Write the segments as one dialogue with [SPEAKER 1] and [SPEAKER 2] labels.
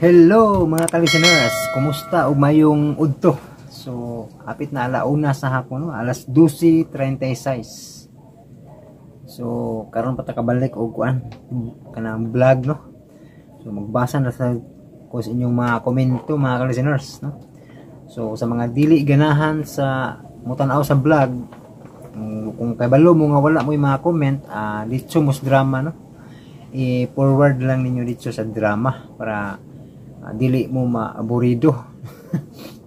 [SPEAKER 1] Hello mga ka-listeners, kumusta umayong udto? So, hapit na alauna sa hapon, no? Alas 12:36. So, karon pa ta kabalik og kuan kanang vlog, no? So, magbasa na sa ko sa inyong mga komento mga ka-listeners, no? So, sa mga dili ganahan sa mutanaw sa vlog, kung kabalo mo nga wala mo yung mga comment, dito mos drama, no? I-forward lang ninyo dito sa drama para dili mo maaburido.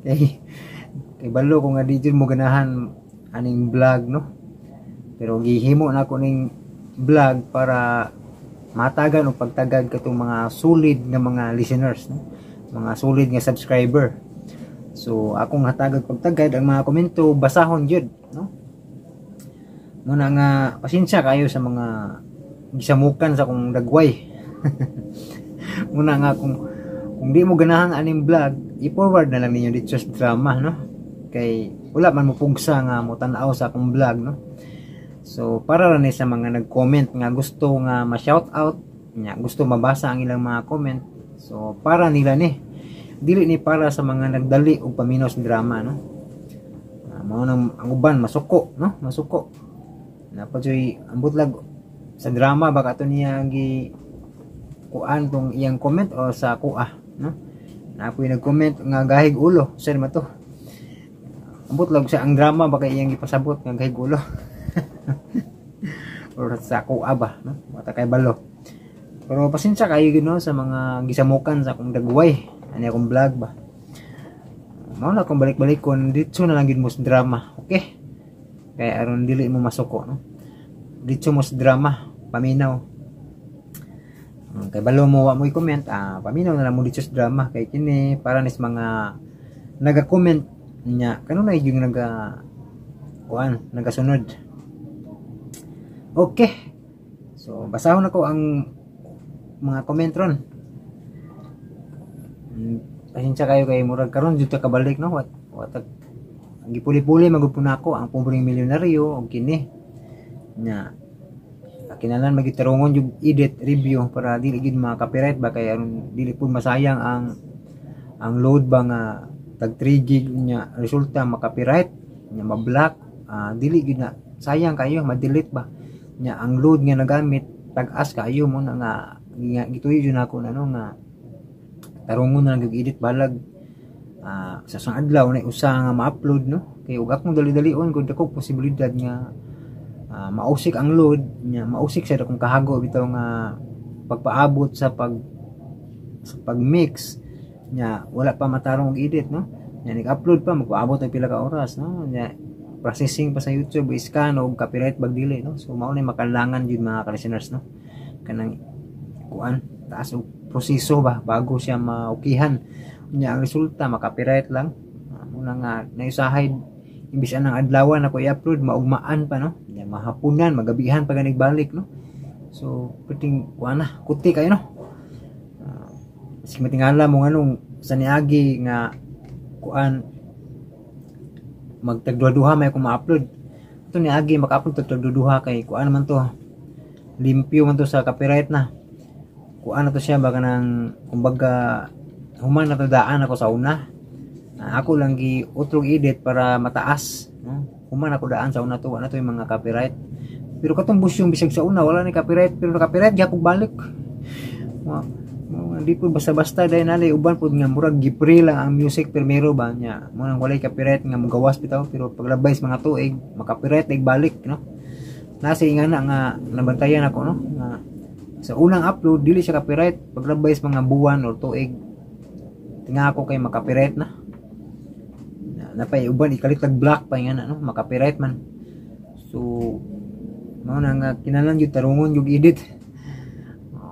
[SPEAKER 1] kay balo ko nga dito mo ganahan aning vlog, no, pero gihimo na ko ning vlog para matagan o pagtagad katong mga solid nga mga listeners, no, mga solid nga subscriber. So akong hatagad pagtagad ang mga komento basahon jud, no. Muna nga pasensya kayo sa mga gisamukan sa akong dagway. Muna nga kung di mo ganahang aning vlog, i-forward na lang ninyo dito sa drama, no? Kay wala man mo pugsa nga mo tan-aw sa akong vlog, no? So para ra ni sa mga nag-comment nga gusto nga ma-shout out, nya gusto mabasa ang ilang mga comment. So para nila ni dili ni para sa mga nagdali og paminaw sa drama, no? Mao nang ang uban masuko, no? Masuko. Napadyoy ambot lag sa drama baka to niya gi kuan tong iyang comment o sa kuha, no? Na ako'y nag-comment nga gahig ulo, sir man to. Ambot lang sa ang drama baka iyang ipasabot nga gahig ulo. Or sa kuha ba, no? Mata kay balo. Pero pasensya kayo gino sa mga gisamukan sa akong dagway, ani akong vlog ba. Mao na akong balik-balik kon dito na lang gid mo sa drama, okay? Kaya aron dili mo masuko, no? Dito mo sa drama, paminaw. Kay balo mo wa mo i-comment, paminaw na lang mo dito sa drama kay kini para nis mga naga-comment nya kanunay yung nagasunod. Okay, so basahon ako ang mga comment ron. Pasensya kayo kay murag karon jud ta kabalik, no, what ang gipuli-puli magupon ako ang pobreng milyonaryo og kini nya kinalan magitarungon yung edit review para dili gid mga copyright ba kay aron dili pud masayang ang load ba nga tag 3 gig nya resulta ma-copyright nya ma-block, dili gid na sayang kayo ma-delete ba nya ang load nga nagamit tag-as kayo mo na nga gituyo jud nako na no nga tarungon na lang edit balag sa sang adlaw na usa nga ma-upload, no, kay ug akong dali-dalion gud ako posibilidad nga mausik ang load nya mausik sa akong kahago bitaw nga pagpaabot sa pag-mix nya wala pa matarong og edit, no, nya nag-upload pa magpaabot og pila ka oras, no, nya processing pa sa YouTube scan og copyright bag dili, no. So mao ni makalangan jud mga listeners, no, kanang kuan taas og proseso ba bago siya maukihan nya ang resulta ma-copyright lang. Muna nga naiusahay imbis anang adlawan ako i-upload maugmaan pa, no, nya mahapunan magabihan pa ganig balik, no. So puting kuan na kuti kayo, no. Sige matingala mo nganong sa niagi nga kuan magtagduha-duha may ko ma-upload ito niagi maka-upload tagduha kay kuan man to limpyo man to sa copyright na kuan na to siya baka nang kumbaga human na tadaan ako sa una. Ako lang gi utrog edit para mataas, no? Human ako daan sa una to, ano to yung mga copyright. Pero katong yung bisag sa una wala ni copyright, pero na copyright gyapon balik. Di po basta-basta dahil nalay uban po nga murag gipre lang ang music primero ba niya. Mo nang walay copyright nga mugawas bitaw pero paglabay sa mga tuig maka-copyright ig balik, no. Nasi nga na nga nabantayan ako, no, nga sa unang upload dili siya copyright, paglabay sa mga buwan or tuig tinga ako kay maka-copyright na. Napay uban ikalit nag-block pa nga na, no, maka-copyright man. So mao na nga kinahanglan gyud tarungon yung edit.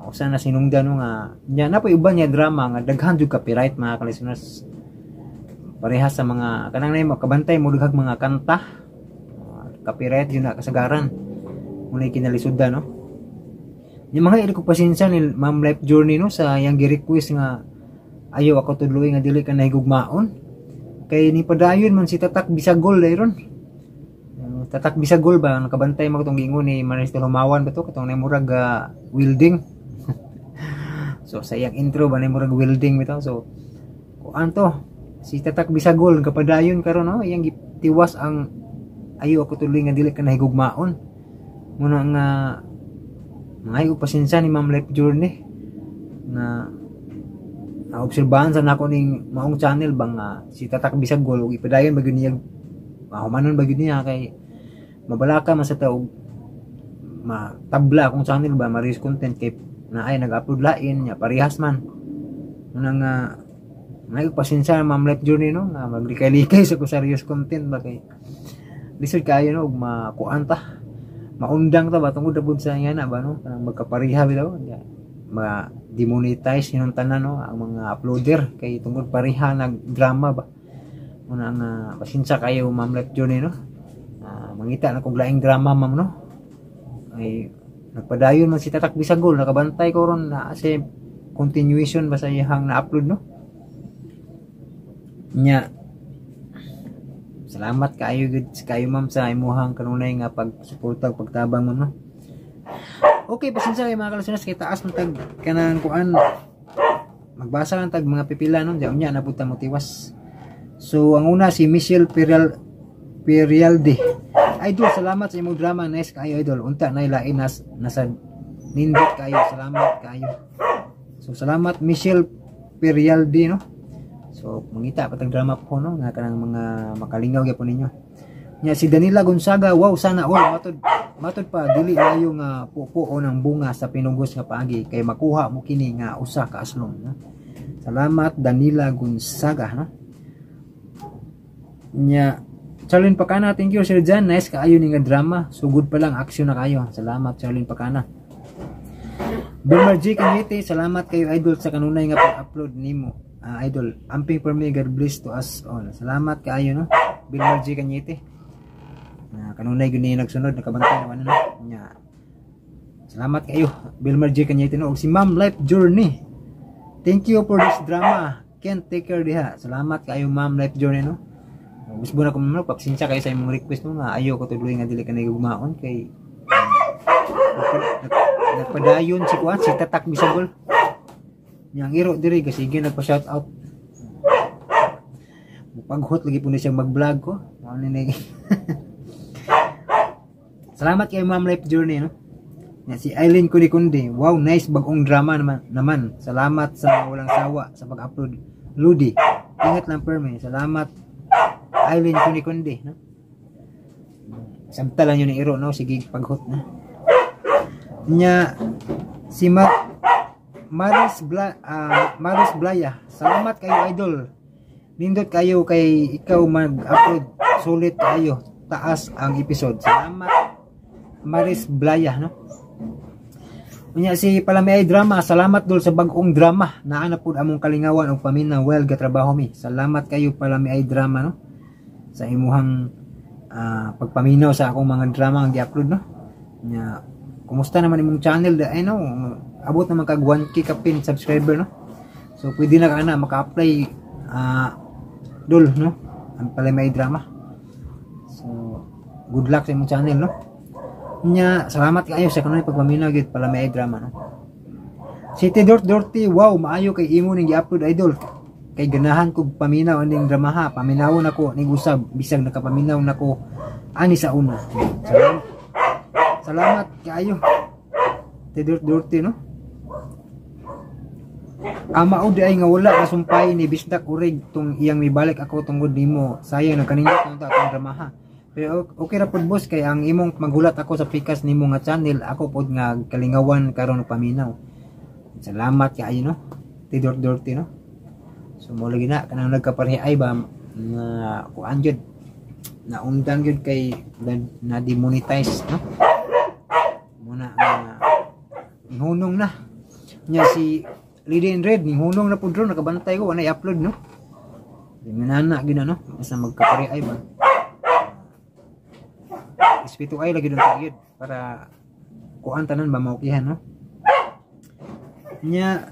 [SPEAKER 1] Usa na sinungdan, no, nga nya napay uban nya drama nga daghan jud copyright mga ka-listeners. Parehas sa mga kanang nay makabantay mo dughag mga kanta. Copyright yun na kasagaran. Muna kinalisuddan, no. Yung mga iri ko pasensya ni Ma'am Life Journey, no, sa yang gi-request nga ayaw ako tudloy nga dili ka nahigugmaon. Kay ni padayon man si Tatak Bisagol dayron. Tatak Bisagol ba nakabantay mo katong gingon ni Maristel Humawan ba to katong nay murag welding. So sa iyang intro ba na murag welding bitaw. So kuan to si Tatak Bisagol kapadayon karon no iyang tiwas ang ayo ako tuloy nga dili ka nahigugmaon. Muna nga mga pasensya ni Ma'am Life Journey na obserbahan sa nako ning maong channel bang si Tatak Bisagol ug ipadayon ba gyud niya mahumanon ba gyud niya kay mabalaka man sa taog matabla akong channel ba maris content kay naay nag-upload lain nya parehas man nang may pasensya Ma'am Life Journey no nga maglikay-likay sa ko serious content ba kay lisod kayo no ug makuan ta maundang ta ba tungod dabod sa ngana ba no kanang magkapareha bitaw ma-demonetize yung tanan no ang mga uploader kay tungod pareha nag drama ba muna nga pasensya kayo Ma'am Life Journey no mangita na kog laing drama ma'am no ay nagpadayon man si Tatak Bisagol nakabantay ko ron na kasi continuation ba sa iyang na-upload no nya salamat kayo ma'am sa imuhang kanunay nga pagsuporta ug pagtabang mo no. Okay, pasensya kayo mga kalusunas kay taas man tag kanang kuan magbasa lang tag mga pipila no diyan nya napunta mo tiwas. So ang una si Michelle Perialde. Idol, salamat sa imong drama, nice kayo idol. Unta na ilain nasa nindot kayo. Salamat kayo. So salamat Michelle Perialde no. So mangita patag drama po no nga kanang mga makalingaw gyapon ninyo. Nya si Danila Gonzaga, wow sana all matod pa dili layo nga pupuo ng bunga sa pinugos nga paagi kay makuha mo kini nga usa ka aslong no? Salamat Danila Gonzaga no. Nya Charlene Pacana, thank you Sir Jan, nice kaayo ni nga drama, sugod pa lang aksyon na kayo. Salamat Charlene Pacana. Bernard J. Kanyete, salamat kayo idol sa kanunay nga pag-upload nimo. Idol, amping for me, God bless to us all. Salamat kaayo no. Bernard J. Kanyete. Kanunay gyud ni nagsunod nakabantay naman no. Nya salamat kayo Bernard J. Kanyete no. Og si Ma'am Life Journey. Thank you for this drama. Can't take care diha. Salamat kayo Ma'am Life Journey no. Gusto na ko ma'am papasensya kayo sa imong request mo nga ayo ko tuloy nga dili ka nagugmaon kay nagpadayon si kuan si Tatak Bisagol. Yang iro diri kasi sige nagpa-shout out. Mupaghot lagi po na siyang mag-vlog ko. Ano ni salamat kay Ma'am Life Journey no. Ya, si Eileen Kunikundi. Wow, nice bagong drama naman. Salamat sa walang sawa sa pag-upload. Ludi. Ingat lang perme. Salamat Eileen Kunikundi no. Samta lang yun ni iro no. Sige paghot na. Nya si Maris Blaya. Salamat kayo idol. Nindot kayo kay ikaw mag-upload. Sulit kayo. Taas ang episode. Salamat Maris Blaya no. Unya si Palamiay Drama, salamat dul sa bagong drama. Naa na pud among kalingawan og paminaw well gatrabaho mi. Salamat kayo Palamiay Drama no. Sa imuhang pagpaminaw sa akong mga drama ang gi-upload no. Nya kumusta naman imong channel da no? Abot naman kag 1k ka pin subscriber no. So pwede na kana maka-apply dul no. Ang Palamiay Drama. So good luck sa imong channel no. Nya salamat kayo sa kanunay pagpaminaw gid Palamiay Drama no. City Dorty, wow maayo kay imo ning gi-upload idol. Kay ganahan kog paminaw aning drama ha. Paminawon ako ning usab bisag nakapaminaw nako ani sa una. Salamat kayo. City Dorty no. Ama di ay nga wala kasumpay ni bisdak urig tung iyang mibalik ako tungod nimo. Sayang nagkanindot nang atong drama ha. Pero okay ra pod boss kay ang imong magulat ako sa pikas nimo nga channel ako pod nga kalingawan karon paminaw. Salamat kaayo no. Tidort-dorti no. So mo lagi na kanang nagkapareha ay ba nga kuan jud na undang jud kay na demonetize no. Muna hunong na. Nya si Lady in Red ni hunong na pod ron nakabantay ko anay upload no. Di manana gid no. Basta magkapareha ay ba. Ispito ay lagi doon tagid para kuan tanan ba maukihan no. Nya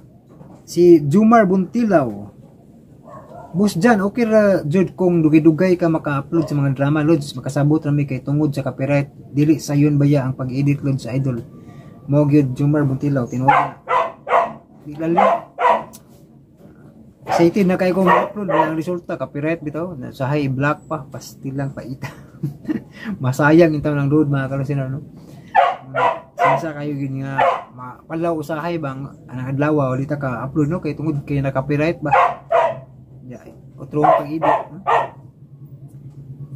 [SPEAKER 1] si Jumar Buntilaw. Boss Jan, okay ra jud kung dugay-dugay ka maka-upload sa mga drama lods, makasabot ra mi kay tungod sa copyright dili sayon baya ang pag-edit lods sa idol. Mo gyud Jumar Buntilaw tinuod. di lali. Excited na kayo kung upload ang resulta, copyright bitaw, sa high black pa, pastil lang paita. Masayang itaw ng load mga kalusinar, no? Sinsa kayo gini nga palaw usahay bang anang adlaw ulit ka upload, no, kay tungod kay na copyright ba. Ya, otro pag-edit, no?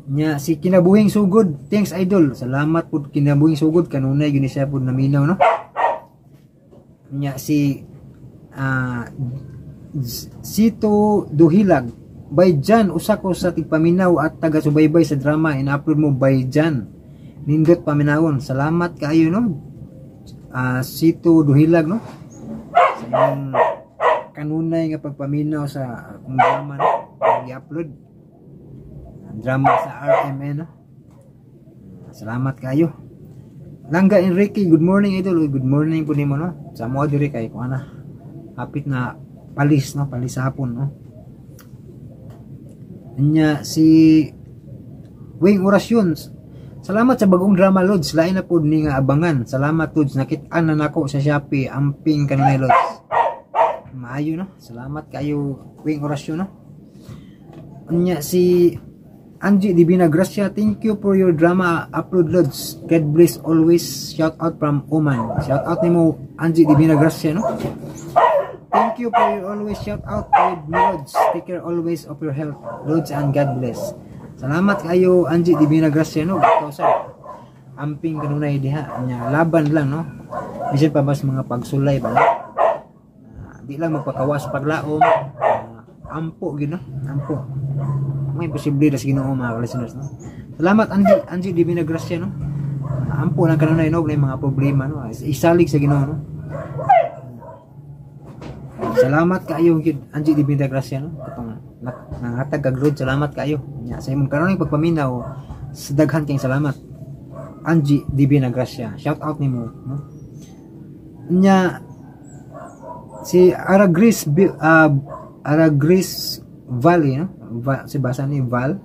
[SPEAKER 1] Nya si Kinabuhing Sugod, thanks idol. Salamat pud Kinabuhing Sugod, kanunay gyud siya pud naminaw, no? Nya si Sito Duhilag, by Jan usa ko sa tigpaminaw at taga subaybay sa drama, in-upload mo by Jan. Nindot paminawon. Salamat kaayo, no? Sito Duhilag, no? Sa imong kanunay nga pagpaminaw sa akong drama, no? I-upload drama sa RMN, no? Salamat kaayo. Langga Enrique, good morning idol. Good morning po nimo, no? Sa mo diri kay kuan na hapit na palis, no? Palis hapon, no? Nya si Wing Orasyon, salamat sa bagong drama Lods, lain na po ni nga abangan. Salamat Lods, nakit-an na nako sa Shopee, amping kanunay Lods. Maayo, no? Salamat kayo Wing Orasyon, no? Nya si Angie Divina Gracia, thank you for your drama upload Lods. God bless always. Shout out from Oman. Shout out nimo Angie Divina Gracia, no? Thank you for your always shout out with me Lods. Take care always of your health Lods and God bless. Salamat kayo Angie Divina Gracia, no? Ikaw sa amping kanunay diha nya laban lang, no? Bisan pa mas mga pagsulay ba, no? Di lang magpakawas paglaom, ampo gid, no? Ampo. May posible na sa Ginoo mga listeners, no? Salamat Angie Divina Gracia, no? Ampo lang kanunay, no? May mga problema, no? Isalig sa Ginoo, no? Salamat kaayo Angie Divina Gracia, no? Katong nangatag kag road, salamat kaayo. Nya sa imong karon pagpaminaw, sa daghan kayong salamat. Angie Divina Gracia. Shout out nimo, no? Nya si Aragris Valley, no? Si basa ni Val.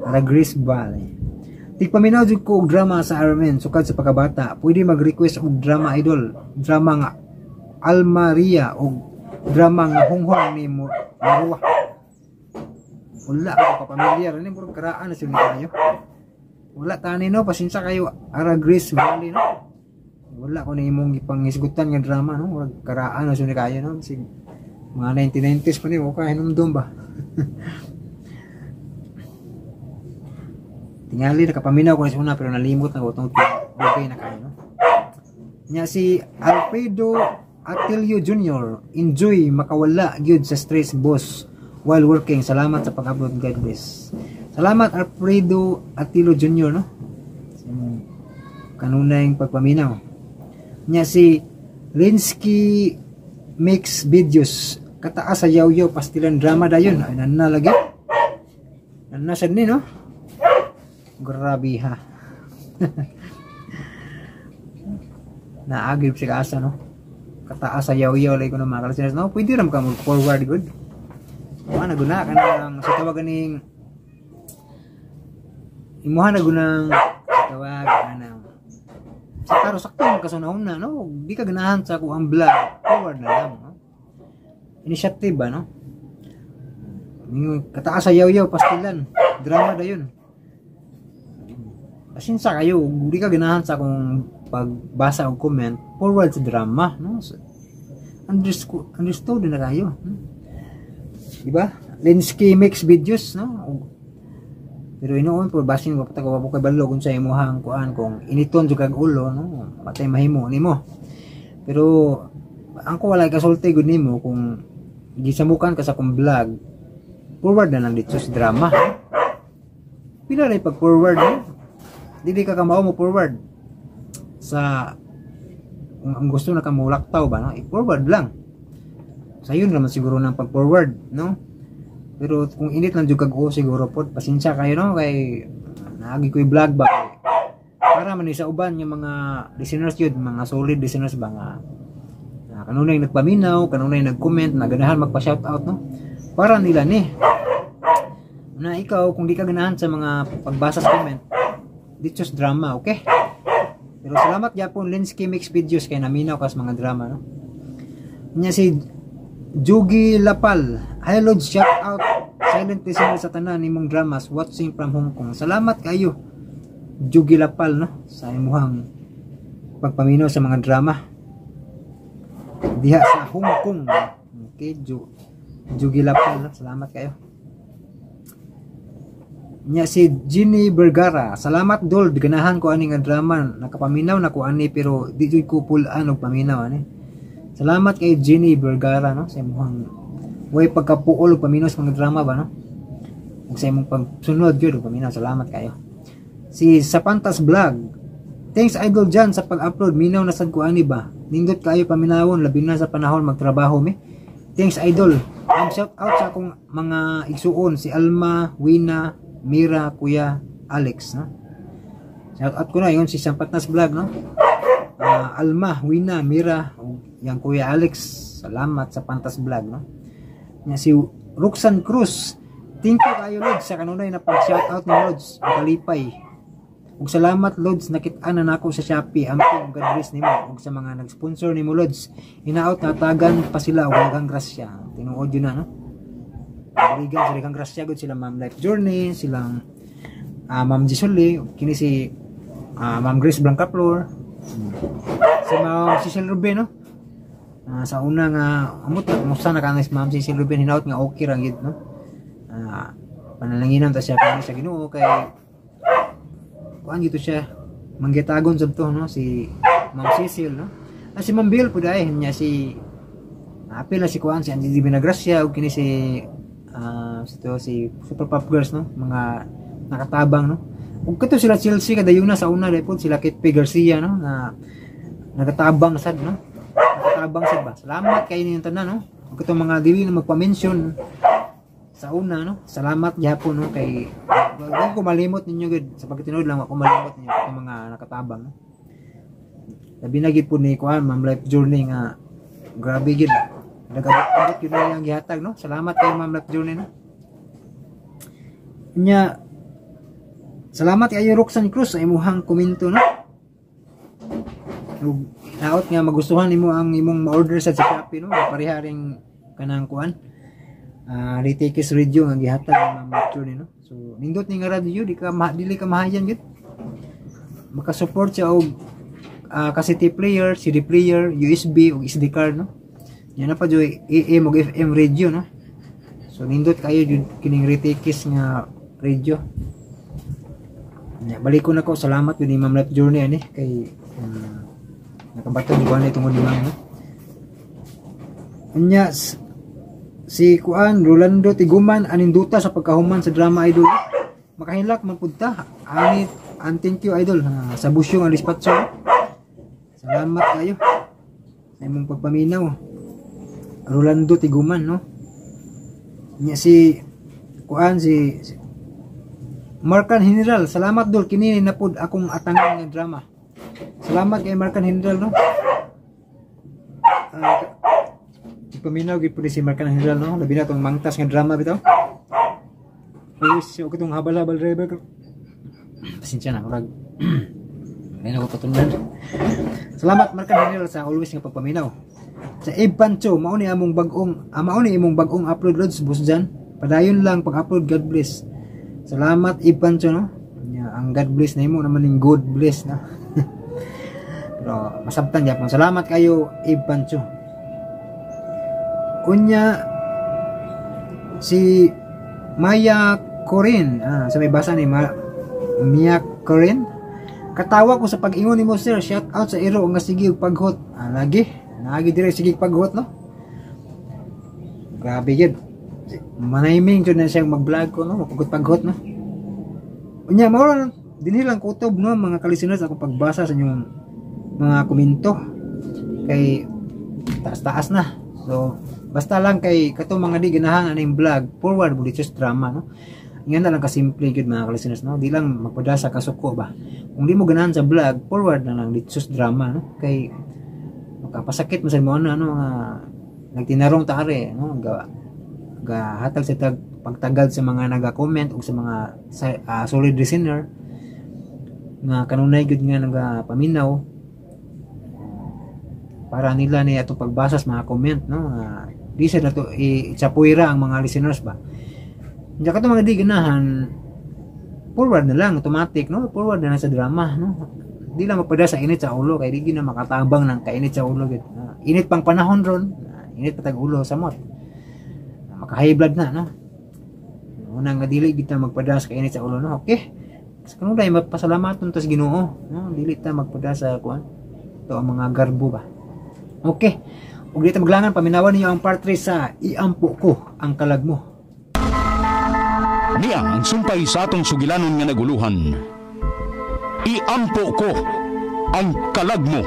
[SPEAKER 1] Aragris Valley. Tigpaminaw jud ko og drama sa RMN sukad sa pagkabata. Pwede mag-request og drama idol. Drama nga Almaria og drama nga Honghong ni Maruwa. Wala ako kapamilyar ni puro karaan na sila kayo. Wala tani, no, pasensya kayo Aragris Valley, no. Wala ko na imong ipangisgutan nga drama, no. Wala karaan na sila kayo, no. Sig mga 1990s pa ni mo kay hinumdum ba. Tingali nakapaminaw ko na una pero nalimot na ko tong bugay na kayo, no. Nya si Alfredo Atilio Jr. Enjoy makawala gyud sa stress boss while working. Salamat sa pag-upload, God bless. Salamat Alfredo Atilio Jr., no? Kanunay pagpaminaw. Nya si Linsky Mix Videos, kataas sa yaw-yaw pastilan drama dayon. Ay nanna lagi. Nanna sad ni, no? Grabe ha. Naagib si kaasa, no? Kataas sa yaw-yaw lay ko na mga kalasinas, no? Pwede ram ka mag-forward good. Imuha na guna ka ng sa tawag ganing imuha na gunang tawag anang sa taro sakto kasunahon na, no? Di ka ganahan sa ko ang vlog, forward na lang, no? Initiative ba, no? Kataas sa yaw-yaw pastilan drama dayon. Pasinsa kayo, di ka ganahan sa akong pagbasa o comment, forward sa drama, no? So, understood na kayo, diba? Linsky Mix Videos, no? Pero inoon po basin ko patago po kay balo kung sa imuhang kuan kung initon jud kag ulo, no? Patay mahimo nimo. Pero ang ko wala kasulti gud nimo kung gisamukan ka sa akong vlog, forward na lang dito sa drama. Pila ray pag forward, no? Dili ka kamao mo forward sa kung gusto na ka mo laktaw ba, no? I-forward lang. Sa yun naman siguro ng pag-forward, no? Pero kung init lang jud kag o siguro po pasensya kayo, no? Kay naagi ko i-vlog ba para man sa uban yung mga listeners yun, mga solid listeners ba nga kanunay nagpaminaw, kanunay nag-comment, naganahan magpa-shoutout, no? Para nila ni na ikaw kung di ka ganahan sa mga pagbasa sa comment dito sa drama, okay? Pero salamat gyapon Linsky Mix Videos kay naminaw kas mga drama, no? Nya si Jugi Lapal. Hi Lord, shout out silent listener sa tanan nimong dramas watching from Hong Kong. Salamat kayo Jugi Lapal no sa imuhang pagpaminaw sa mga drama diha sa Hong Kong. Okay, Jugi Lapal no? Salamat kayo. Nya si Ginny Vergara. Salamat Dol, ganahan ko ani nga drama, nakapaminaw na ko ani pero di jud ko pulaan og paminaw ani. Salamat kay Ginny Vergara no sa imuhang way pagkapuol og paminaw sa mga drama ba no. Ug sa imong pagsunod gyud og paminaw, salamat kayo. Si Sapantas Vlog. Thanks Idol Jan sa pag-upload, minaw na sad ko ani ba. Nindot kayo paminawon labi na sa panahon magtrabaho mi. Thanks Idol. Shout out sa akong mga igsuon si Alma, Wina, Mira, Kuya Alex no. Shout out ko na yon si Sapantas Vlog no. Alma, Wina, Mira, yang Kuya Alex, salamat sa Pantas Vlog no. Nya si Roxanne Cruz, thank you kayo Lods sa kanunay na pag-shout out ni Lods kalipay. Ug salamat Lods, nakit-an na nako sa Shopee, amping God bless nimo ug sa mga nag-sponsor nimo Lods. Hinaot na tagan pa sila og daghang grasya. Tinuod yun na no. Baligan sa daghang grasya gud sila Ma'am Life Journey, silang Ma'am Gisole, kini si Ma'am Grace Blancaflor. Si Ma'am Cecil Ruben no. Sa una nga amot musta na kanis Ma'am Cecil Ruben, hinaut nga okay ra gid no. Panalanginan ta siya kani sa Ginoo kay kuan gito siya manggitagon sab to no si Ma'am Cecil no. Si Ma'am Bill pud ay nya si apil na si kuan si Angie Binagracia ug kini si si Super Pop Girls no, mga nakatabang no. Ug kato sila Chelsea kadayuna sa una dai pod sila Kit P. Garcia no na nagatabang sad no. Nagatabang sad ba. Salamat kay inyong tanan no. Ug kato mga dili na magpa-mention sa una no. Salamat gyapon no kay wag ko malimot ninyo gud sa pagtinud lang ako malimot ninyo kato mga nakatabang no. Labi na gid po ni kuan Ma'am Life Journey nga grabe gid. Nagabot yun na yung gihatag no. Salamat kay Ma'am Life Journey no. Nya salamat kayo Roxanne Cruz sa imuhang komento no. Ug naot nga magustuhan nimo ang imong ma-order sa Shopee no, pariharing kanang kuan Ritikis radio nga gihatag ng Ma'am Life Journey no. So nindot ni nga radio dili ka mahayan gid. Maka-support siya og cassette player, CD player, USB ug SD card no. Yan na pa joy AM ug FM radio no. So nindot kayo jud kining Ritikis nga radio. Balik ko na ko, salamat yun ni Ma'am Life Journey ani kay nakabato di ba na itong ni Ma'am no? Anya si kuan Rolando Tiguman aninduta sa pagkahuman sa drama Idol. Makahilak man pud ta ani thank you Idol sa busyong ang dispatcher. Salamat kayo sa imong pagpaminaw Rolando Tiguman no. Nya si kuan si Markan General, salamat Dol kini na pud akong atangan nga drama. Salamat kay Markan General no. Ipaminaw gid pud si Markan General no, labi na tong mangtas nga drama bitaw. Yes, o kitong habal-habal driver. Pasensya na urag. Ay na ko patunan. Salamat Markan General sa always nga pagpaminaw. Sa Eve Pancho, mao ni among bag-ong imong bag-ong upload Lods bus dyan. Padayon lang pag-upload, God bless. Salamat Ipancho no. Ang God bless na mo naman yung God bless na. Pero masabtan gyapon. Salamat kayo Ipancho. Kunya si Maya Corin, sa may basa ni Mia Corin. Katawa ko sa pag-ingon nimo sir. Shout out sa iro nga sige paghot. Lagi dire sige paghot no. Grabe gid. Manayiming jud na siyang mag-vlog ko no, mapugot-paghot no. Unya mao dinhi lang kutob no mga kalisteners ako pagbasa sa inyong mga komento kay taas-taas na. So basta lang kay kato mga di ganahan aning vlog forward mo dito sa drama no. Ingan na lang ka simple gud mga kalisteners no. Di lang magpadasa ka suko ba. Kung di mo ganahan sa vlog forward na lang dito sa drama no. Kay makapasakit mo sa mo ano nga nagtinarong ta are no hatag sa pagtagal sa mga naga-comment o sa mga solid listener nga kanunay gud nga nagapaminaw para nila ni ato pagbasa sa mga comment, no? Di sa nato itsapuira ang mga listeners ba. Diya ka mga di ganahan, forward na lang, automatic, no? Forward na lang sa drama, no? Di lang magpada sa init sa ulo, kaya di na makatabang ng kainit sa ulo. Init pang panahon ron, init pa tag-ulo sa mot. Maka-high blood na, no? Unang nga dili kita magpada sa kainit sa ulo, no? Okay? Sa kanong dahil magpasalamat nun tas Ginoo, no? Dili ta magpada sa kuan. Ito ang mga garbo ba. Okay. Ug dito maglangan paminawan niyo ang part 3 sa Iampo Ko ang Kalag Mo.
[SPEAKER 2] Niya ang sumpay sa atong sugilanon nga naguluhan. Iampo ko ang kalag mo.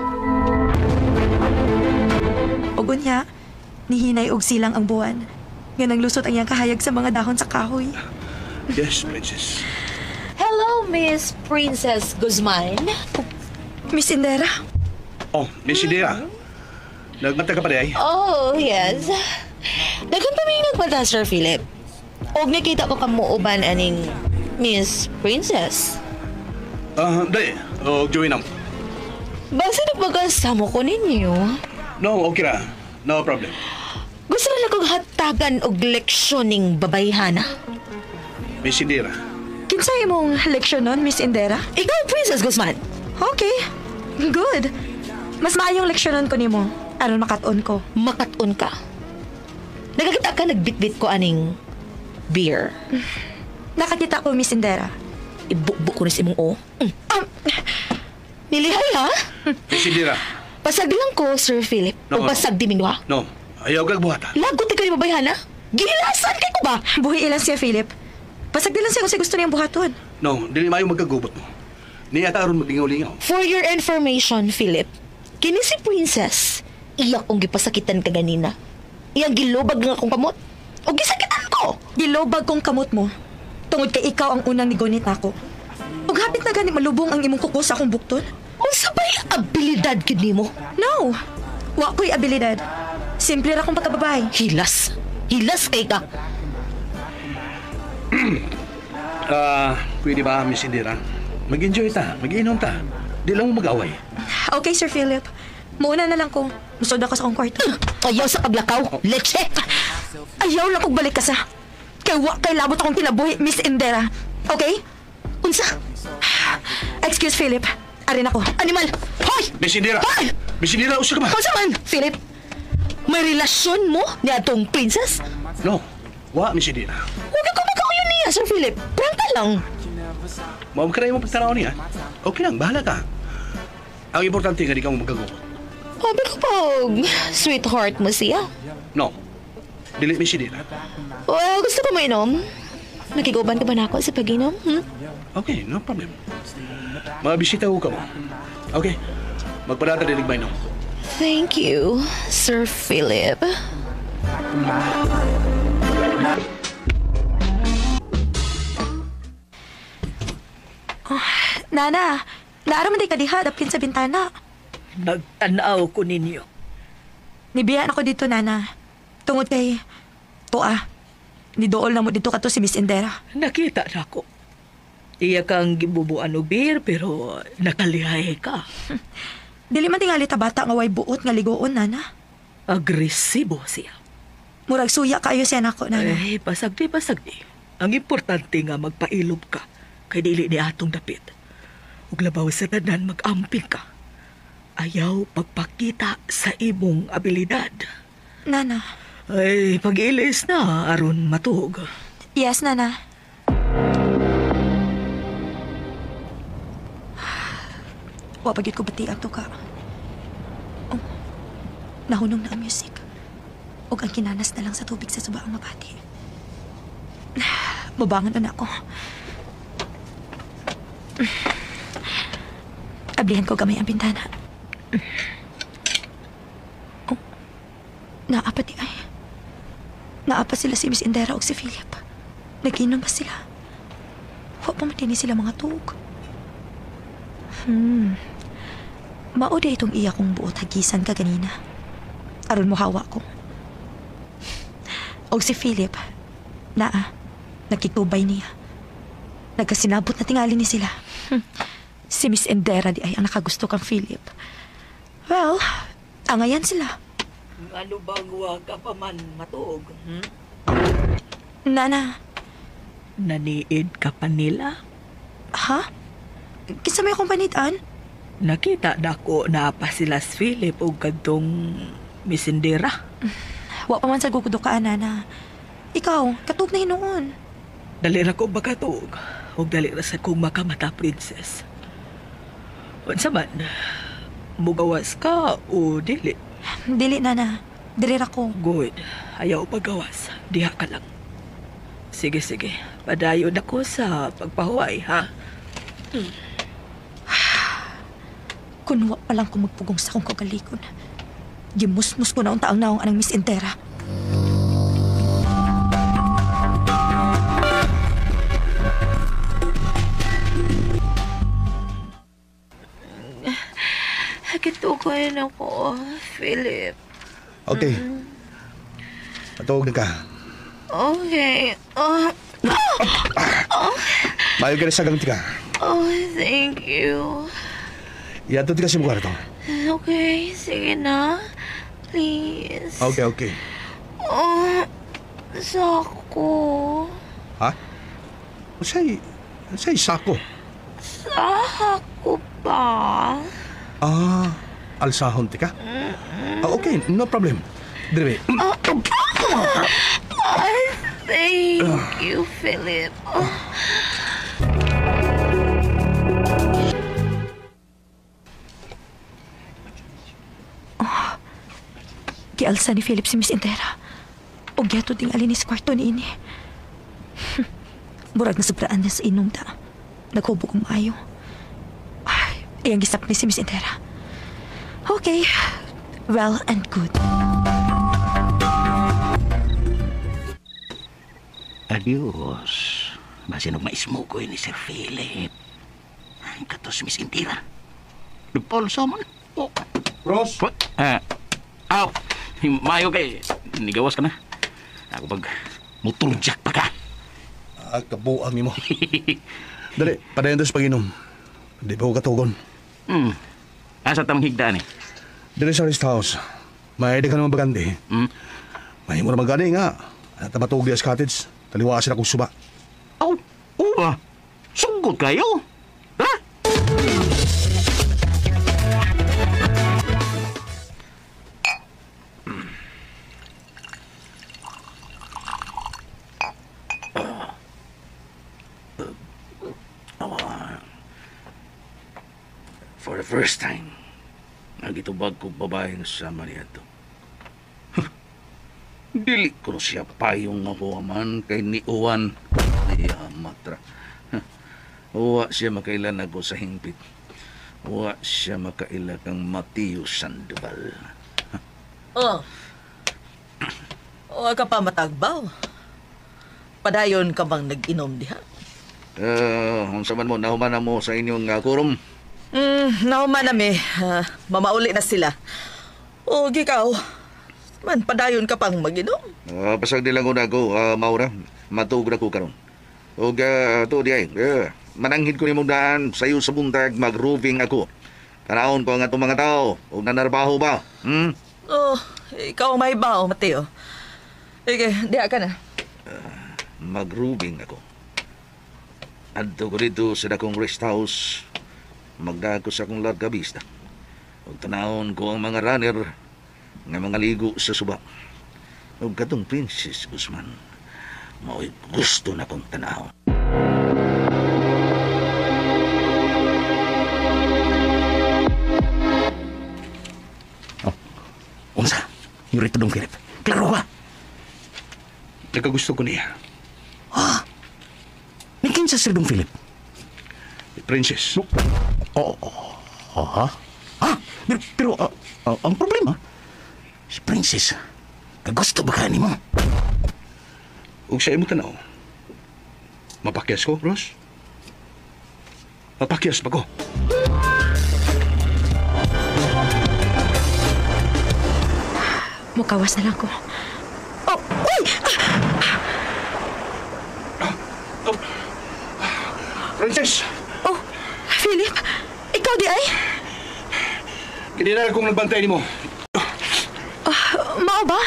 [SPEAKER 3] Ugon niya, nihinay og silang ang buwan. Nga nanglusot ang iyang kahayag sa mga dahon sa kahoy.
[SPEAKER 4] Yes, Princess.
[SPEAKER 5] Hello, Miss Princess Guzman.
[SPEAKER 3] Miss Indera,
[SPEAKER 4] Oh, Miss Idea. Nagmata ka pa rin ay?
[SPEAKER 5] Oh, yes. Dagan pa may nagpata, Sir Philip. Og nakita ko kamuuban aning Miss Princess.
[SPEAKER 4] Dahil. Oh, join nam.
[SPEAKER 5] Basta nagpagkasamo ko ninyo.
[SPEAKER 4] No, okay ra. No problem.
[SPEAKER 5] Gusto na lang kong hatagan og leksyon ning babayhana.
[SPEAKER 4] Miss Idea.
[SPEAKER 3] kinsa imong leksyon nun, Miss Indera?
[SPEAKER 5] Ikaw, Princess Guzman.
[SPEAKER 3] Okay, good. Mas maayong leksyonon ko nimo aron makat-on ko.
[SPEAKER 5] Makat-on ka. Nagakita ka nagbitbit ko aning beer.
[SPEAKER 3] Nakakita ko, Miss Indera.
[SPEAKER 5] Ibukbuk ko rin sa imong o. Nilihay ha?
[SPEAKER 4] Miss Idea.
[SPEAKER 5] Pasag lang ko, Sir Philip.
[SPEAKER 4] No,
[SPEAKER 5] O pasag di minwa.
[SPEAKER 4] No, ayaw kag buhata.
[SPEAKER 5] Lagot ka ni babayhana. Gilasan kay ko ba?
[SPEAKER 3] Buhi ilang siya, Philip. Pasag din lang siya kung siya gusto niyang buhaton.
[SPEAKER 4] No, dili mayo magkagubot mo. Niya taron maglingaw-lingaw.
[SPEAKER 5] For your information, Philip, kini si Princess, iyak kong gipasakitan ka ganina. Iyang gilobag nga akong kamot. O gisakitan ko.
[SPEAKER 3] Gilobag kong kamot mo. Tungod kay ikaw ang unang nigunit nako. Ug hapit na gani malubong ang imong kuko sa akong bukton.
[SPEAKER 5] Unsa ba yung abilidad kini mo?
[SPEAKER 3] No! Wa ko'y abilidad. Simple ra kong pagkababay.
[SPEAKER 5] Hilas. Hilas kay ka.
[SPEAKER 4] Pwede ba, Miss Indira? Mag-enjoy ta, mag-inom ta. Di lang mo mag-away.
[SPEAKER 3] Okay, Sir Philip. Mauna na lang ko. Musod ako sa akong kwarto.
[SPEAKER 5] Ayaw sa paglakaw. Leche.
[SPEAKER 3] Ayaw lang kong balik ka sa. Kay wa kay labot akong kinabuhi, Miss Indera. Okay?
[SPEAKER 5] Unsa?
[SPEAKER 3] Excuse, Philip. Arin ako.
[SPEAKER 5] Animal. Hoy!
[SPEAKER 4] Miss Indira!
[SPEAKER 5] Hoy!
[SPEAKER 4] Miss Indira, usa ka ba?
[SPEAKER 5] Unsa man, Philip? May relasyon mo ni atong princess?
[SPEAKER 4] No, wa, Miss Indira.
[SPEAKER 5] Huwag ka kumakaw niya, Sir Philip. Prangka lang.
[SPEAKER 4] Mawag ka na yung pagtanaw niya. Okay lang, bahala ka. Ang importante nga di ka mo magkagubot.
[SPEAKER 5] Sabi ko pa, sweetheart mo siya.
[SPEAKER 4] No, dili, Miss Indira.
[SPEAKER 5] Well, gusto ko mainom. Nakiguban ka ba na ako sa pag-inom?
[SPEAKER 4] Okay, no problem. Mabisita ko ka mo. Okay, magpadata dinig ba no?
[SPEAKER 5] Thank you, Sir Philip.
[SPEAKER 3] Nana, naaraman di ka diha, dapkin sa bintana.
[SPEAKER 6] Nagtanaw ko ninyo.
[SPEAKER 3] Nibiyan ako dito, Nana. Tungod kay... Tua. Nidool na mo dito ka to si Miss Indera.
[SPEAKER 6] Nakita na ko. Iya kang gibubuan o beer pero nakalihay ka.
[SPEAKER 3] Dili man tingali ta bata nga way buot nga ligoon, Nana.
[SPEAKER 6] Agresibo siya.
[SPEAKER 3] Murag suya kayo siya nako, Nana.
[SPEAKER 6] Ay, pasagdi. Ang importante nga magpailob ka kay dili ni atong dapit. Ug labaw sa tanan mag-amping ka. Ayaw pagpakita sa imong abilidad.
[SPEAKER 3] Nana.
[SPEAKER 6] Ay, pag-ilis na aron matuog.
[SPEAKER 3] Yes, Nana. Wa pagid ko bati ato ka. Oh, nahunong na ang music. Ug ang kinanas na lang sa tubig sa subaang mabati. Mabangon na ako. Ablihan ko gamay ang bintana. Oh, naapa di ay. Naapa sila si Miss Indera o si Philip. Nag-inom ba sila? Wa pa matini sila mga tuog. Mao di itong iya kong buot hagisan ka ganina. Aron mo hawa ko. O si Philip, nakitubay niya. Nagkasinabot na tingali ni sila. Si Miss Indera di ay ang nakagusto kang Philip. Well, Angayan sila.
[SPEAKER 6] Ano bang wa ka pa man matuog?
[SPEAKER 3] Nana,
[SPEAKER 6] Naniid ka pa nila?
[SPEAKER 3] ha? Kinsa may akong panitaan?
[SPEAKER 6] Nakita dako na pa sila si Philip o kadtong Miss Indira.
[SPEAKER 3] Wa pa man sa gukudukaan, Nana. Ikaw, katug na hinuon.
[SPEAKER 6] Dali ra ko makatuog. O dali ra sa kong makamata, princess. Unsa man, mugawas ka o dili?
[SPEAKER 3] Dili, Nana. Dirira ko.
[SPEAKER 6] Good. Ayaw pagawas. Diha ka lang. Sige, sige. Padayon ako sa pagpahuway, ha?
[SPEAKER 3] Kunwa pa lang ko magpugong sa akong kagalikon. Gimusmus ko na ang taang naong anang Miss Intera.
[SPEAKER 5] Kitukoy na ko, Philip.
[SPEAKER 4] Okay. Matawag na ka.
[SPEAKER 5] Okay.
[SPEAKER 4] Mayo ka na sa ganti ka.
[SPEAKER 5] Oh, thank you.
[SPEAKER 4] Iyato ti ka sa kwarto.
[SPEAKER 5] Okay, sige na. Please.
[SPEAKER 4] Okay, okay.
[SPEAKER 5] Oh, sako.
[SPEAKER 4] Ha? Say sako.
[SPEAKER 5] Sako ba?
[SPEAKER 4] Alsahon ti ka? Okay, no problem. Dire.
[SPEAKER 5] Thank you, Philip.
[SPEAKER 3] Gialsa ni Philip si Miss Intera. O giato ding alin sa kwarto ni ini. Murag na sobraan niya sa inom ta. Naghubo kong maayo. Ay, iyang gisap ni si Miss Intera. Okay. Well and good.
[SPEAKER 7] Adios. Basinog maismo ko ni Sir Philip. Ay, katos Miss Intira. Nagpolso man. Oh.
[SPEAKER 4] Ross?
[SPEAKER 7] What? Aw. Mayo kay. Nigawas ka na. Ako pag mutuljak pa ka.
[SPEAKER 4] Kabuang ni mo. Dali, padayon doon sa pag-inom. Di pa ko katugon.
[SPEAKER 7] Asa tamang higdaan eh?
[SPEAKER 4] Dili sa rest house. May ka naman bagandi. May mo na magani nga. At matug di as cottage. Taliwasan akong suba.
[SPEAKER 7] Aw, uwa. Sunggot kayo. Ha?
[SPEAKER 4] For the first time, nagitubag ko babae nga sama niya ito. Dili ko siya payong mabuhaman kay ni Uwan. Ay, matra. Uwa siya makailan ako sa hingpit. Uwa siya makaila kang Mateo Sandoval.
[SPEAKER 6] O ka pa matagbaw. Padayon ka bang nag-inom diha?
[SPEAKER 4] Kung saman mo, nahuman na mo sa inyong kurom.
[SPEAKER 6] Nauman na mi. Mamauli na sila. O, gikaw. Man, padayon ka pang mag-inom.
[SPEAKER 4] Pasag nilang una ko, Maura. Matug na ko karon. O, to di ay. Mananghid ko ni mong daan sa'yo sa buntag, mag-roving ako. Tanaon ko nga itong mga tao. O, nanarbaho ba?
[SPEAKER 6] Oh, ikaw may bao, Mateo. Sige, diha ka na.
[SPEAKER 4] Mag-roving ako. Adto ko dito sa dakong rest house. Magda ko sa akong larga vista. O tanahon ko ang mga runner nga mga ligo sa suba. O katong Princess Guzman. Mao'y gusto na kong tanahon.
[SPEAKER 7] Unsa? Yung rito dong Philip. Klaro ka?
[SPEAKER 4] Nagkagusto ko niya.
[SPEAKER 7] Nikin sa Sir dong Philip.
[SPEAKER 4] Princess.
[SPEAKER 7] Ha? Pero ang problema, si Princess, kagusto ba ka ni mo?
[SPEAKER 4] Ug sa imo tanaw. Mapakyas ko, Ross? Mapakyas pa ko.
[SPEAKER 3] Mukawas na lang ko. Oh, uy!
[SPEAKER 4] Princess!
[SPEAKER 3] Oh, Philip, ikaw di ay?
[SPEAKER 4] Kinilala kong nagbantay ni mo.
[SPEAKER 3] Mao ba?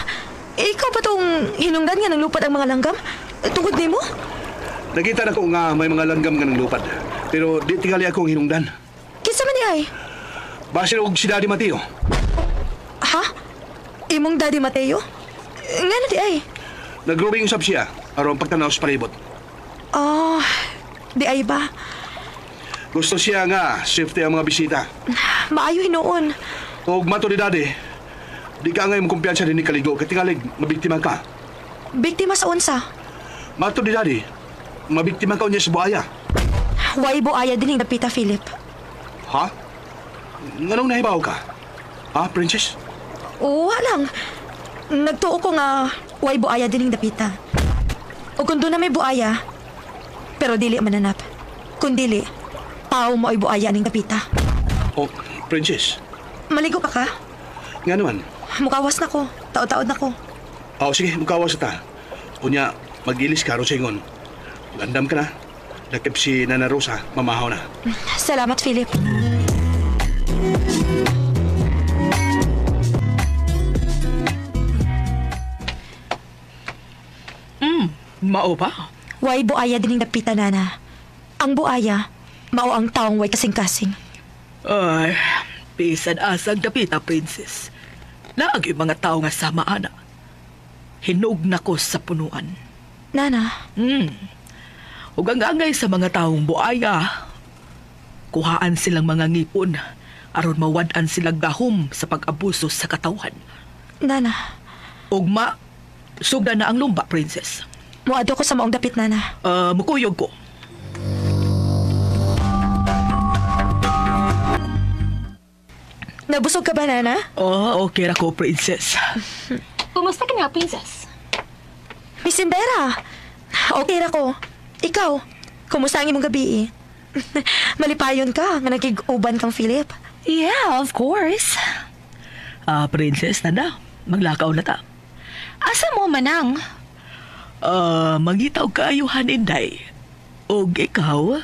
[SPEAKER 3] Ikaw ba tong hinungdan nga ng lupad ang mga langgam? Tungkod nimo?
[SPEAKER 8] Nakita na ko nga may mga langgam nga ng lupad. Pero di tingali akong hinungdan.
[SPEAKER 3] Kinsa man ni ay?
[SPEAKER 8] Basin og si Daddy Mateo.
[SPEAKER 3] Ha? Imong Daddy Mateo? Nga na di ay?
[SPEAKER 8] Nag-growing usab siya aron pagtanaw sa palibot.
[SPEAKER 3] Oh, di ay ba?
[SPEAKER 8] Gusto siya nga safety ang mga bisita.
[SPEAKER 3] Maayo hinuon.
[SPEAKER 8] Og mato ni Daddy, di ka nga yung kumpiyansa din ni Kaligo kay tingalig mabiktima ka.
[SPEAKER 3] Biktima sa unsa?
[SPEAKER 8] Mato ni Daddy, mabiktima ka niya sa buaya.
[SPEAKER 3] Way buaya din ang dapita, Philip.
[SPEAKER 8] Ha? Nganong nahibaw ka? Ha, Princess?
[SPEAKER 3] Oo, lang. Nagtuo ko nga way buaya din ang dapita. O kung doon na may buaya, pero dili mananap. Kung dili, tao mo ay buaya ning dapita.
[SPEAKER 8] Oh, Princess,
[SPEAKER 3] Maligo ka ka?
[SPEAKER 8] nga naman.
[SPEAKER 3] Mukawas na ko. Taod-taod na ko.
[SPEAKER 8] Oh, sige, mukawas ta. Unya, mag-ilis ka ron sa ingon. Landam ka na. Dakip si Nana Rosa, mamahaw na.
[SPEAKER 3] Salamat, Philip.
[SPEAKER 6] Mao ba?
[SPEAKER 3] Way buaya din ang dapita, Nana. Ang buaya, mao ang taong way kasing-kasing.
[SPEAKER 6] Ay, bisan asang dapita, Princess. Naag yung mga tao nga sama, ana. Hinog na ko sa punuan.
[SPEAKER 3] Nana,
[SPEAKER 6] Ug ang angay sa mga taong buaya, kuhaan silang mga ngipon aron mawad-an silang gahom sa pag-abuso sa katawan.
[SPEAKER 3] Nana,
[SPEAKER 6] Ugma, sugda na ang lumba, Princess.
[SPEAKER 3] muado ko sa maong dapit, Nana.
[SPEAKER 6] Mukuyog ko.
[SPEAKER 3] Nabusog ka ba, Nana?
[SPEAKER 6] Okay ra ko, Princess.
[SPEAKER 5] Kumusta ka nga, Princess?
[SPEAKER 3] Miss Indera, okay ra ko. Ikaw, kumusta ang imong gabi? Malipayon ka nga nagig-uban kang Philip.
[SPEAKER 5] Yeah, of course.
[SPEAKER 6] Princess, tanda, maglakaw na ta.
[SPEAKER 5] Asa mo, manang?
[SPEAKER 6] Mangitaw kaayuhan, Inday. Og ikaw,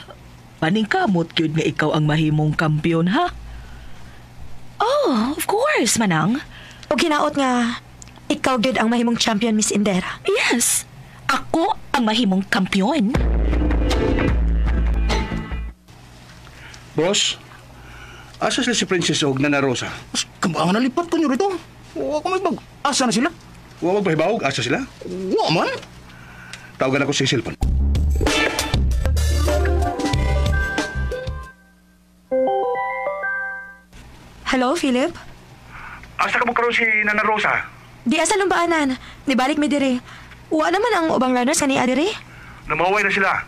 [SPEAKER 6] paningkamot yun nga ikaw ang mahimong kampiyon, ha?
[SPEAKER 5] Oh, of course, manang.
[SPEAKER 3] O ginaot nga, ikaw gyud ang mahimong champion, Miss Indera.
[SPEAKER 5] Yes, ako ang mahimong kampyon.
[SPEAKER 8] Boss, asa sila si Princess og Nana Rosa?
[SPEAKER 7] Mas kambangan na lipat ko nyo rito. Huwag ko may bag. Asa na sila?
[SPEAKER 8] Huwag magpahibawag, asa sila?
[SPEAKER 7] Huwag man.
[SPEAKER 8] Tawagan ako sa cellphone.
[SPEAKER 3] Hello, Philip?
[SPEAKER 8] Asa ka mo karon si Nana Rosa?
[SPEAKER 3] Di asa lumbaanan. Nibalik mi diri. Wa naman ang ubang runners kani adiri.
[SPEAKER 8] Namaway na sila.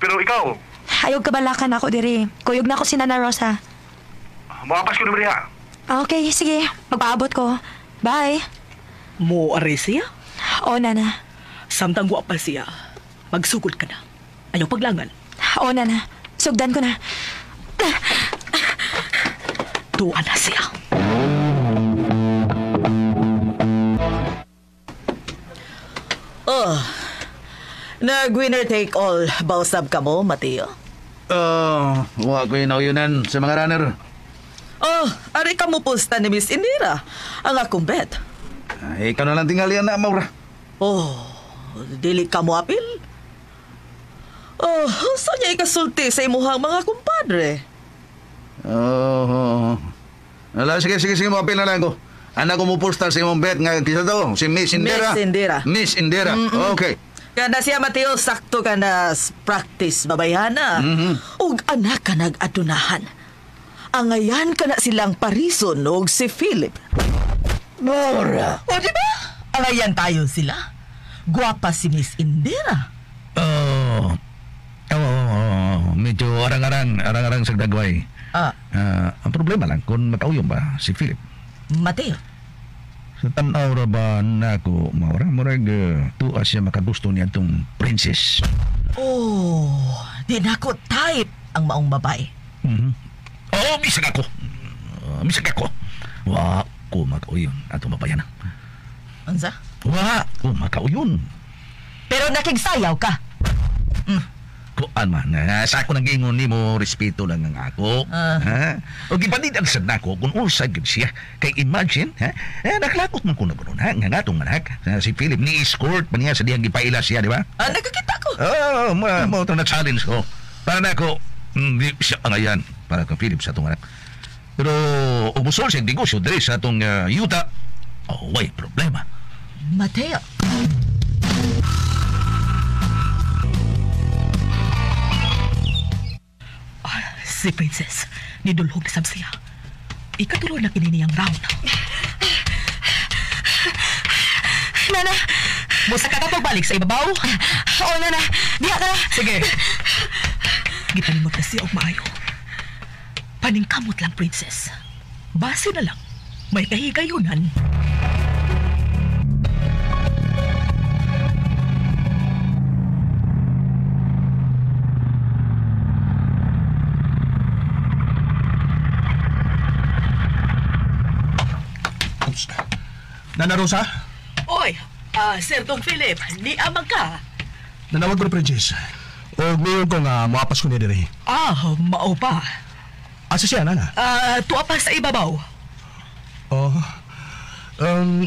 [SPEAKER 8] Pero ikaw,
[SPEAKER 3] Ayog kabalakan ako diri. Kuyog na ako si Nana Rosa.
[SPEAKER 8] makapas ko na bariha.
[SPEAKER 3] Okay, sige. Magpaabot ko. Bye.
[SPEAKER 6] Mo are siya?
[SPEAKER 3] O, Nana.
[SPEAKER 6] Samtang wa pa siya, magsugod ka na. Ayaw paglangan.
[SPEAKER 3] O, Nana. Sugdan ko na.
[SPEAKER 6] Tuwa na siya.
[SPEAKER 9] Nag-winner take all bausab ka mo, Mateo?
[SPEAKER 4] Wa ko inauyonan sa mga runner.
[SPEAKER 9] Oh, ari ka mo pusta ni Miss Indira. Ang akong bet.
[SPEAKER 4] Ikaw na lang tingali na, Maura.
[SPEAKER 9] Oh, dili ka mo apil? Oh, saan niya ikasulti sa imuhang mga kumpadre?
[SPEAKER 4] Ala, sige, mapil na lang ko. Anak ko mo postar sa imong bet nga kisa to, si Miss Indira.
[SPEAKER 9] Miss Indira.
[SPEAKER 4] Miss Indira, okay.
[SPEAKER 9] Kada siya, Mateo, sakto ka na practice babayana. Ug anak ka nag-adunahan. Angayan ka na silang parison og si Philip.
[SPEAKER 7] Maura.
[SPEAKER 9] O, di ba? Angayan tayo sila. Guwapa si Miss Indira.
[SPEAKER 2] Medyo arang-arang sa dagway. Ang problema lang kung makauyong ba si Philip.
[SPEAKER 9] Mateo.
[SPEAKER 2] Sa tanaw ra ba na ako, Maura, murag tuwa siya makagusto niya itong princess.
[SPEAKER 9] Oh, di na ko type ang maong babae.
[SPEAKER 2] Misag ako. Wa ko makauyon atong babayan.
[SPEAKER 9] Ansa?
[SPEAKER 2] Wa ko makauyon.
[SPEAKER 9] Pero nakigsayaw ka.
[SPEAKER 2] kuan man, sa ako nag-ingon ni mo, respeto lang ang ako. Ha? O gipanid ang sad nako kung usag gid siya. Kay imagine, ha? Naklakot man ko na gano'n, ha? Nga natong manak. Si Philip ni escort pa niya sa diyang gipaila siya, di ba?
[SPEAKER 9] Nagkakita ko.
[SPEAKER 2] Mo ito na challenge ko. Para na ako, hindi siya angayan para kang Philip sa itong anak. Pero, umusol siyang negosyo dali sa itong yuta, way problema.
[SPEAKER 9] Mateo.
[SPEAKER 6] Si Princess, nidulhog na sab siya. Ikatulo na kini niyang round.
[SPEAKER 3] Nana!
[SPEAKER 6] Musa ka pagbalik sa ibabaw?
[SPEAKER 3] Oo, Nana. Diha ka na.
[SPEAKER 6] Sige. Gipanimot na siya og maayo. Paningkamot lang, Princess. Base na lang. May kahigayunan.
[SPEAKER 8] Nana Rosa,
[SPEAKER 6] Oy, Sir Dong Philip, ni amang ka.
[SPEAKER 8] nanawag ko na Princess. O ngayon ko nga muapas ko niya diri.
[SPEAKER 6] Mao pa.
[SPEAKER 8] Asa siya, Nana?
[SPEAKER 6] Tuwa pa sa ibabaw.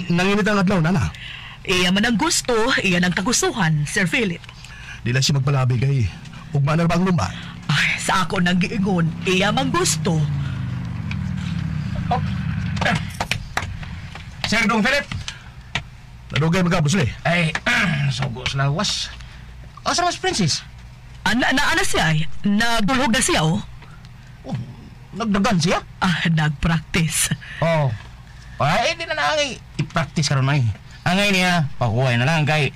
[SPEAKER 8] Nanginit ang adlaw, Nana.
[SPEAKER 6] Iya man ang gusto, iya ang kagustuhan, Sir Philip.
[SPEAKER 8] Di lang siya magpalabi kay ugma na ba ang luma?
[SPEAKER 6] Ay, sa ako nang giingon, iya man gusto.
[SPEAKER 7] Sir Dong Philip.
[SPEAKER 8] Nadugay magabos li.
[SPEAKER 7] Ay, sugos lawas. Asa mas Princess?
[SPEAKER 6] Ana siya ay. Nagdulhog na siya, oh.
[SPEAKER 7] Nagdagan siya?
[SPEAKER 6] Nagpractice.
[SPEAKER 7] Ay, di na angay. I-practice ka ron ay. Angay niya, pakuhay na lang kay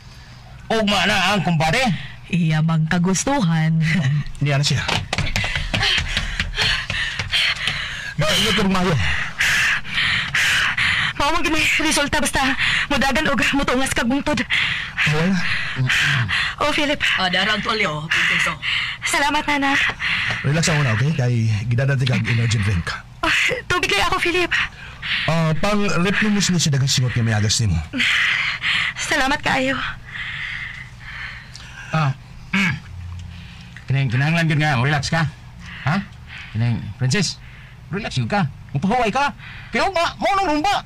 [SPEAKER 7] ugma na ang kumpare.
[SPEAKER 6] Iya mang kagustuhan.
[SPEAKER 8] Niya na siya. Ingat ko mayo.
[SPEAKER 3] Mawag gini resulta basta mudagan og mutungas kag bungtod.
[SPEAKER 8] Wala.
[SPEAKER 3] Philip.
[SPEAKER 6] Darang tuwalyo, Princess.
[SPEAKER 3] Salamat, Nana.
[SPEAKER 8] Relax ako na, okay? Kay gidadati kag energy drink.
[SPEAKER 3] Tubig kay ako, Philip.
[SPEAKER 8] Pang replenish ni siya dagang singot nga may agas ni mo.
[SPEAKER 3] Salamat kaayo.
[SPEAKER 7] Kinahanglan yun nga, relax ka. Ha? Princess, relax yun ka. Magpahuway ka. Kaya ba, maunang rumba.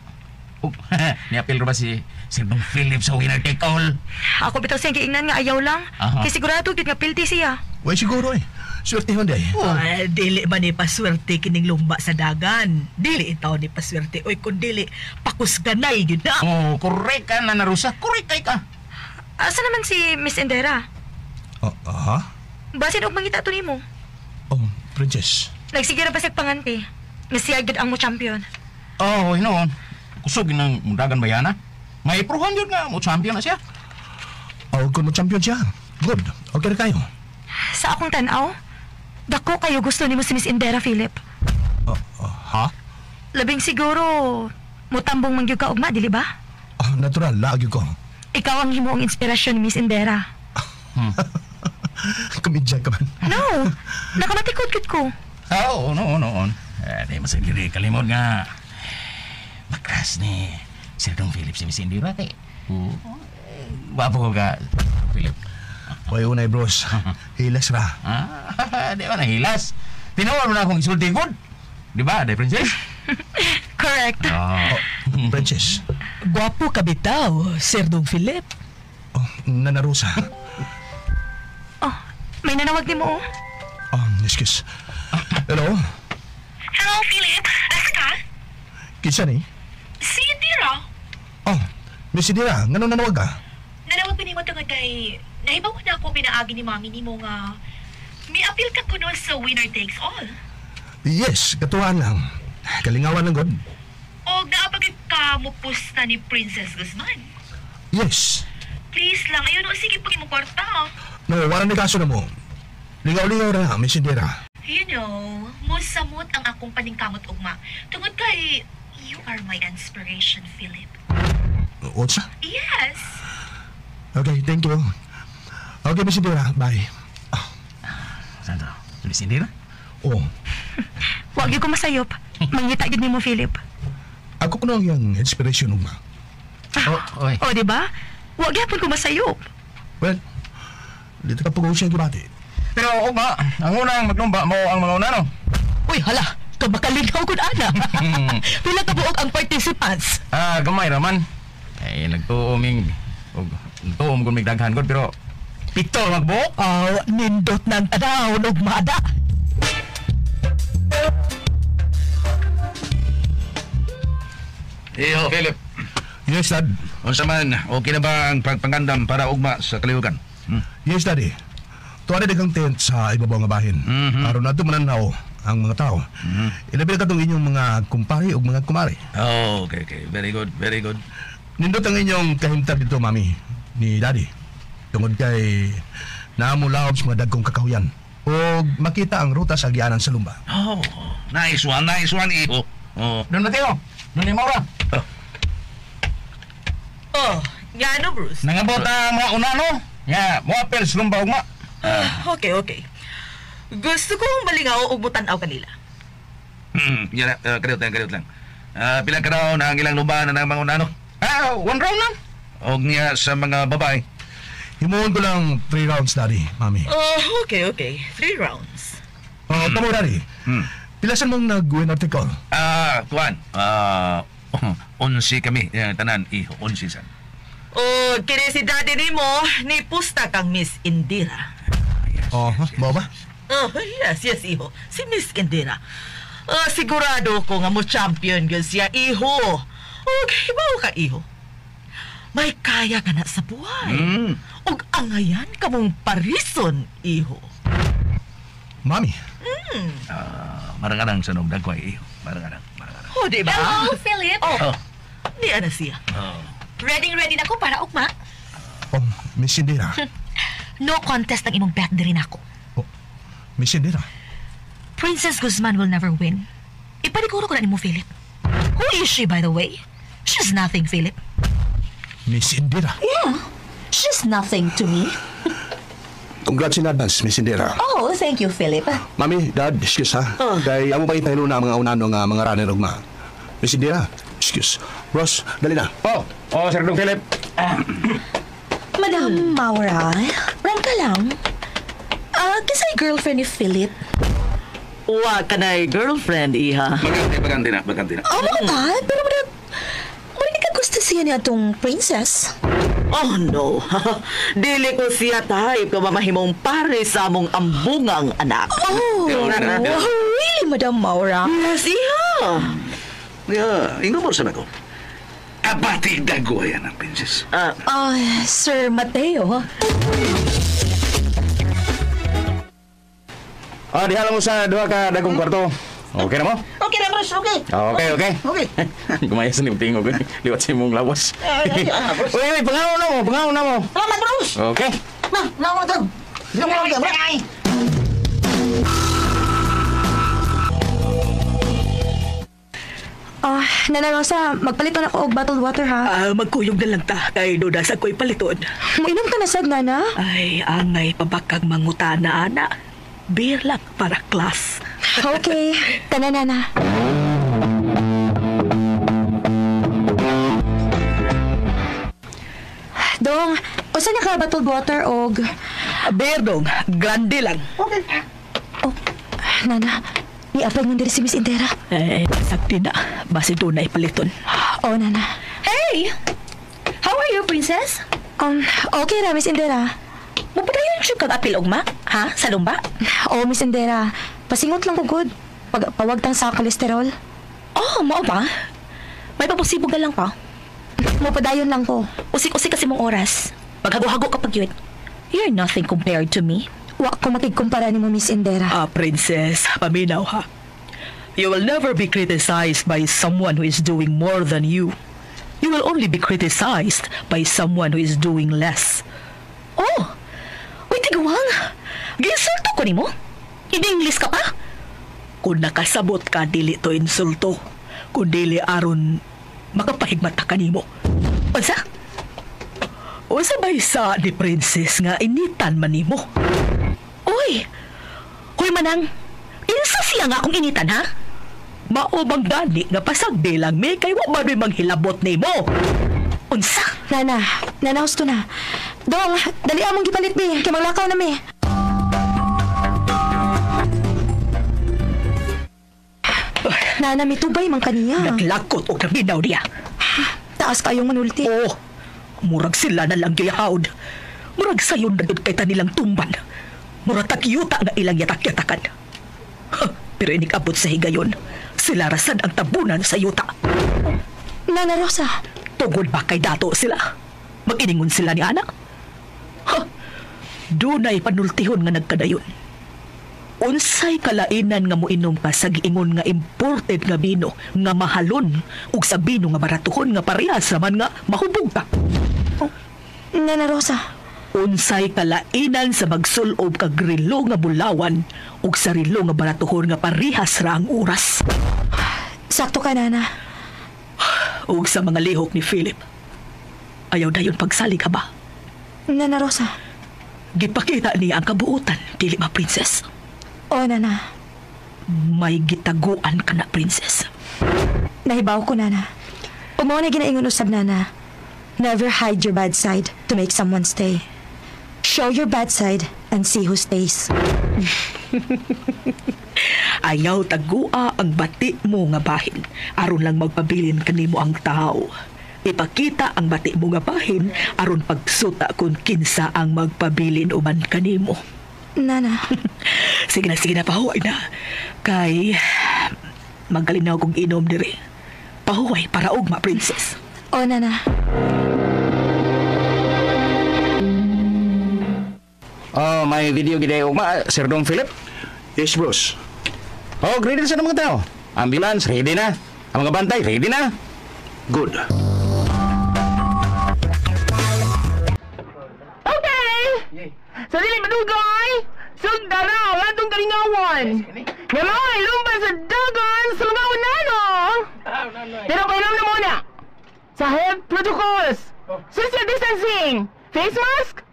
[SPEAKER 7] Niapil ba si Sir Dong Philip sa winner take all?
[SPEAKER 3] Ako bitaw siyang giingnan nga ayaw lang. Kaya sigurado gid nga pilti siya.
[SPEAKER 8] Way siguro eh. Swerte hon day.
[SPEAKER 6] Dili ba ni paswerte kining lumba sa dagan? Dili itaw ni paswerte. Oy, kung dili, pakusganay yun na.
[SPEAKER 7] Correct ka, Nana Rosa. Correct ka.
[SPEAKER 3] Asa naman si Miss Endera? Basin og mangita to nimo.
[SPEAKER 8] Princess.
[SPEAKER 3] Nagsigira pa siya panganti. Nga siya gid ang mo champion.
[SPEAKER 7] Hinoon. Kusog ng mundagan bayana. May pruhan yun nga, mo champion na siya.
[SPEAKER 8] Kung mo champion siya. Good. Okay na kayo.
[SPEAKER 3] Sa akong tanaw, dako kayo gusto nimo si Miss Endera, Philip. Labing siguro, mutambong mangyug ka ugma, dili ba?
[SPEAKER 8] Natural, lagi ko.
[SPEAKER 3] Ikaw ang himuong inspirasyon ni Miss Endera.
[SPEAKER 8] Kumidyan ka man.
[SPEAKER 3] No, nakamatikod ko.
[SPEAKER 7] Noon. Di masagiri kalimod nga. Makras ni Sir Dong Philip si Miss Indira kay. Wapo ko ka, Philip.
[SPEAKER 8] Way unay bros. Hilas ra.
[SPEAKER 7] Di ba nahilas? Tinawar mo na akong isulti good. Di ba, Day Princess?
[SPEAKER 3] Correct.
[SPEAKER 8] Princess.
[SPEAKER 6] Gwapo ka bitaw, Sir Dong Philip.
[SPEAKER 8] Nana Rosa.
[SPEAKER 3] May nanawag ni mo.
[SPEAKER 8] Excuse. Hello?
[SPEAKER 3] Hello, Philip. Asa ka?
[SPEAKER 8] Kinsa ni?
[SPEAKER 3] Si Indira.
[SPEAKER 8] Miss Indira, ngano nanawag ka?
[SPEAKER 3] Nanawag pa ni mo tungod kay nahibaw na ako pinaagi ni mami ni mo nga may appeal ka kuno sa winner takes all.
[SPEAKER 8] Yes, katuwaan lang. Kalingawan lang god.
[SPEAKER 3] O naapagid ka mo pusta ni Princess Guzman.
[SPEAKER 8] Yes.
[SPEAKER 3] Please lang, ayun o sige pag mo kwarta.
[SPEAKER 8] No, wala na kaso na mo. Lingaw-lingaw ra, Miss Indira.
[SPEAKER 3] You know, musamot ang akong paningkamot ugma. Tungod kay you are my inspiration, Philip.
[SPEAKER 8] What's that?
[SPEAKER 3] Yes.
[SPEAKER 8] Okay, thank you. Okay, Miss Indira, bye.
[SPEAKER 7] Sandro, Miss Indira?
[SPEAKER 3] Wag yung ko masayop. Mangita gid nimo, Philip.
[SPEAKER 8] Ako ko yung inspiration mo.
[SPEAKER 3] O, di ba? Wag yapon ko masayop.
[SPEAKER 8] Well, dito ka pag-uusay yung gibati.
[SPEAKER 7] Pero ugma, ang unang maglumba mo ang mga unano.
[SPEAKER 6] Uy, hala, kamakaligaw ko na ana. Pila ka buok ang participants?
[SPEAKER 7] Gamay raman. Ay, nagtuuming. Nagtuum kung may daghan ko, pero pito magbuok.
[SPEAKER 6] Nindot ng tanaw, ugmada.
[SPEAKER 2] Iyo, Philip.
[SPEAKER 8] Yes, Dad.
[SPEAKER 2] Unsa man, okay na ba ang pagpangandam para ugma sa kalihukan?
[SPEAKER 8] Yes, Daddy. Tuwa na dagang tent sa ibabaw nga bahin. Aron na ito mananaw ang mga tao. Ilabi na katong inyong mga kumpare o mga kumare.
[SPEAKER 2] Oh, okay. Very good, very good.
[SPEAKER 8] Nindot ang inyong kahimtad dito, Mami, ni Daddy. Tungod kay naamulaob sa mga dagkong kakahuyan. O makita ang ruta sa agianan sa lumba.
[SPEAKER 2] Oh, nice one, iho. Oh.
[SPEAKER 7] Doon Mateo, doon ni Maura.
[SPEAKER 9] Nga no, Bruce?
[SPEAKER 7] Nangabot ang mga unano. Nga, mo apel sa lumba ugma.
[SPEAKER 9] Okay. Gusto kong malingaw og mutanaw kanila.
[SPEAKER 2] Yan, kadiyot lang. Pila ka raw na ang ilang lubahan ng mga unano?
[SPEAKER 7] One round lang.
[SPEAKER 2] Og niya sa mga babae.
[SPEAKER 8] Himuon ko lang 3 rounds, Daddy, Mami.
[SPEAKER 9] Okay. 3 rounds.
[SPEAKER 8] Tamo, Daddy. Pilasan mong nag-win article?
[SPEAKER 2] Kuan. 11 kami. Tanan, iho. 11 san.
[SPEAKER 9] Kini si daddy ni mo, ni pusta kang Miss Indira.
[SPEAKER 8] Mo ba?
[SPEAKER 9] Yes, iho. Si Miss Indira. Sigurado ko nga mo champion yun siya, iho. Hibaw ka, iho. May kaya ka na sa buhay. Og angayan ka mong parison, iho.
[SPEAKER 8] Mami.
[SPEAKER 2] Marangarang sa nung dagway, iho. Marangarang.
[SPEAKER 9] Di ba?
[SPEAKER 5] Hello, Philip.
[SPEAKER 9] Di na siya.
[SPEAKER 5] Ready na ko para ugma.
[SPEAKER 8] Miss Indira.
[SPEAKER 5] No contest ang imong bet din ako.
[SPEAKER 8] Miss Indira.
[SPEAKER 5] Princess Guzman will never win. Ipaniguro ko na ni mo, Philip. Who is she, by the way? She's nothing, Philip.
[SPEAKER 8] Miss Indira.
[SPEAKER 5] Yeah, she's nothing to me.
[SPEAKER 8] Congrats in advance, Miss Indira.
[SPEAKER 5] Oh, thank you, Philip.
[SPEAKER 8] Mami, Dad, excuse ha. Kay amo pa itahilo na mga unano nga mga runner ugma. Miss Indira, excuse. Ross, dali na.
[SPEAKER 7] Sir Dong Philip.
[SPEAKER 5] Madam Maura, rang ka lang. Kisay girlfriend ni Philip.
[SPEAKER 9] Wa ka na'y girlfriend, iha.
[SPEAKER 2] Baganti na.
[SPEAKER 5] Oh my God, pero hindi ka gusto siya niya itong princess.
[SPEAKER 9] Oh no, dili ko siya type ka mamahimong pare sa among ambungang anak.
[SPEAKER 5] Really, Madam Maura?
[SPEAKER 9] Yes, iha.
[SPEAKER 2] Ingumor sa nako. Abati dagway ang princess.
[SPEAKER 5] Sir Mateo.
[SPEAKER 7] Dihala mo sa duha ka dagong kwarto. Okay na mo?
[SPEAKER 9] Okay na, Bruce, okay.
[SPEAKER 7] Okay. Gumayas na yung tingog. Liwat sa imong lawas. Uy, pangaw na mo.
[SPEAKER 9] Salamat, Bruce.
[SPEAKER 7] Okay.
[SPEAKER 9] Salamat, Bruce.
[SPEAKER 3] Nana Rosa, magpaliton ako og bottled water ha.
[SPEAKER 6] Magkuyog na lang ta, kay duda sa ko'y paliton.
[SPEAKER 3] Mainom ka na sad, Nana.
[SPEAKER 6] Ay, angay pabakag mangutana, ana. Beer lang para class.
[SPEAKER 3] Okay, tana Nana. Dong, usa na ka bottled water og...
[SPEAKER 6] Beer dong, grande lang.
[SPEAKER 3] Nana, i-apply mo diri si Miss Indira.
[SPEAKER 6] Sakti na. Basi doon na ipaliton.
[SPEAKER 3] Oo, Nana.
[SPEAKER 5] Hey! How are you, princess?
[SPEAKER 3] Okay ra, Miss Indira.
[SPEAKER 5] Mupadayon siya kag apil ugma? Ha? Sa lumba?
[SPEAKER 3] Oo, Miss Indira. Pasingot lang ko good. Pawagtang sa kolesterol.
[SPEAKER 5] Oh, mao ba? May paposibog na lang pa.
[SPEAKER 3] Mupadayon lang ko.
[SPEAKER 5] Usik-usik kasi mong oras. Paghago-hago kapag yun. You're nothing compared to me.
[SPEAKER 3] Wa ko makigkumpara ni mo, Miss Indira.
[SPEAKER 6] Princess, paminaw ha. You will never be criticized by someone who is doing more than you. You will only be criticized by someone who is doing less.
[SPEAKER 5] Oh! Uy, tigawang! Ginsulto ko ni mo? Ini-English ka pa?
[SPEAKER 6] Kung nakasabot ka, dili to insulto. Kung dili aron, makapahigmata ka ni mo.
[SPEAKER 5] Unsa?
[SPEAKER 6] Unsa ba isa ni Princess nga initan man ni mo?
[SPEAKER 5] Uy! Hoy manang, insa siya nga akong initan, ha?
[SPEAKER 6] Mao bang gani nga pasagdi lang may kay wa man manghilabot ni mo?
[SPEAKER 5] Unsa?
[SPEAKER 3] Nana, husto na. Dong, dali among gipalit, bi. Kaya maglakaw na, mi. Nana, mitubay man kaniya.
[SPEAKER 6] Naglakot o naminaw niya.
[SPEAKER 3] Taas kayong manulti.
[SPEAKER 6] Oo, murag sila na lang giyahawd. Murag sayon na doon kay nilang tumban. Murag takyuta nga ilang yatak-yatakan. Pero inig-abot sa higayon, sila rasan ang tabunan sa yuta.
[SPEAKER 3] Nana Rosa.
[SPEAKER 6] Tungod ba kay dato sila? Mag-iningon sila ni anak? Dunay panultihon nga nagkadayon. Unsay kalainan nga moinom pa sa giingon nga imported nga bino nga mahalon ug sa bino nga baratuhon nga parehas raman nga mahubog pa.
[SPEAKER 3] Nana Rosa.
[SPEAKER 6] Unsay kalainan sa magsulob kag relo nga bulawan ug sa relo nga baratuhon nga parehas ra ang oras.
[SPEAKER 3] Sakto ka, Nana.
[SPEAKER 6] Ug sa mga lihok ni Philip. Ayaw dayon pagsalig ka ba?
[SPEAKER 3] Nana Rosa.
[SPEAKER 6] Gipakita niya ang kabuutan, dili ba, princess?
[SPEAKER 3] O, Nana.
[SPEAKER 6] May gitaguan ka na, princess.
[SPEAKER 3] Nahibaw ko, Nana. Umaw na ginaingon usab, Nana. Never hide your bad side to make someone stay. Show your bad side and see who stays.
[SPEAKER 6] Ayaw tagua ang bati mo nga bahin. Aron lang magpabilin kanimo ang tao. Ipakita ang bati mo nga bahin aron pagsuta kung kinsa ang magpabilin uban kanimo.
[SPEAKER 3] Nana.
[SPEAKER 6] Sige na, pahuway na. Kay magalinaw kong inom diri. Pahuway para ugma, princess.
[SPEAKER 3] O, Nana.
[SPEAKER 7] Oh, may video gid ugma, Sir Dong Philip.
[SPEAKER 8] Yes, boss.
[SPEAKER 7] Oh, ready na sa mga tao. Ambulance, ready na. Ang mga bantay, ready na.
[SPEAKER 8] Good.
[SPEAKER 10] Sa dili madugay, sugda na ang atong kalingawan. Nga mga ilumban sa dagan sa mga unano. Pero painom na muna. Sa health protocols, social distancing, face mask,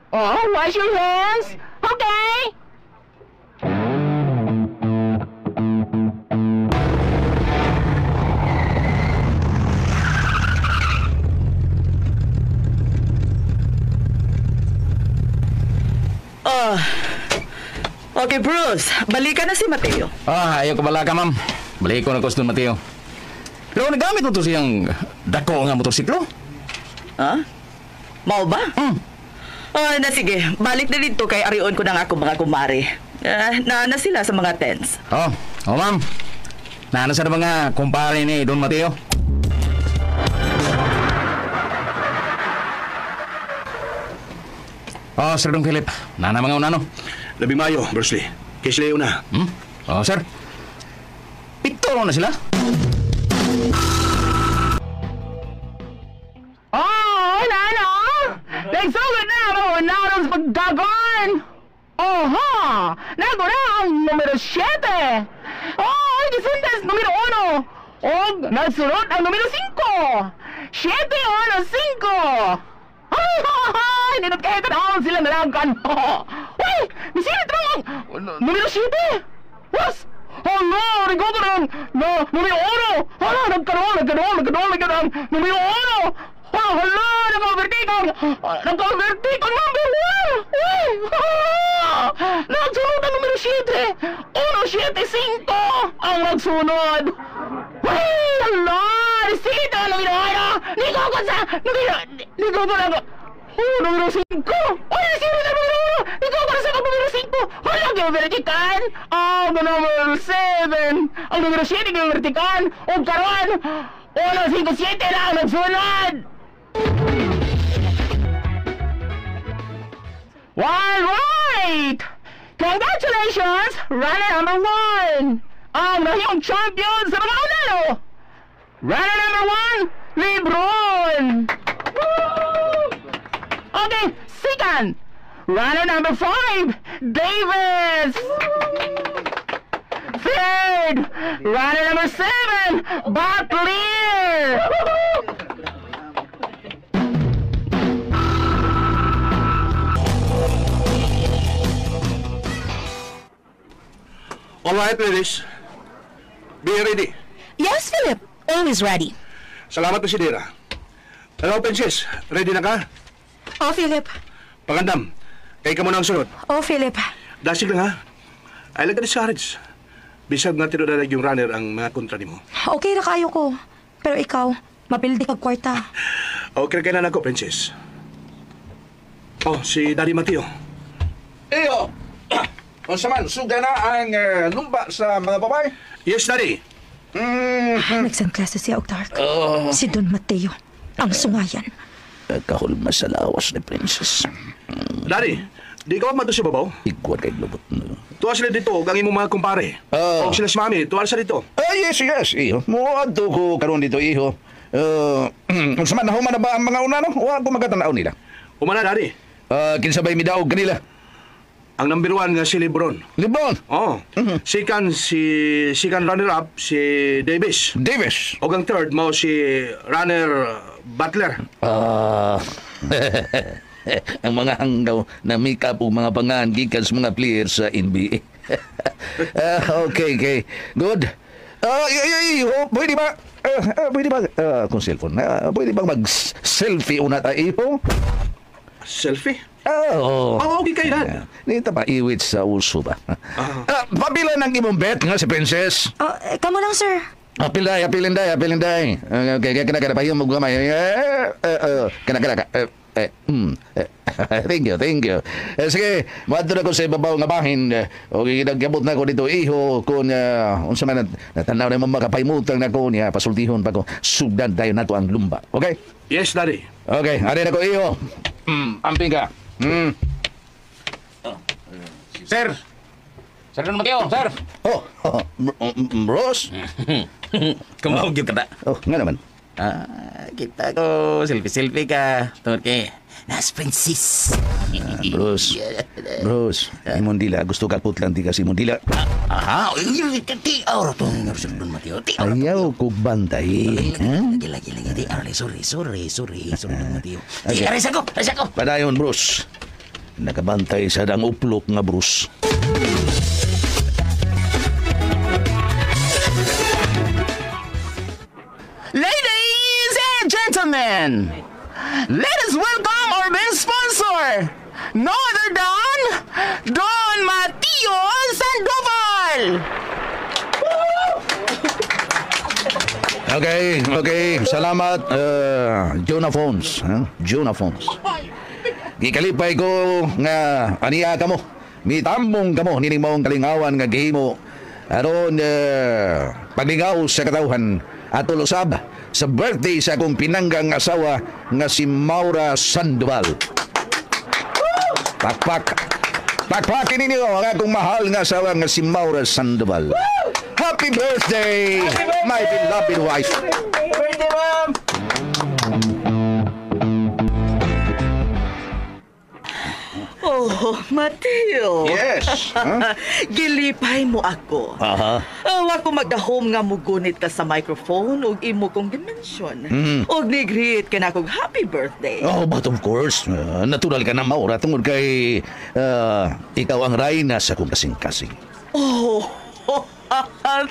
[SPEAKER 10] wash your hands, okay?
[SPEAKER 9] Okay, Bruce. Balikan na si Mateo.
[SPEAKER 7] Ayaw ko bala ka, ma'am. Balik ko na Kuston Mateo. Pero nagamit mo to siyang dako nga motorsiklo?
[SPEAKER 9] Ha? Mao ba? Na sige. Balik na dito kay arion ko ng ako mga kumari. Na sila sa mga tents.
[SPEAKER 7] Ma'am. Naana sa mga kumpare ni Don Mateo. Sir Dong Philip. Nana mga unano.
[SPEAKER 8] Labing Mayo, Bruce Lee. Kaya sila yun na.
[SPEAKER 7] Sir. Pitoro na sila.
[SPEAKER 10] Nana! Nagsugod na ako naroon sa pagdagon! Nago na ang numero 7! Gisundas numero 1! O nagsunod ang numero 5! 7-1-5! Ninot kayo tanawang sila nalangkan! Uy! Misilid lang! Numero 7! Was? No! Rigoto lang! Numero 1! Nagkaroon! Numero 1! Hala! Nag-overtake ang number 1! Uy! Nagsunod ang numero 7! 1-7-5 ang nagsunod! Uy! Hala! Risito! Numero 1! Ligo ko lang! Numero 5! Uy! Risito na numero 1! Ligo ko na sa numero 5! Hala! Nag-overtakean! Ang numero 7! Ang numero 7 nag-overtakean! O karon! 1-5-7 lang ang nagsunod! Right! Congratulations, runner number 1! Ang nahiyong champion sa mga unano! Runner number 1, Lebron! Okay, second, runner number 5, Davis! Third, runner number 7, Butler!
[SPEAKER 8] All right, ladies. Be ready.
[SPEAKER 5] Yes, Philip. Always ready.
[SPEAKER 8] Salamat, Presidera. Hello, Princess. Ready na ka?
[SPEAKER 3] Philip.
[SPEAKER 8] Pagandam. Kay ka muna ang sunod.
[SPEAKER 3] Philip.
[SPEAKER 8] Dasig lang, ha? I like the discourage. Bisag nga tinudalag yung runner ang mga kontra nimo.
[SPEAKER 3] Okay ra kayo ko. Pero ikaw, mapildi kag kwarta.
[SPEAKER 8] Okay ka na ako, Princess. Oh, si Daddy Mateo.
[SPEAKER 2] Iyo! Unsa man, suga na ang lumba sa mga babae?
[SPEAKER 8] Yes, Daddy.
[SPEAKER 3] Nag-send classes siya og dark. Si Don Mateo, ang sungayan.
[SPEAKER 2] Kahulma sa lawas ni Princess.
[SPEAKER 8] Daddy, di ka ba si babaw?
[SPEAKER 2] Igwa kay lubot na.
[SPEAKER 8] Tuwa sila dito, ang imong mga kumpare. O sila si Mami, tuwa sila dito.
[SPEAKER 2] Yes, iho. Muadto ko karon dito, iho. Unsa man, nahuman na ba ang mga una, no? Wa ko magatanaw nila.
[SPEAKER 8] Umana, Daddy.
[SPEAKER 2] Kinsabay mi daog kanila.
[SPEAKER 8] Ang number 1 nga si Lebron.
[SPEAKER 2] Lebron?
[SPEAKER 8] Oo. Second runner-up, si Davis.
[SPEAKER 2] Davis?
[SPEAKER 8] O ang third, mo si runner Butler.
[SPEAKER 2] Ang mga hanggaw na make-up o mga pangan gikan sa mga players sa NBA. Okay. Good. Pwede ba, kung cellphone, pwede bang mag-selfie una tayo?
[SPEAKER 8] Selfie?
[SPEAKER 2] Okay kayo na. Nita pa iwit sa uso ba? Pabila ng imong bet nga si Princess.
[SPEAKER 3] Kamo lang, sir.
[SPEAKER 2] Apilday. Okay, kana pa yung maggamay. Kana. Thank you. Sige, madto na ko sa ibabaw nga bahin. Okay, nagabot na ko dito, iho, kung unsa man natanaw na mga kapaymutang na ko niya, pasultihon pa ko, sugdan tayo na to ang lumba. Okay?
[SPEAKER 8] Yes, Daddy.
[SPEAKER 2] Okay, ari na ko, iho. Amping ka.
[SPEAKER 7] Sir! Sir Don Mateo, sir!
[SPEAKER 2] Bros?
[SPEAKER 7] Kumawag yung kada.
[SPEAKER 2] Nga naman.
[SPEAKER 7] Kita ko, selfie ka. Tungkol kay Nas Princess.
[SPEAKER 2] Bros, imong dila, gusto ka putlang di kasi imong dila.
[SPEAKER 7] Tiaw to, Sir Don Mateo.
[SPEAKER 2] Ayaw ko bantay.
[SPEAKER 7] Lagi. Sorry, Don Mateo. Aris ako.
[SPEAKER 2] Padayon, bros. Nakabantay sa dang uplok nga, bros.
[SPEAKER 10] Ladies and gentlemen, let us welcome our main sponsor, no other than Don Mateo Sandoval.
[SPEAKER 2] Okay. Salamat, Jonah Phones. Jonah Phones. Gikalipay ko nga aniya ka mo. Mitambong ka mo, nining maong kalingawan nga gihimo. Aron, paglingaw sa katawhan at ulusab sa birthday sa akong pinanggang asawa nga si Maura Sandoval. Pakpakin ninyo ang akong mahal nga asawa nga si Maura Sandoval. Happy birthday, my beloved wife.
[SPEAKER 10] Happy birthday, Ma'am!
[SPEAKER 9] Oh, Mateo.
[SPEAKER 2] Yes.
[SPEAKER 9] Gilipay mo ako. Ako magdahom nga mugunit ka sa microphone ug imo kong dimensyon. Ug ni-greet ka na kong happy birthday.
[SPEAKER 2] Oh, but of course, natural ka na, Maura, tungod kay ikaw ang rayna sa kong kasing-kasing.
[SPEAKER 9] Oh,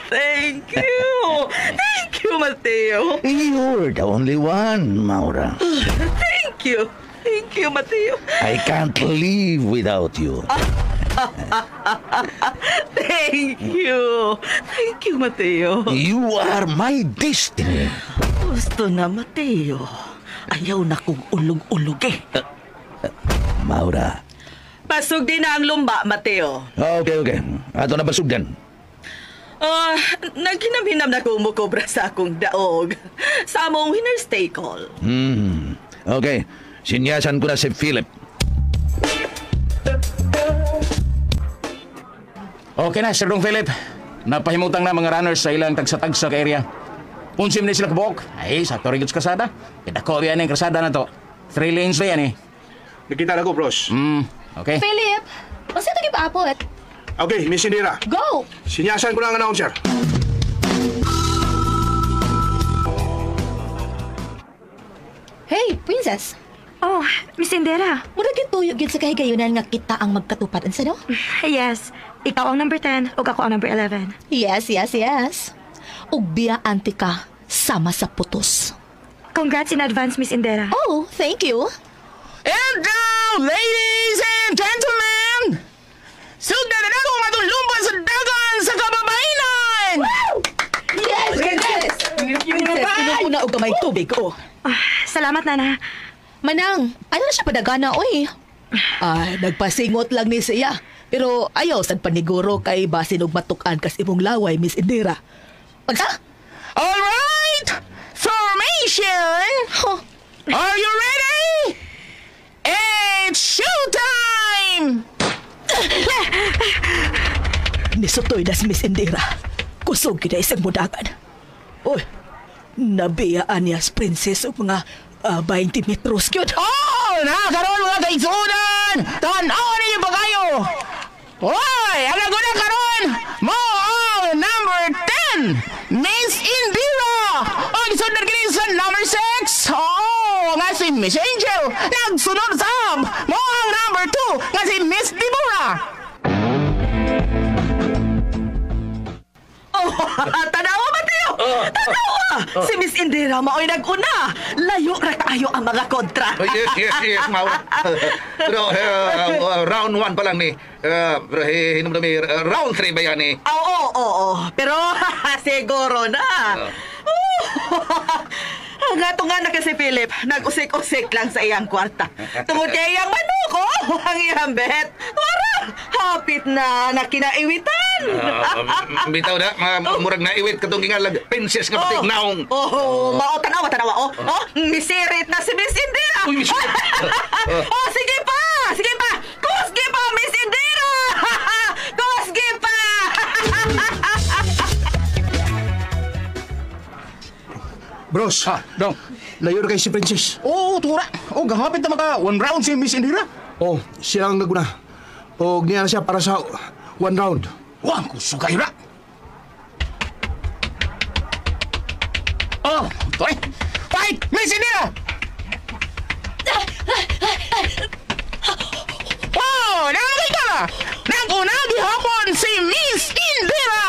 [SPEAKER 9] thank you. Thank you, Mateo.
[SPEAKER 2] You're the only one, Maura.
[SPEAKER 9] Thank you. Thank you, Mateo.
[SPEAKER 2] I can't live without you.
[SPEAKER 9] Thank you. Thank you, Mateo.
[SPEAKER 2] You are my destiny.
[SPEAKER 9] Gusto na, Mateo. Ayaw na kong ulog-ulog eh.
[SPEAKER 2] Maura.
[SPEAKER 9] Pasog din na ang lumba, Mateo.
[SPEAKER 2] Okay. Ato na basugdan.
[SPEAKER 9] Naghinam-hinam na kumukobra sa akong daog. Sa among winner's take all.
[SPEAKER 2] Okay. Sinyasan ko na si Philip.
[SPEAKER 7] Okay na, Sir Dong Philip. Napahimutang na mga runners sa ilang tagsa-tagsa ka area. Unsim na sila kabuok. Ay, sakto rin yung kasada. Kitako yan yung kasada na to. 3 lanes na yan eh.
[SPEAKER 8] Nakita na ko, bros.
[SPEAKER 7] Okay.
[SPEAKER 5] Philip, ang sito pa apot.
[SPEAKER 8] Okay, Miss Indira.
[SPEAKER 5] Go!
[SPEAKER 8] Sinyasan ko na ang announcer.
[SPEAKER 5] Hey, Princess.
[SPEAKER 3] Oh, Miss Indira.
[SPEAKER 5] Murag yung tuyo gyud sa kahigayunan nga kita ang magkatupad. Ano no?
[SPEAKER 3] Yes. Ikaw ang number 10 ug ako ang number 11.
[SPEAKER 5] Yes. Ug biya anti ka sama sa putos.
[SPEAKER 3] Congrats in advance, Miss Indira.
[SPEAKER 5] Oh, thank you.
[SPEAKER 10] And now, ladies and gentlemen, sugdan na akong atong lumba sa dagan sa kababainan!
[SPEAKER 6] kamay tubig, oh.
[SPEAKER 3] Salamat, Nana.
[SPEAKER 5] Manang, ano na siya padagana, oy?
[SPEAKER 6] Nagpasingot lang ni siya. Pero ayaw sad paniguro kay basin og matukan kas imong laway, Miss Indira.
[SPEAKER 5] Pagsa?
[SPEAKER 10] All right! Formation!
[SPEAKER 5] Huh.
[SPEAKER 10] Are you ready? It's showtime!
[SPEAKER 6] Nisutoy na si Miss Indira. Kusog kita isang mudagan. Oy, nabiyaan niya sa princess o mga 20 metros yun.
[SPEAKER 10] Oh! Nakaroon mga kaigsunan! Tanaw ninyo ba kayo? Hoy! Alam ko na karoon! Mo ang number 10! Miss Indira! Ang sunod kini sa number 6! Oh! Nga si Miss Angel! Nagsunod sa mo ang number 2! Nga si Miss Deborah!
[SPEAKER 9] Tanawa, Mateo! Tanawa! Si Miss Indira mao'y nag-una. Layo ra kaayo ang mga kontra.
[SPEAKER 4] Yes, Maura. Pero round 1 pa lang ni. Pero hinum na may round 3 ba yan ni?
[SPEAKER 9] Oo. Pero siguro na. Nga to nga na kasi Philip, nag-usik-usik lang sa iyang kwarta. Tungod kay iyang manok, ang iyang bet. Wara, hapit na kinaiwitan.
[SPEAKER 4] Bitaw na, murag naiwit katong gingalag. Princess nga patig naong.
[SPEAKER 9] Mao tanawa. Misirit na si Miss Indira. Sige pa. Kusgi pa, Miss Indira. Kusgi pa.
[SPEAKER 8] Bros,
[SPEAKER 7] Dong.
[SPEAKER 8] layo na kay si Princess.
[SPEAKER 7] Oo, tura. O, gahapit na maka 1 round si Miss Indira.
[SPEAKER 8] Oh, siya ang naguna. O, niya na siya para sa 1 round.
[SPEAKER 7] Wah, kusugay ra. Oh, toy. Fight, Miss Indira!
[SPEAKER 10] Oh, nakakita ka! Nag-una gihapon si Miss Indira!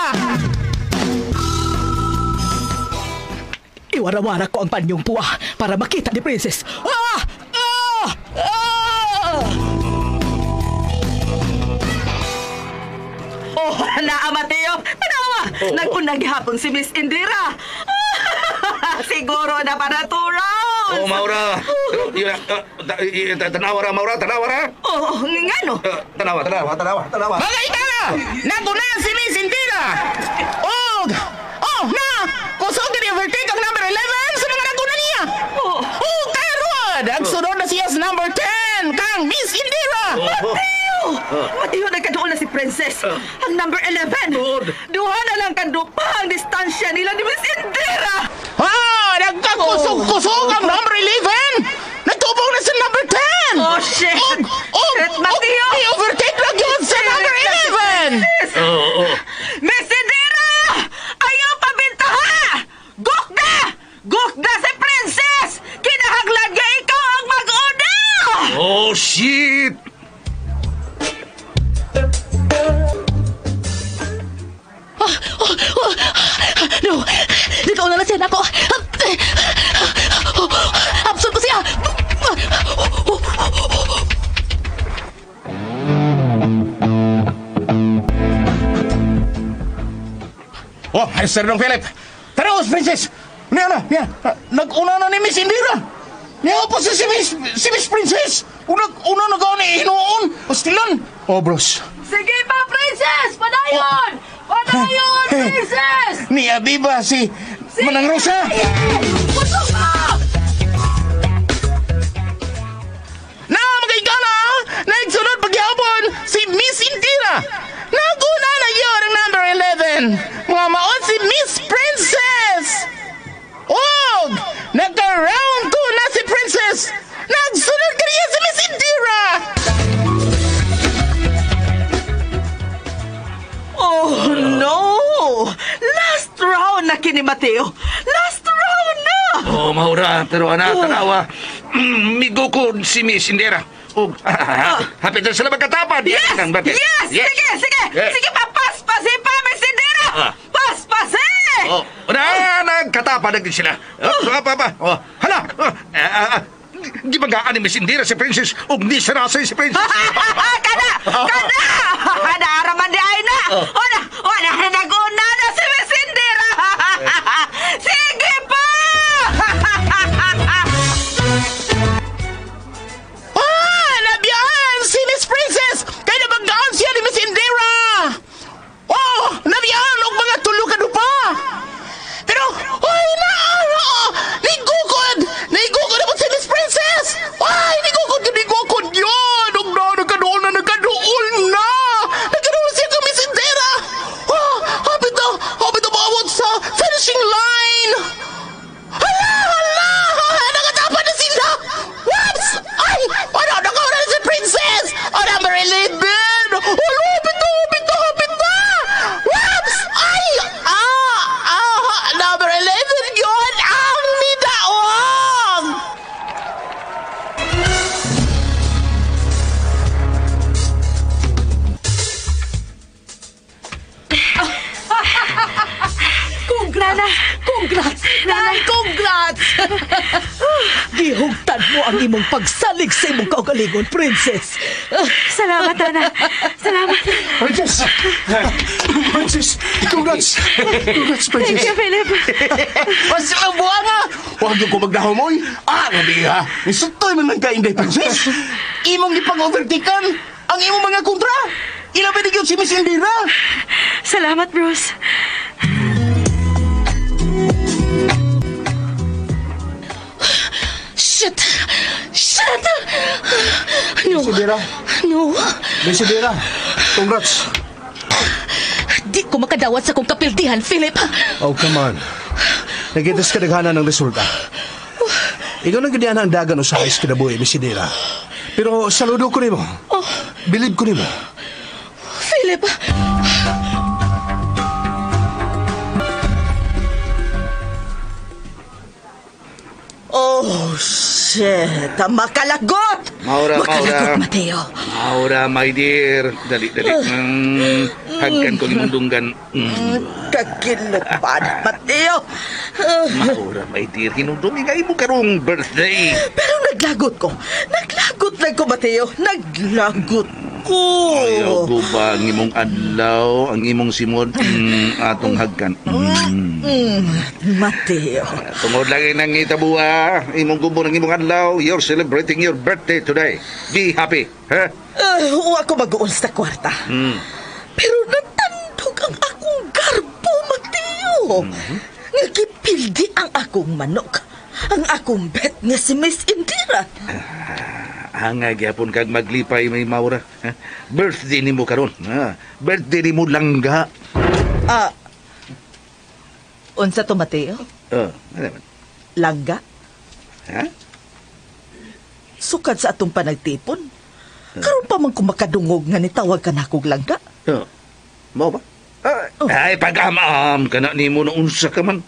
[SPEAKER 6] Iwara-wara ko ang panyong puwa para makita ni Princess.
[SPEAKER 9] Naa, Mateo. Tanawa. Nag-unang gihapon si Miss Indira. Siguro na para 2 rounds.
[SPEAKER 4] Oh, Maura. Tanawa ra, Maura.
[SPEAKER 9] Nga no.
[SPEAKER 4] Tanawa.
[SPEAKER 10] Makita ka! Nag-una si Miss Indira! Kusog na i-overtake ang number 11 sa mga naguna niya! Karon! Ang sunod na siya sa number 10 kang Miss Indira!
[SPEAKER 9] Mateo, nagkadoon na si Princess. Ang number 11. Duha na lang kandupa ang distansya nila ni Miss Indira.
[SPEAKER 10] Nagkakusog-kusog ang number 11! Nagtubong na sa number 10!
[SPEAKER 9] Oh, shit! Shit, Mateo!
[SPEAKER 10] I-overtake lang yun sa number 11!
[SPEAKER 9] Miss Indira! Ayaw pabintaha! Gukda si Princess! Kinahanglan nga ikaw ang mag-una!
[SPEAKER 4] Oh, shit!
[SPEAKER 6] No! Ikaw na siya nako! Absent ko siya!
[SPEAKER 7] Oh, Sir Dong Philip. Taraos, Princess. Niya. Nag-una na ni Miss Indira. Niya po si Miss Princess. Una na gawin ni Hinoon. Pastilan. Oh, bros.
[SPEAKER 9] Sige pa, Princess! Padayon! Princess!
[SPEAKER 7] Niya biba si Manang Rosa.
[SPEAKER 9] Putok ka!
[SPEAKER 10] Magigala! Nagsunod pagyapon si Miss Indira! Naguna na yun ang number 11! Mga maon si Miss Princess! Nagka-round 2 na si Princess! Nagsunod ka niya si Miss Indira!
[SPEAKER 9] Oh, no! Last round na kini Mateo! Last round na!
[SPEAKER 4] Oh, Maura. Pero tanawa. Migo ko si Miss Indira. Hapit na sila magkatapad.
[SPEAKER 9] Yes! Sige pa, paspasin pa, Miss Indira! Paspasin!
[SPEAKER 4] Nagkatapad na din sila. Hala! Di ba gaan ni Miss Indira si Princess o ni Sarasay si Princess?
[SPEAKER 9] Kada! Araman di ay na! Wala na nag-una na si Miss Indira! Sige pa!
[SPEAKER 6] Congrats! Gihugtan mo ang imong pagsalig sa imong kaugalingon, Princess.
[SPEAKER 3] Salamat, Ana. Salamat.
[SPEAKER 8] Princess! Princess! Congrats! Congrats,
[SPEAKER 3] Thank
[SPEAKER 8] Princess!
[SPEAKER 3] you, Philip.
[SPEAKER 8] Masya ang buha nga! Huwag yung ko magdahomoy. Gabi ha. Isutoy man lang ka, Inday Princess. Imong ipang-overtaken ang imong mga kontra. Ilabi na yun si Miss Indira.
[SPEAKER 3] Salamat, Bruce.
[SPEAKER 5] Shit! Shit! No.
[SPEAKER 8] Miss Indira.
[SPEAKER 5] No.
[SPEAKER 8] Miss Indira. Congrats.
[SPEAKER 5] Di ko makadawat sa kong kapiltihan, Philip.
[SPEAKER 8] Oh, come on. Nagitas ka naghanan ng resulta. Ikaw na ganyan ang dagan o sa high school na buhay, Miss Indira. Pero saludo ko rin mo. Believe ko rin mo.
[SPEAKER 5] Philip!
[SPEAKER 6] Oh, shit. Makalagot! Makalagot, Mateo.
[SPEAKER 4] Maura, my dear. Dali. Hagkan ko imong dunggan.
[SPEAKER 6] Kakilot pa, Mateo.
[SPEAKER 4] Maura, my dear. Hinudumi nga imo karong birthday.
[SPEAKER 6] Pero naglagot ko. Naglagot lang ko, Mateo. Naglagot ko.
[SPEAKER 4] Ayaw ko ba ang imong adlaw, ang imong simod, atong hagkan.
[SPEAKER 6] Mateo.
[SPEAKER 4] Tungod lang nang itabuha, imong gubo ng imong adlaw, you're celebrating your birthday today. Be happy, ha?
[SPEAKER 6] Huwag ko mag-uon sa kwarta. Pero natandog ang akong garbo, Mateo. Nagipildi ang akong manok. Ang akong bet nga si Miss Indira.
[SPEAKER 4] Hanga gyapon kag maglipay may Maura. Ha? Birthday nimo karon. Ha? Birthday nimo langga.
[SPEAKER 6] Unsa to, Mateo?
[SPEAKER 4] Ano man?
[SPEAKER 6] Langga?
[SPEAKER 4] Ha?
[SPEAKER 6] Sukad sa atong panagtipon. Karon pa man ko makadungog nga nitawag ka na akong langga.
[SPEAKER 4] Mo ba? Ay, pag-amam ka na nimo na unsa ka man.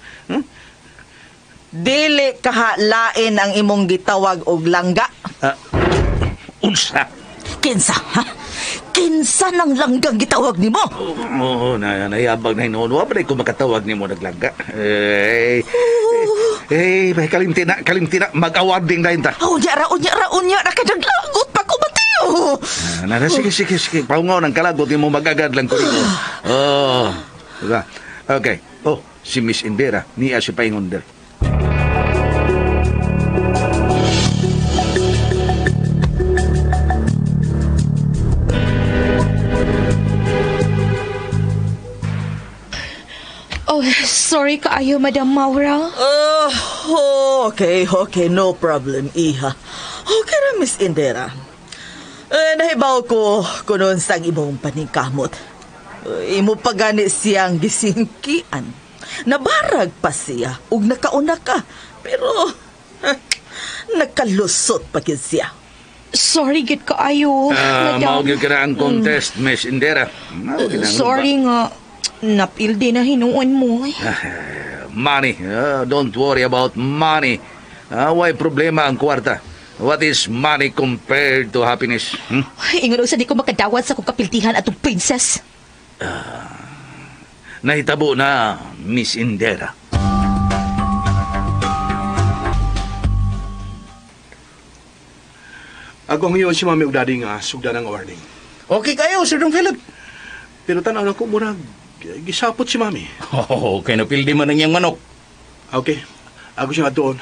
[SPEAKER 6] Dili kahalain ang imong gitawag og langga.
[SPEAKER 4] Unsa?
[SPEAKER 6] Kinsa, ha? Kinsa ng langgang gitawag nimo?
[SPEAKER 4] Oo, nayabag na hinuno. Wala ko makatawag nimo naglangga. May kalimtina. Mag-awarding na yun ta.
[SPEAKER 6] Unya ra kadaglagot pa ko, Mateo.
[SPEAKER 4] Sige. Paungaw ng kalagot mo mag-agad lang ko rin. Okay. Si Miss Indira, niya si Paingonder.
[SPEAKER 5] Oh, sorry kaayo, Madam Maura.
[SPEAKER 6] Okay. No problem, iha. Okay ra, Miss Indira. Nahibaw ko kunon sang imong paningkamot. Imo pa gani siyang gisingkian. Nabarag pa siya ug nakauna ka. Pero nakalusot pa gid siya.
[SPEAKER 5] Sorry gid kaayo, Madam.
[SPEAKER 4] Maugil ka na ang contest, Miss Indira.
[SPEAKER 5] Sorry nga. Napildi na hinuon mo.
[SPEAKER 4] Money. Don't worry about money. Why problema ang kwarta? What is money compared to happiness?
[SPEAKER 5] Ingon sa di ko makadawat sa kong kapiltihan atong princess.
[SPEAKER 4] Nahitabo na, Miss Indira.
[SPEAKER 8] Ako ang iyon si Mami ug Daddy nga sugdan ang awarding. Okay kayo, Sir Dong Philip. Pero tanaw na ko murag gisapot si Mami.
[SPEAKER 7] Kaya napildi man ang iyang manok.
[SPEAKER 8] Okay. Ako siya doon.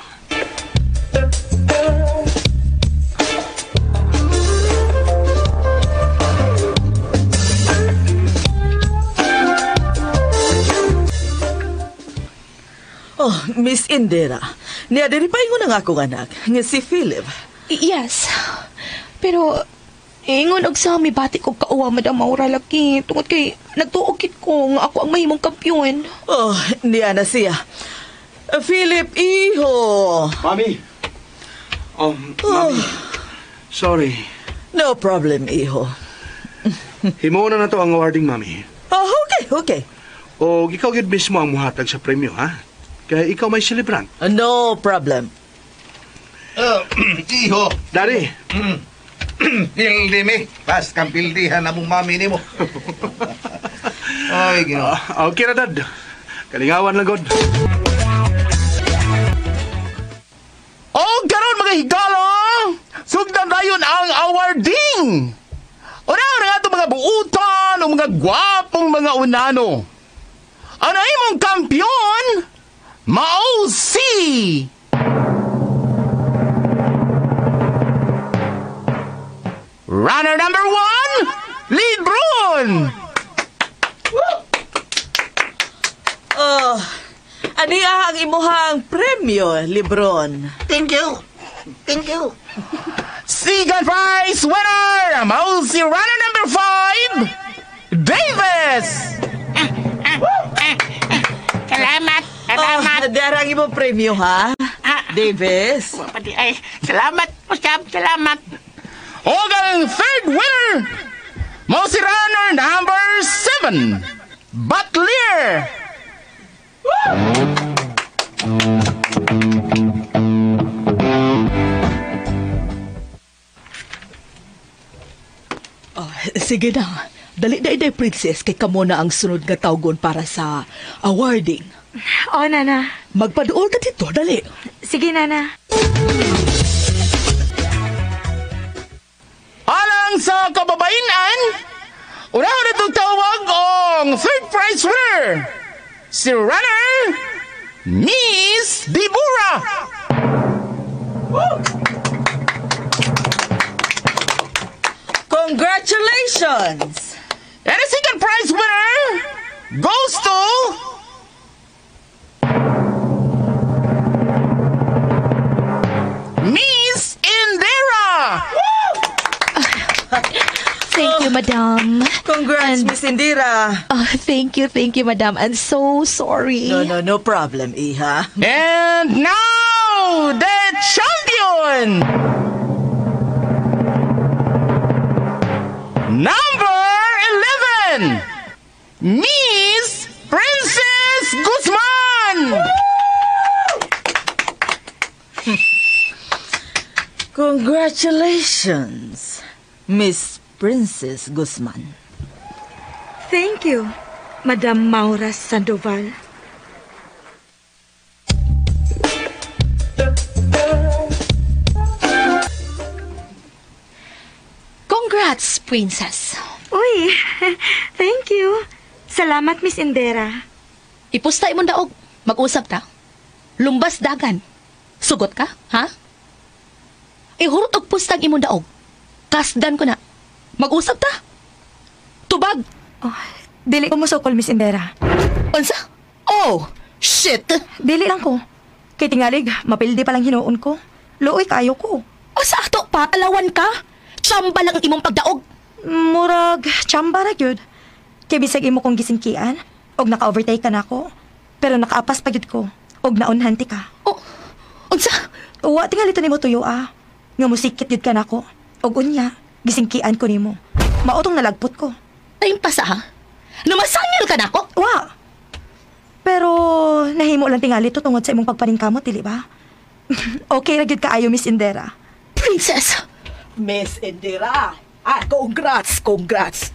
[SPEAKER 6] Miss Indira, niya diri pa ingon ang akong anak, nga si Philip.
[SPEAKER 5] Yes. Pero ingon og sa mibati ko kauwa, Madam Maura laki. Tungod kay nagtuokit ko nga ako ang mahimong kampiyon.
[SPEAKER 6] Niya na siya. Philip, iho.
[SPEAKER 8] Mami. Mami. Sorry.
[SPEAKER 6] No problem, iho.
[SPEAKER 8] Himo na to ang awarding, Mami.
[SPEAKER 6] Okay.
[SPEAKER 8] O ikaw gid mismo ang muhatag sa premyo, ha? Kaya ikaw may celebrant.
[SPEAKER 6] No problem.
[SPEAKER 4] Iho.
[SPEAKER 8] Daddy.
[SPEAKER 4] Hildi mi. Pas kampildihan na mong mami ni mo. Ay, Ginoo.
[SPEAKER 8] Okay na, Dad. Kalingawan lang, God. mga higala, sugdan dayon ang awarding. Una nga itong mga buutan o mga gwapong mga unano. Ang imong kampyon, mao si... Runner number 1, Lebron!
[SPEAKER 9] Oh, ani ang imuhang premyo, Lebron.
[SPEAKER 10] Thank you. Thank you.
[SPEAKER 8] Second prize winner, mao si runner number 5, Davis!
[SPEAKER 10] Salamat. Salamat.
[SPEAKER 9] Darang imong premyo, ha? Davis.
[SPEAKER 10] Pati ay, salamat po, Sab. Salamat.
[SPEAKER 8] O ang third winner, mao si runner number 7, Butler!
[SPEAKER 6] Sige na. Dali princess, kay kamo na ang sunod nga tawgon para sa awarding.
[SPEAKER 3] Oo, Nana.
[SPEAKER 6] Magpaduol ka dito, dali.
[SPEAKER 3] Sige, Nana.
[SPEAKER 8] Alang sa kababainan, unahan itong tawag ang third prize winner, si runner, Miss Deborah!
[SPEAKER 9] Congratulations!
[SPEAKER 8] And the second prize winner goes to... Miss Indira!
[SPEAKER 5] Thank you, madam.
[SPEAKER 9] Congrats, Miss Indira.
[SPEAKER 5] Thank you, madam. I'm so sorry.
[SPEAKER 9] No problem, Iha.
[SPEAKER 8] And now, the champion! Number 11, Miss Princess Guzman!
[SPEAKER 9] Congratulations, Miss Princess Guzman.
[SPEAKER 3] Thank you, Madam Maura Sandoval.
[SPEAKER 5] Congrats, princess.
[SPEAKER 3] Uy, thank you. Salamat, Miss Indira.
[SPEAKER 5] Ipusta imong daog. Mag-usap ta. Lumbas dagan. Sugot ka, ha? Ihurot og pustang imong daog. Kasdan ko na. Mag-usap ta. Tubag.
[SPEAKER 3] Oh, dili ko musukol, Miss Indira.
[SPEAKER 5] Unsa? Oh, shit.
[SPEAKER 3] Dili lang ko. Kay tingalig, mapildi pa lang hinuon ko. Luoy kayo ko.
[SPEAKER 5] O sa ato pa, alawan ka? Tsamba lang ang imong pagdaog.
[SPEAKER 3] Murag, tsamba ra gyud. Kay bisag imo kong gisingkian, og naka-overtake ka na ako. Pero nakaapas pa gyud ko, og naunhanti ka.
[SPEAKER 5] Oh, unsa?
[SPEAKER 3] Uwa tingali to nimo tuyo Nga musikit gyud ka na ako. Og unya, gisingkian ko nimo. Maotong nalagpot ko.
[SPEAKER 5] Time pa sa ha? Namasangil ka na ako?
[SPEAKER 3] Wa. Pero nahimo lang tingali to tungod sa imong pagpaningkamot, dili ba? Okay ra gyud kaayo, Miss Indira.
[SPEAKER 5] Princess.
[SPEAKER 6] Miss Indira. Congrats.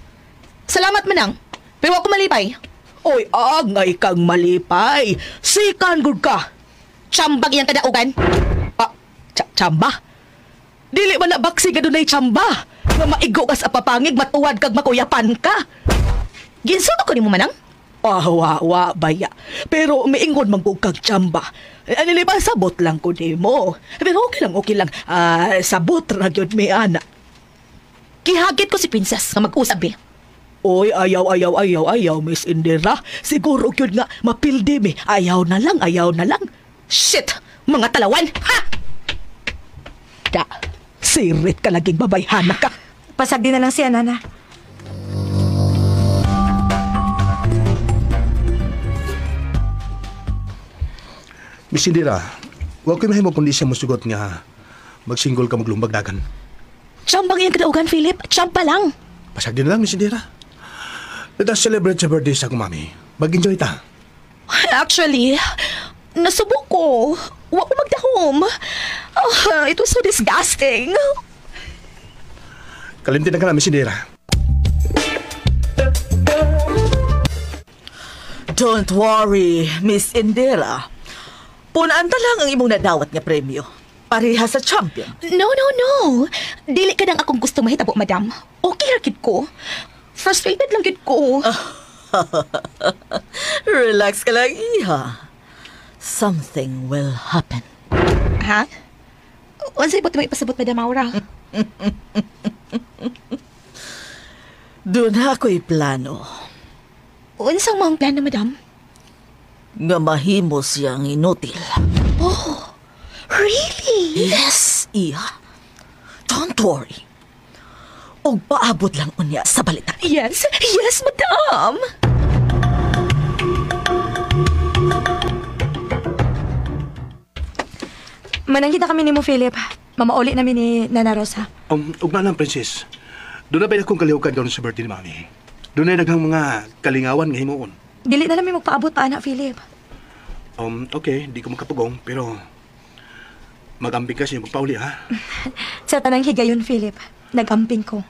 [SPEAKER 5] Salamat manang. Pero ako malipay.
[SPEAKER 6] Oy, angay kang malipay. Sikan gud ka.
[SPEAKER 5] Tsambag iyang kadaugan.
[SPEAKER 6] Tsamba? Dili man na baksi ka dunay tsamba. Nga maigo ka sa papangig, matuwad kag makuyapan ka.
[SPEAKER 5] Ginsuno ko ni mo manang?
[SPEAKER 6] Wa, baya. Pero miingon manggug kag tsamba. Anili ba, sabot lang ko di mo. Pero okay lang. Sabot ra gyud mi ana.
[SPEAKER 5] Gihagit ko si princess nga mag-usap eh.
[SPEAKER 6] Oy, ayaw, Miss Indira. Siguro yun nga, mapildi mi. Ayaw na lang.
[SPEAKER 5] Shit! Mga talawan! Ha!
[SPEAKER 6] Da, sirit ka laging babayhana ka.
[SPEAKER 3] Pasagdi na lang siya, Nana.
[SPEAKER 11] Miss Indira, huwag ko mahimo kundi siya musugot nga magsinggol ka maglumbag dagan.
[SPEAKER 5] Tsambang iyang kadaugan, Philip. Tsamba lang.
[SPEAKER 11] Pasagdi na lang, Miss Indira. Let us celebrate sa birthday sa akong mami. Mag-enjoy ta.
[SPEAKER 5] Actually, nasubok ko. Huwag ko magdahom. It was so disgusting.
[SPEAKER 11] Kalimtin na ka na, Miss Indira.
[SPEAKER 9] Don't worry, Miss Indira. Punaan ta lang ang imong nadawat nga premyo. pareha sa champion.
[SPEAKER 5] No. Dili ka nang akong gusto mahitabo, madam. Okay ra gid ko. Frustrated lang gid ko.
[SPEAKER 9] Relax ka lang, iha. Something will happen.
[SPEAKER 5] Ha? Unsay mo ipasabot, Madam Aura?
[SPEAKER 9] Doon ako'y plano.
[SPEAKER 5] Unsang mga plano, Madam?
[SPEAKER 9] Nga mahimo siyang inutil.
[SPEAKER 5] Oh, really?
[SPEAKER 9] Yes, iha. Don't worry. Og paabot lang unya sa balita.
[SPEAKER 5] Yes, Madam.
[SPEAKER 3] Manangkita kami ni mo, Philip. Mamauli namin ni Nana Rosa.
[SPEAKER 11] Ugma lang, Princess. Doon na ba akong kalihukan doon sa birthday ni Mami? Doon na daghang mga kalingawan nga himuon.
[SPEAKER 3] Dili na namin magpaabot pa, anak, Philip.
[SPEAKER 11] Okay, di ko makapugong, pero mag-amping kasi magpauli, ha?
[SPEAKER 3] Sa tanang higayon, Philip, nag-amping ko.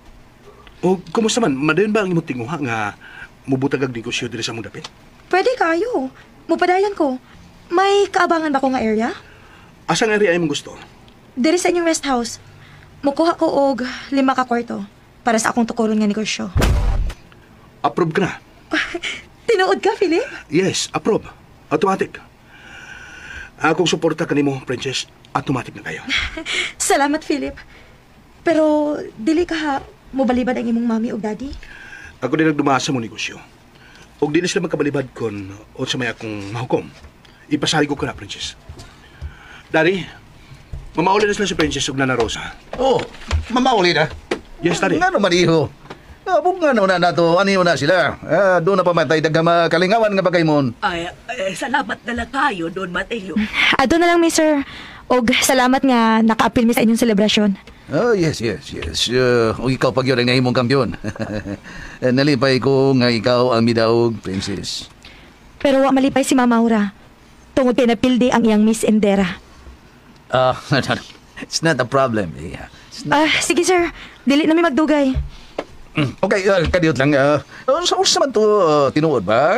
[SPEAKER 11] O, kumusta man? Madayon ba ang imong tinguha nga mubutag ang negosyo diri sa mong dapit?
[SPEAKER 3] Pwede kayo. Mupadayan ko. May kaabangan ba ko nga area?
[SPEAKER 11] Asang area ay mong gusto?
[SPEAKER 3] Diri sa inyong rest house. Mukuha ko og 5 ka kwarto para sa akong tukuron nga negosyo.
[SPEAKER 11] Approve ka na?
[SPEAKER 3] Tinuod ka, Philip?
[SPEAKER 11] Yes, approve. Automatic. Akong suporta kanimo, Princess, automatic na kayo.
[SPEAKER 3] Salamat, Philip. Pero, dili ka ha, mobalibad ang imong mami o daddy?
[SPEAKER 11] Ako din nagdumaa sa mong negosyo. Og di na sila magkabalibad kon o sa may akong mahukom. Ipasalig ko ka na, Princess. Daddy, mamauli na sila si Princess ug Nana Rosa.
[SPEAKER 2] Oh, mamauli na.
[SPEAKER 11] Yes, Daddy.
[SPEAKER 2] Nga naman, iho. Abong nga na nato, aniyo na sila. Doon na pamatay, daga kalingawan nga pagkaymon.
[SPEAKER 6] Ay, salamat na lang kayo doon, Mateo.
[SPEAKER 3] Ado na lang, mister. Og salamat nga naka-appeal mi sa inyong selebrasyon.
[SPEAKER 2] Oh, yes. O ikaw pag yun ang nahimong kampiyon. Nalipay ko nga ikaw ang midaog, Princess.
[SPEAKER 3] Pero wa malipay si Mama Aura. Tungod kay napildi ang iyang Miss Endera.
[SPEAKER 2] It's not a problem. Yeah.
[SPEAKER 3] Sige sir, dili na mi magdugay.
[SPEAKER 2] Okay, kadiyot lang. Sa usa man to tinuod ba?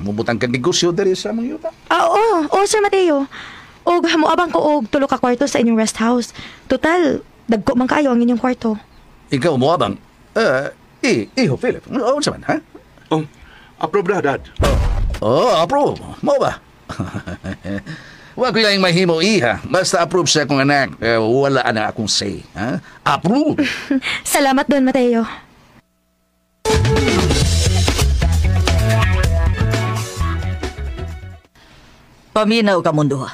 [SPEAKER 2] Mubutang kang negosyo diri sa mga yuta?
[SPEAKER 3] Oo, Sir Mateo. Og moabang ko og 3 ka kwarto sa inyong rest house. Total, dagko man kayo ang inyong kwarto.
[SPEAKER 2] Ikaw moabang? Iho, Philip. Sa man, ha?
[SPEAKER 11] Approve na, Dad.
[SPEAKER 2] Approve. Mo ba? Wa ko lang mahimo, iha. Basta approve sa akong anak. Wala na akong say. Ha? Approve.
[SPEAKER 3] Salamat doon, Mateo.
[SPEAKER 9] Paminaw ka mundo, ha?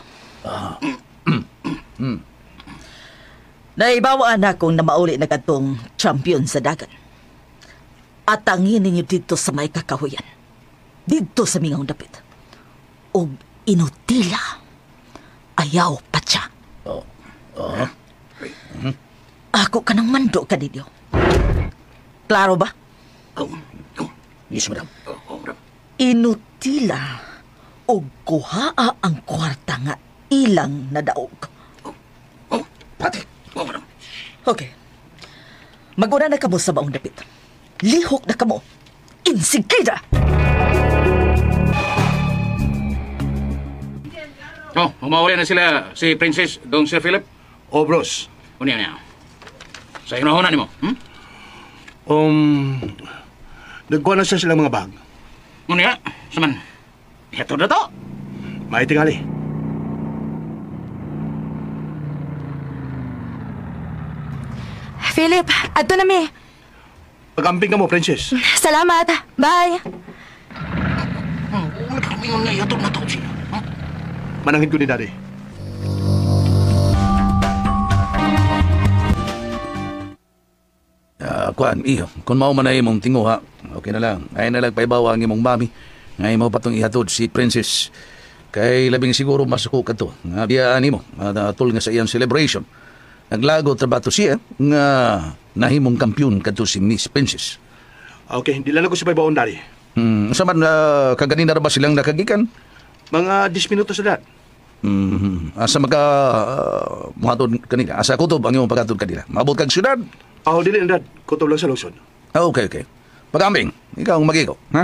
[SPEAKER 9] Naibawaan akong na mauli na katong champion sa dagat. At tangin ninyo dito sa may kakahuyan. Dito sa mingong dapit. O inutila. Ayaw pa siya. Ako ka ng mando ka ninyo. Klaro ba?
[SPEAKER 2] Yes, madam.
[SPEAKER 9] Inutila o kuhaa ang kwarta nga ilang na daog.
[SPEAKER 2] Pati.
[SPEAKER 9] Madam. Okay. Maguna na kamo sa baong dapit. Lihok na kamo. Insigida!
[SPEAKER 7] Umawali na sila si Princess dong Sir Philip.
[SPEAKER 11] Bros.
[SPEAKER 7] Unya niya. Sa inuhunan mo,
[SPEAKER 11] Nagkuha na siya mga bag.
[SPEAKER 7] Unya, saman. Ito na to.
[SPEAKER 11] May tingali.
[SPEAKER 3] Philip, adto na mi.
[SPEAKER 11] Pag-amping ka mo, Princess.
[SPEAKER 3] Salamat. Bye.
[SPEAKER 7] Nagkamingon nga ito na to siya.
[SPEAKER 11] Manangin ko ni Daddy.
[SPEAKER 2] Kuan, iyo. Kung mao man na imong tinguha, okay na lang. Ay na lang paibawa ang imong mami. Ngay mo patong ihatod si Princess. Kay labing siguro masuko ka to. Nga biyaan mo. Tul nga sa iyang celebration. Naglago trabato siya nga nahimong kampiyon kadto si Miss Princess.
[SPEAKER 11] Okay, hindi lang ako sa paibaon, Daddy.
[SPEAKER 2] Sa man, kaganina na ba silang nakagikan?
[SPEAKER 11] Mga 10 minutos na, Dad.
[SPEAKER 2] Asa maka muhatod kanina? Asa kutob ang iyong paghatod kanina? Maabot kag syudad?
[SPEAKER 11] Dili na, Dad. Kutob lang sa Luzon.
[SPEAKER 2] Okay. Pag-ambing, ikaw ang mag-iko, ha?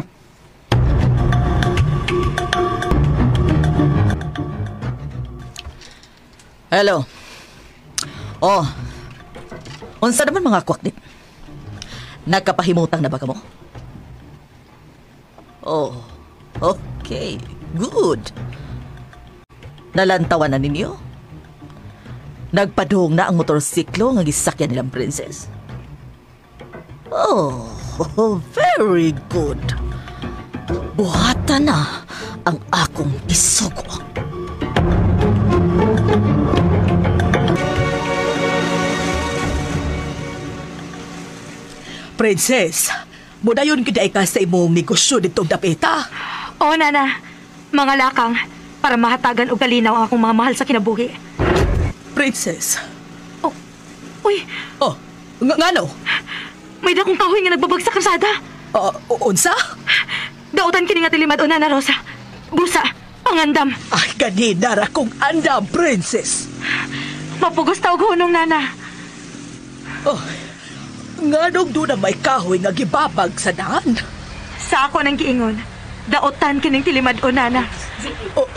[SPEAKER 9] Hello. Oh, unsa naman mga kwak din? Nagkapahimutang na ba ka mo? Oh, okay. Good. Nalantawan na ninyo? Nagpadung na ang motorsiklo nga gisakyan nilang princess? Oh, very good. Buhatan na ang akong isugo.
[SPEAKER 6] Princess, mudayon kita ka sa imong negosyo ditong dapita.
[SPEAKER 3] Oo, nana. Mga lakang, para mahatagan og kalinaw ang akong mga mahal sa kinabuhi.
[SPEAKER 6] Princess.
[SPEAKER 3] Oh, uy.
[SPEAKER 6] Oh, ngano?
[SPEAKER 3] May dakong kahoy nga nagbabagsak sa kalsada.
[SPEAKER 6] Unsa?
[SPEAKER 3] Dautan kini nga tilimad o Nana Rosa. Busa, pangandam.
[SPEAKER 6] Ay, ganina ra kong andam, Princess.
[SPEAKER 3] Mapugos ta og hunong, Nana.
[SPEAKER 6] Oh, nganong doon na may kahoy nga gibabag sa daan?
[SPEAKER 3] Sa ako nang giingon, dautan kining tilimad o Nana.
[SPEAKER 6] Oh.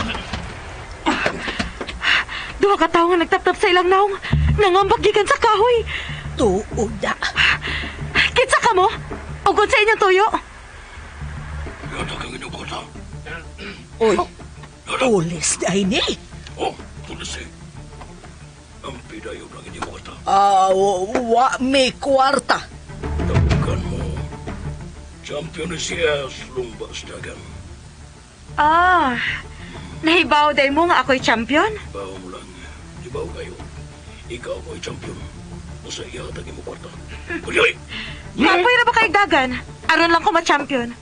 [SPEAKER 3] Duha ka tawo nga nagtaptap sa ilang naong, nangambag gikan sa kahoy.
[SPEAKER 6] Tuod na.
[SPEAKER 3] Kitsa ka mo? Ugod sa inyong tuyo.
[SPEAKER 8] Yata kang inyong kota.
[SPEAKER 6] Uy, tulis na ini.
[SPEAKER 8] Oh, tulis eh. Ang pidayo ng inyong kota.
[SPEAKER 6] Wa may kwarta.
[SPEAKER 8] Tabukan mo. Champion siya sa lumbas dagan.
[SPEAKER 3] Nahibaw day mo nga ako'y champion?
[SPEAKER 8] Bawa mo lang. Di ba kayo? Ikaw mo'y champion. Nasa iya tagi mo kwarta. Kuliyoy!
[SPEAKER 3] Mapoy na ba kayo dagan? Aron lang ko ma-champion.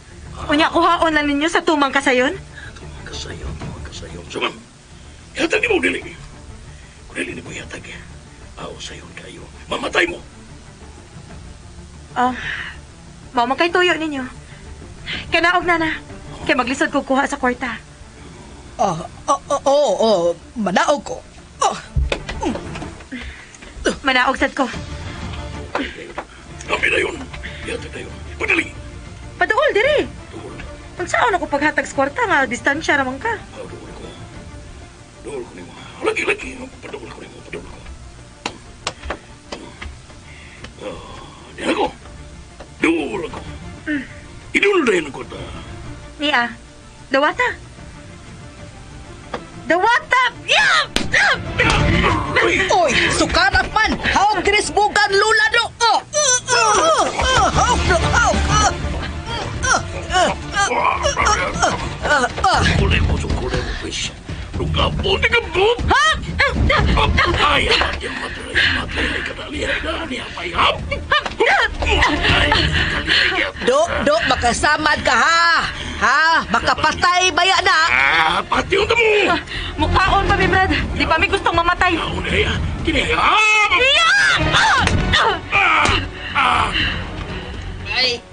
[SPEAKER 3] Unya kuhaon lang ninyo sa tumang kasayon?
[SPEAKER 8] Tumang kasayon. Suman, yatag mo dili. Kung dili ni mo yatag, sayon kayo. Mamatay mo.
[SPEAKER 3] Mama kay tuyo ninyo. Kanaog na. Kay maglisod ko kuha sa kwarta.
[SPEAKER 6] Manaog ko.
[SPEAKER 3] Manaog sad ko.
[SPEAKER 8] Kami na yun. Yatag na yun. Padali.
[SPEAKER 3] Paduol, diri.
[SPEAKER 8] Duol.
[SPEAKER 3] Kung saan ako paghatag sa kwarta nga, distansya naman ka.
[SPEAKER 8] Duol ko. Duol ko ni mo. Lagi. Paduol ko ni mo. Diyan ako. Duol ako. Idul na yun ako ta.
[SPEAKER 3] Nia, dawata. Dawata!
[SPEAKER 6] Oy, sukarap man! Haog kinisbugan lula do!
[SPEAKER 8] Kulay mo, fish. Lugapo, nagabot!
[SPEAKER 3] Ha?
[SPEAKER 8] Ay, matay ka dali. Apay, hap!
[SPEAKER 6] Do, makasamad ka ha? Makapatay baya na!
[SPEAKER 8] Pati yung mo!
[SPEAKER 3] Mukhaon pa, mi Brad. Di pa mi gustong mamatay.
[SPEAKER 10] Ay,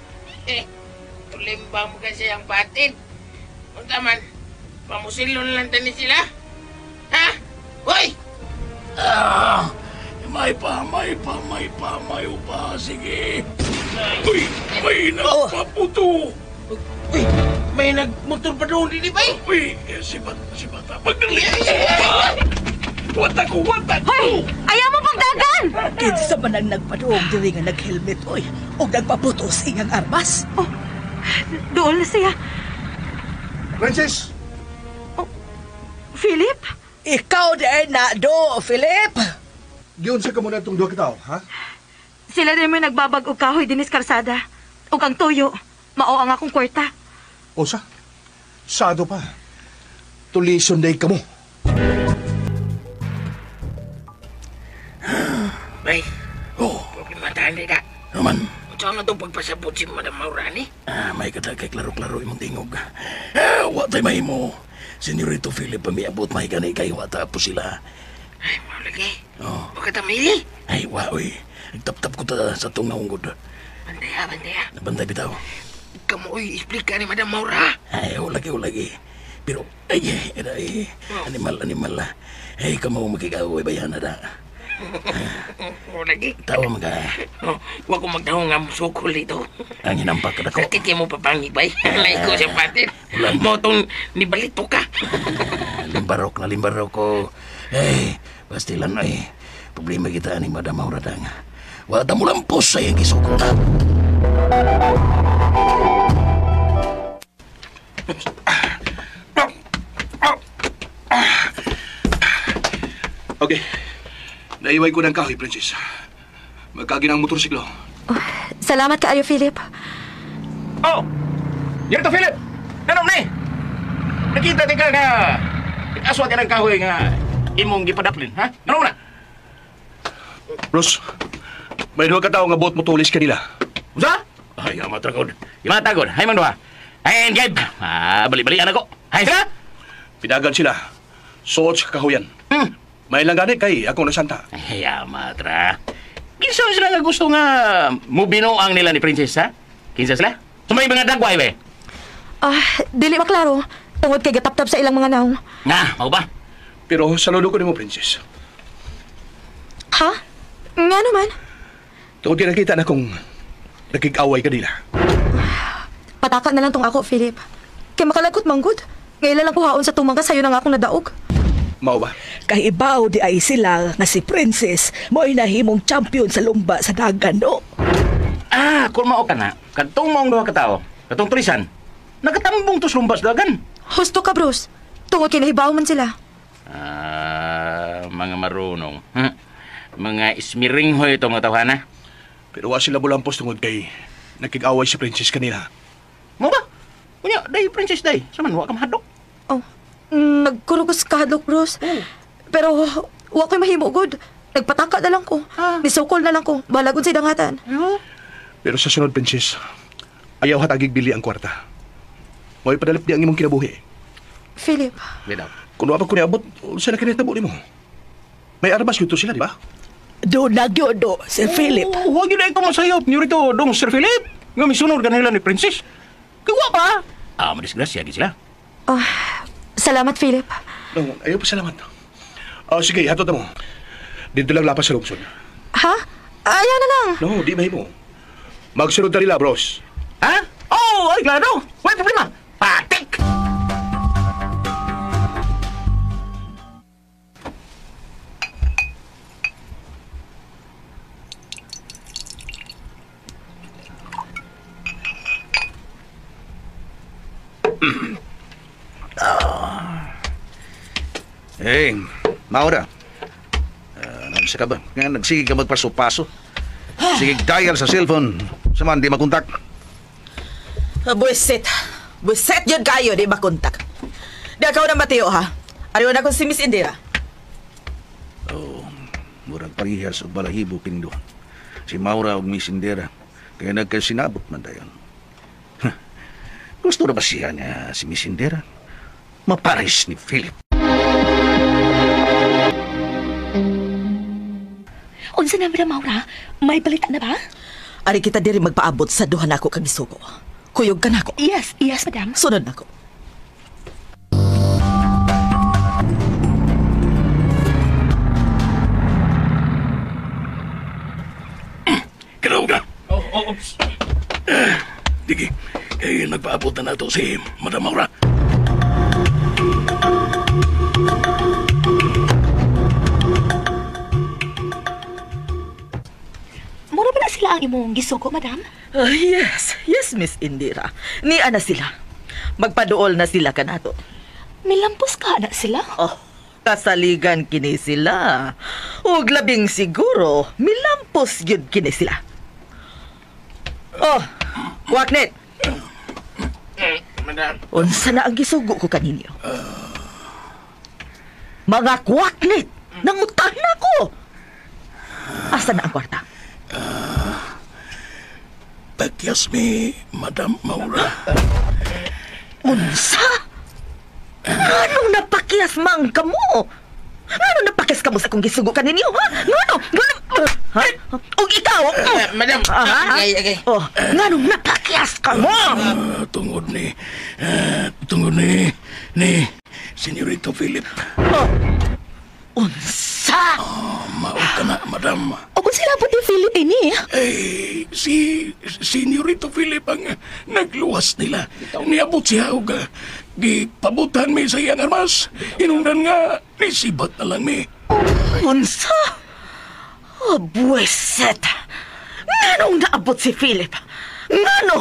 [SPEAKER 10] tulimbang mo kasi ang patin. Punta man, pamusilon lang tani sila. Ha? Hoy!
[SPEAKER 8] May pa. Sige. Uy, may nagpaputo.
[SPEAKER 10] Uy, may nagmotor pa doon din, ba?
[SPEAKER 8] Uy, si Bata. Pagdali. Wata ko.
[SPEAKER 3] Hoy! Ayaw mo pagdagan!
[SPEAKER 6] Kinsa man ang nagpaduog diri nga nag-helmet, oy. O nagpaputos iyang armas.
[SPEAKER 3] Doon na siya.
[SPEAKER 11] Princess!
[SPEAKER 3] Philip?
[SPEAKER 6] Ikaw din na do, Philip.
[SPEAKER 11] Giyon sa kamuna itong duha ka tao, ha?
[SPEAKER 3] Sila din may nagbabag og kahoy dinis karsada. Og ang tuyo, mao ang akong kwarta.
[SPEAKER 11] Osa? Sado pa. Tulison day ka mo.
[SPEAKER 10] Bay, problema tahan na.
[SPEAKER 8] Naman.
[SPEAKER 10] Ito na itong pagpasabot si Madam Maurani.
[SPEAKER 8] May kadagay klaro-klaro imong tingog. Watay mahimo. Senyorito Philip, pamiabot may ganay kayo tapos sila.
[SPEAKER 10] Ay, malagi. Baka tamili.
[SPEAKER 8] Ay, waoy. Nagtap-tap ko ta sa itong naunggod.
[SPEAKER 10] Bandaya.
[SPEAKER 8] Nabantay bitaw.
[SPEAKER 10] Kamoy, explica ni Madam Maura.
[SPEAKER 8] Ay, ulagi. Pero, animal. Ay, kamo magkikaway bayan na da.
[SPEAKER 10] Lagi.
[SPEAKER 8] Tawa mga.
[SPEAKER 10] Huwag ko magdaho nga musukol dito.
[SPEAKER 8] Ang hinampak ka na ko.
[SPEAKER 10] Sakit mo papangi, bay. Naiko siya patin. Mo itong nibalito ka.
[SPEAKER 8] Limbarok ko. Ay, pastilan na eh. Problema kita ni Madam Maura dang. Wala mo lampos sa iyang gisuko na.
[SPEAKER 11] Okay. Naiway ko ng kahoy, Princess. Magkagin ang motorsiklo.
[SPEAKER 3] Salamat kaayo, Philip.
[SPEAKER 7] Oh! Yan to, Philip! Ano na eh? Nakita di ka nga aswat ka ng kahoy nga imong gipadaplin, ha? Ano na?
[SPEAKER 11] Bros, may duha ka tao nga buot mo tulis kanila.
[SPEAKER 7] Usa? Ay, amatagod. Imatagod. Hay man duha. Ay, Gabe. Bali-bali anak ko. Hay sila?
[SPEAKER 11] Pinagan sila. Suot sa kahoyan. May lang gani kay ako nasanta.
[SPEAKER 7] Ay, amatra. Kinsa sila nga gusto nga mubinoang nila ni Princess, ha? Kinsa sila? Sumay mga dagway, be?
[SPEAKER 3] Dili maklaro. Tungod kay gataptap sa ilang mga naong.
[SPEAKER 7] Nga, mau ba?
[SPEAKER 11] Pero saludo ko ni mo, Princess.
[SPEAKER 3] Ha? Nga naman.
[SPEAKER 11] Tungod kay nakita na kong nakikaway kanila.
[SPEAKER 3] Pataka na lang tong ako, Philip. Kay makalagot manggod. Ngayon lang kuhaon sa tumangka sa'yo na nga akong nadaog.
[SPEAKER 11] Mao ba?
[SPEAKER 6] Kay ibaw di ay sila nga si Princess mo'y nahimong champion sa lumba sa dagan, no?
[SPEAKER 7] Kung mao ka na, katong maong duha ka tao, katong tulisan, nakatambong to sa lumbas dagan.
[SPEAKER 3] Husto ka, Bruce. Tungod kay nahibaw man sila.
[SPEAKER 7] Mga marunong. Mga ismiringhoy itong mga tawhana.
[SPEAKER 11] Pero wa sila bulampos tungod kay nakikaway si Princess kanila.
[SPEAKER 7] Mo ba? Kunya, day, Princess, day. Saman, wa ka mahadok.
[SPEAKER 3] Nagkurugos kahadlok, Bruce. Pero wa ko'y mahimo, good. Nagpataka na lang ko. Nisukol na lang ko. Balagod sa idangatan.
[SPEAKER 11] Pero sa sunod, Princess, ayaw hatagig bili ang kwarta. Mo'y padalip di ang imong kinabuhi.
[SPEAKER 3] Philip.
[SPEAKER 7] Bidaw.
[SPEAKER 11] Kung wapag ko niabot, saan na kinitabo ni mo? May armas yuto sila, di ba?
[SPEAKER 6] Do nagyodo, Sir Philip.
[SPEAKER 7] Huwag yun na ito masayop. Nyo rito, dong, Sir Philip. Nga misunod ka nila ni Princess. Kaya pa. Madisgrasya, sila.
[SPEAKER 3] Salamat, Philip.
[SPEAKER 11] No, ayaw pa salamat. Sige, hatot na mo. Dito lang lapas sa lungsod.
[SPEAKER 3] Ha? Ayaw na lang.
[SPEAKER 11] No, di mahimo. Magsunod na nila, bros.
[SPEAKER 7] Ha? Ay, klaro. Wala problema. Patik!
[SPEAKER 4] Hey, Maura. Nansa ka ba? Nga, nagsige ka magpaso-paso. Sige, dial sa cellphone. Saman, di makontak.
[SPEAKER 9] Buisit. Buisit yun kayo, di makontak. Di akaw na Mateo, ha? Ariwan ako si Miss Indira.
[SPEAKER 4] Murag parihas o balahibo pindo. Si Maura o Miss Indira. Kaya nagkasinabot man dayon. Gusto na ba siya niya si Miss Indira? Mapares ni Philip.
[SPEAKER 5] Unsa na, Madam Maura? May balita na ba?
[SPEAKER 9] Ari kita diri magpaabot sa duha nako kag isugo. Kuyog ka nako.
[SPEAKER 5] Yes, madam.
[SPEAKER 9] Sunod nako.
[SPEAKER 8] Kalaw ka. Digi, kaya nagpaabot na nato si Madam Maura.
[SPEAKER 5] Mura ba na sila ang imong gisuko, madam?
[SPEAKER 9] Yes, Miss Indira. Ni ana sila. Magpaduol na sila kanato.
[SPEAKER 5] Milampos ka na sila?
[SPEAKER 9] Kasaligan kini sila. Ug labing siguro, milampos gyud kini sila. Waknet.
[SPEAKER 8] Madam.
[SPEAKER 9] Unsa na ang gisugo ko kaninyo? Mga kwaknet! Nangutan na ko! Asa na ang kwarta?
[SPEAKER 8] Pakyas mi, Madam Maura.
[SPEAKER 9] Unsa? Anong napakyas mang kamo? Anong napakyas kamo sa akong gisugo kaninyo, ha? Ngano? Ha? O ikaw?
[SPEAKER 7] Madam,
[SPEAKER 9] okay. Nganong napakyas kamo?
[SPEAKER 8] Tungod ni Senyorito Philip.
[SPEAKER 9] Unsa?
[SPEAKER 8] Mao ka na, Madam.
[SPEAKER 5] O kung sila po ni Philip ini?
[SPEAKER 8] Si Senyorito Philip ang nagluwas nila. Niabot siya og gipabutan mi sa iyang armas. Hinungdan nga nisibat na lang mi.
[SPEAKER 9] Unsa? Oh, buweset. Nganong naabot si Philip? Ngano?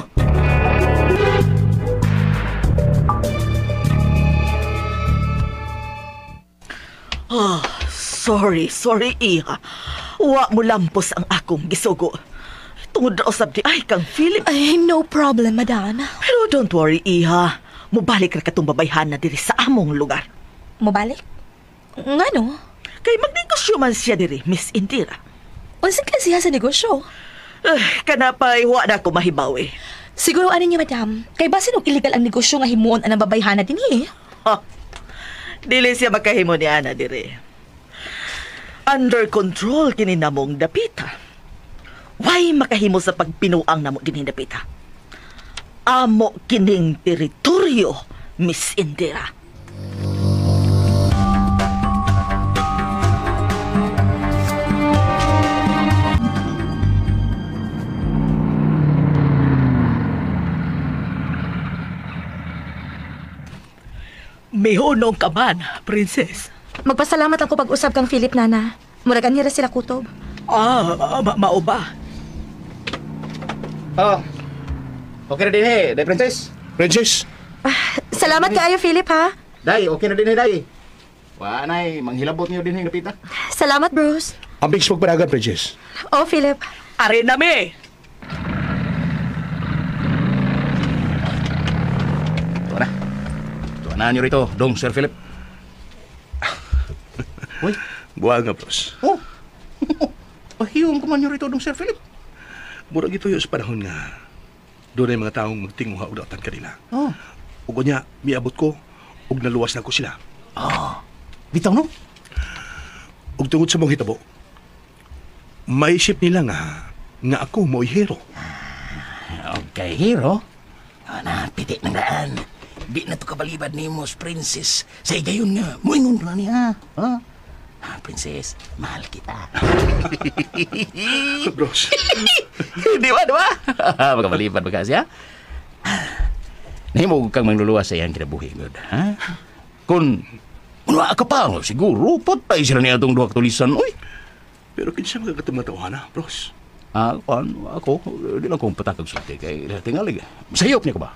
[SPEAKER 9] Oh, sorry, iha. Wa mo lampos ang akong gisugo. Tungod raw sabdi ay kang Philip.
[SPEAKER 5] Ay, no problem, madam.
[SPEAKER 9] Pero don't worry, iha. Mubalik ra katong babayhan na diri sa among lugar.
[SPEAKER 5] Mubalik? Ngano?
[SPEAKER 9] Kay magnegosyo man siya diri, Miss Indira.
[SPEAKER 5] Unsang klase sa negosyo?
[SPEAKER 9] Kanapay, wa na ko mahibawi.
[SPEAKER 5] Siguro ano niyo, madam. Kay basin og illegal ang negosyo nga himuon anang babayhana din eh.
[SPEAKER 9] Ha? Dili siya makahimo ni ana diri. Under control kini namong dapita. Why makahimo sa pagpinuang namo dinhi dapita? Amo kining teritoryo, Miss Indira. Mihunong ka man, princess.
[SPEAKER 3] Magpasalamat ako pag-usab kang Philip, nana. Muragan niya sila kutob.
[SPEAKER 9] Mao ba?
[SPEAKER 8] Oh. Okay na din day princess.
[SPEAKER 11] Princess?
[SPEAKER 3] Salamat kaayo, Philip, ha?
[SPEAKER 8] Day, okay na din day. Wa nay manghilabot niyo din dapita.
[SPEAKER 3] Salamat, Bruce.
[SPEAKER 11] Ambing sa pagpanagan, Princess.
[SPEAKER 3] Oh, Philip.
[SPEAKER 9] Are na me.
[SPEAKER 8] Tuwanan niyo rito, dong Sir Philip. Uy,
[SPEAKER 11] Buha nga, bros.
[SPEAKER 8] oh. Pahiyong ko man niyo rito, dong Sir Philip.
[SPEAKER 11] Murag ito yung sa panahon nga doon ay mga taong magtinguha o dautan kanila.
[SPEAKER 8] Oh.
[SPEAKER 11] Ug niya, miabot ko, ug naluwas na ko sila.
[SPEAKER 8] Bitaw no?
[SPEAKER 11] Ug tungod sa mong hitabo, maisip nila nga ako mo'y hero.
[SPEAKER 8] Okay, hero. Na, pitik ng daan. Di na to kabalibad ni Mos Princess. Sa igayon nga, muingon na niya. Princess, mahal kita.
[SPEAKER 11] Bros.
[SPEAKER 8] Di ba? Magkabalibad ba kasi, ha? Nahimog kang mangluluwas sa iyang kinabuhi, God. Ha? Kung wala ka pa, siguro, patay sila niya itong duha katulisan. Uy!
[SPEAKER 11] Pero kinsa magkakatumatawa na, bros.
[SPEAKER 8] Ako, di lang kong patakag sulti kay tingalig. Sayop niya ko ba?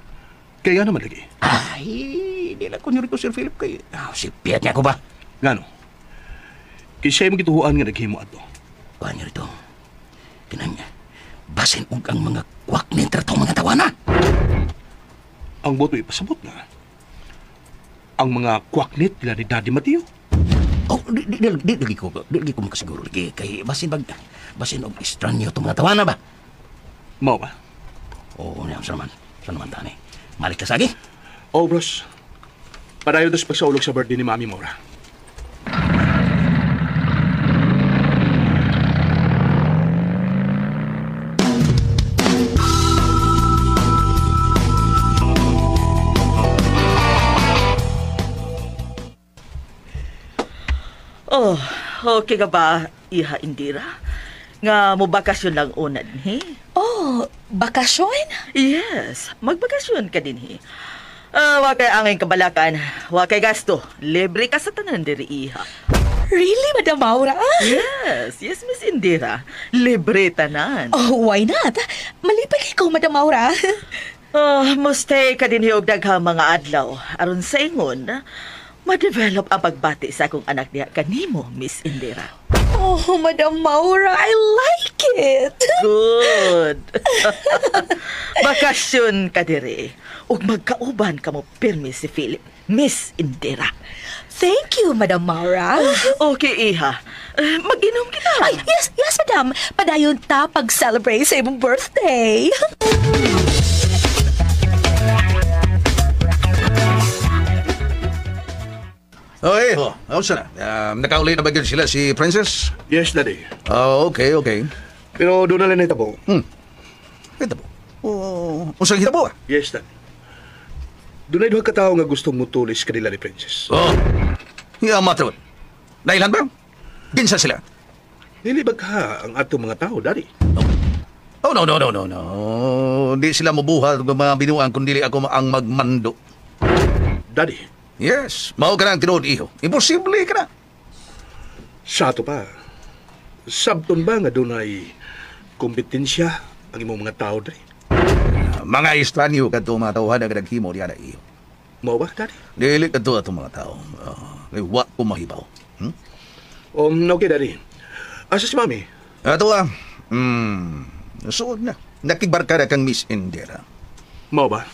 [SPEAKER 11] Kaya naman lagi.
[SPEAKER 8] Ay, di lang ko niyo rito, Sir Philip, kay sipiyat niya ko ba?
[SPEAKER 11] Ngano? Kisay mo gituhuan nga naghimo ato.
[SPEAKER 8] Kuha niyo rito. Tinan niya. Basin og ang mga kwak ni tratong mga tawana.
[SPEAKER 11] Ang boto ipasabot na. Ang mga kwaknit nila ni Daddy Mateo.
[SPEAKER 8] Oh, di ko makasiguro lagi kay basin og estranyo to mga tawana ba?
[SPEAKER 11] Mao ba?
[SPEAKER 8] Oo, saan naman tani. Malik ka sagi?
[SPEAKER 11] Oh, bros. Padayon dos pagsaulog sa birthday ni Mami Maura.
[SPEAKER 9] Oh, okay ka ba, Iha Indira? Nga mo bakasyon lang una din,
[SPEAKER 5] Oh, bakasyon?
[SPEAKER 9] Yes, magbakasyon ka din, wakay angin kabalakan, wakay gasto, libre ka sa tanan diri, Iha.
[SPEAKER 5] Really, Madam Maura?
[SPEAKER 9] Yes, Miss Indira. Libre tanan.
[SPEAKER 5] Oh, why not? Malipay ko, Madam Maura.
[SPEAKER 9] Mustay ka din og daghang mga adlaw. Aron sa ingon, ma-develop ang pagbati sa akong anak niya kanimo, Miss Indira.
[SPEAKER 5] Oh, Madam Maura, I like it.
[SPEAKER 9] Good. Bakasyon ka diri. Ug magkauban ka mo pirmi si Philip, Miss Indira.
[SPEAKER 5] Thank you, Madam Maura.
[SPEAKER 9] Okay, Iha. Mag-inom kita.
[SPEAKER 5] Ay, yes, Madam. Padayon ta pag-celebrate sa imong birthday.
[SPEAKER 2] Okay, how's na? Nakauli na ba yun sila si Princess?
[SPEAKER 11] Yes, Daddy.
[SPEAKER 2] Okay.
[SPEAKER 11] Pero doon na lang itabo.
[SPEAKER 2] Hitabo? Usang hitabo ah?
[SPEAKER 11] Yes, Daddy. Doon ay duha ka tao nga gustong mutulis kanila ni Princess.
[SPEAKER 2] Matron. Dahilan ba? Ginsa sila?
[SPEAKER 11] Dili ba ka ang atong mga tao, Daddy?
[SPEAKER 2] Oh, no. Di sila mabuhat ng mga binuang kundi ako ang magmando.
[SPEAKER 11] Daddy?
[SPEAKER 2] Yes, mao ka na ang tinuod, iho. Imposible ka na.
[SPEAKER 11] Sa ato pa. sabton ba nga doon ay kompetensya ang imong mga tao dre?
[SPEAKER 2] Mga estranyo ka ito mga tauhan na naghimo niya na iyo.
[SPEAKER 11] Mao ba, Daddy?
[SPEAKER 2] Dili ka ito itong mga tao. Wa ko mahibaw.
[SPEAKER 11] Okay, Daddy. Asa si Mami?
[SPEAKER 2] Ato suod na. Nakibarkada kang Miss Indira.
[SPEAKER 11] Mao ba?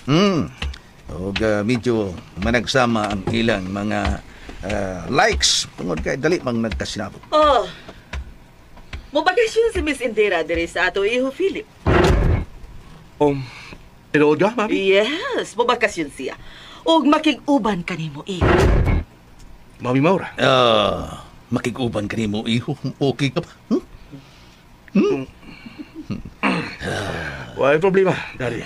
[SPEAKER 2] O medyo managsama ang ilang mga likes. Tungod kay dali mang nagkasinabot.
[SPEAKER 9] Oh, mabakasyon si Miss Indira diri sa ato iho Philip.
[SPEAKER 11] Tinuod ka, Mami?
[SPEAKER 9] Yes, mabakasyon siya. Og makig-uban kanimo iho.
[SPEAKER 11] Mami Maura?
[SPEAKER 2] Makig-uban kanimo iho. Okay ka ba?
[SPEAKER 11] Wala problema, Daddy.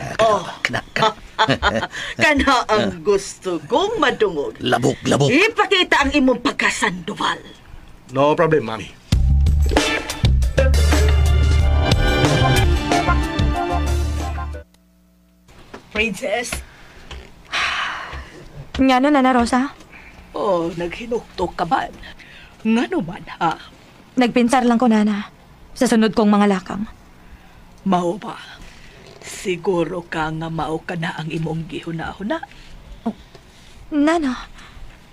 [SPEAKER 9] Kana ang gusto kong madungog.
[SPEAKER 2] Labok.
[SPEAKER 9] Ipakita ang imong pagkasanduval.
[SPEAKER 11] No problem, Mami.
[SPEAKER 9] Princess?
[SPEAKER 3] Ngano, Nana Rosa?
[SPEAKER 6] Oh, naghinuktok ka ba? Ngano man, ha?
[SPEAKER 3] Nagpinsar lang ko, Nana. Sa sunod kong mga lakang.
[SPEAKER 6] Mao ba? Siguro ka nga mao ka na ang imong gihuna-huna.
[SPEAKER 3] Nana,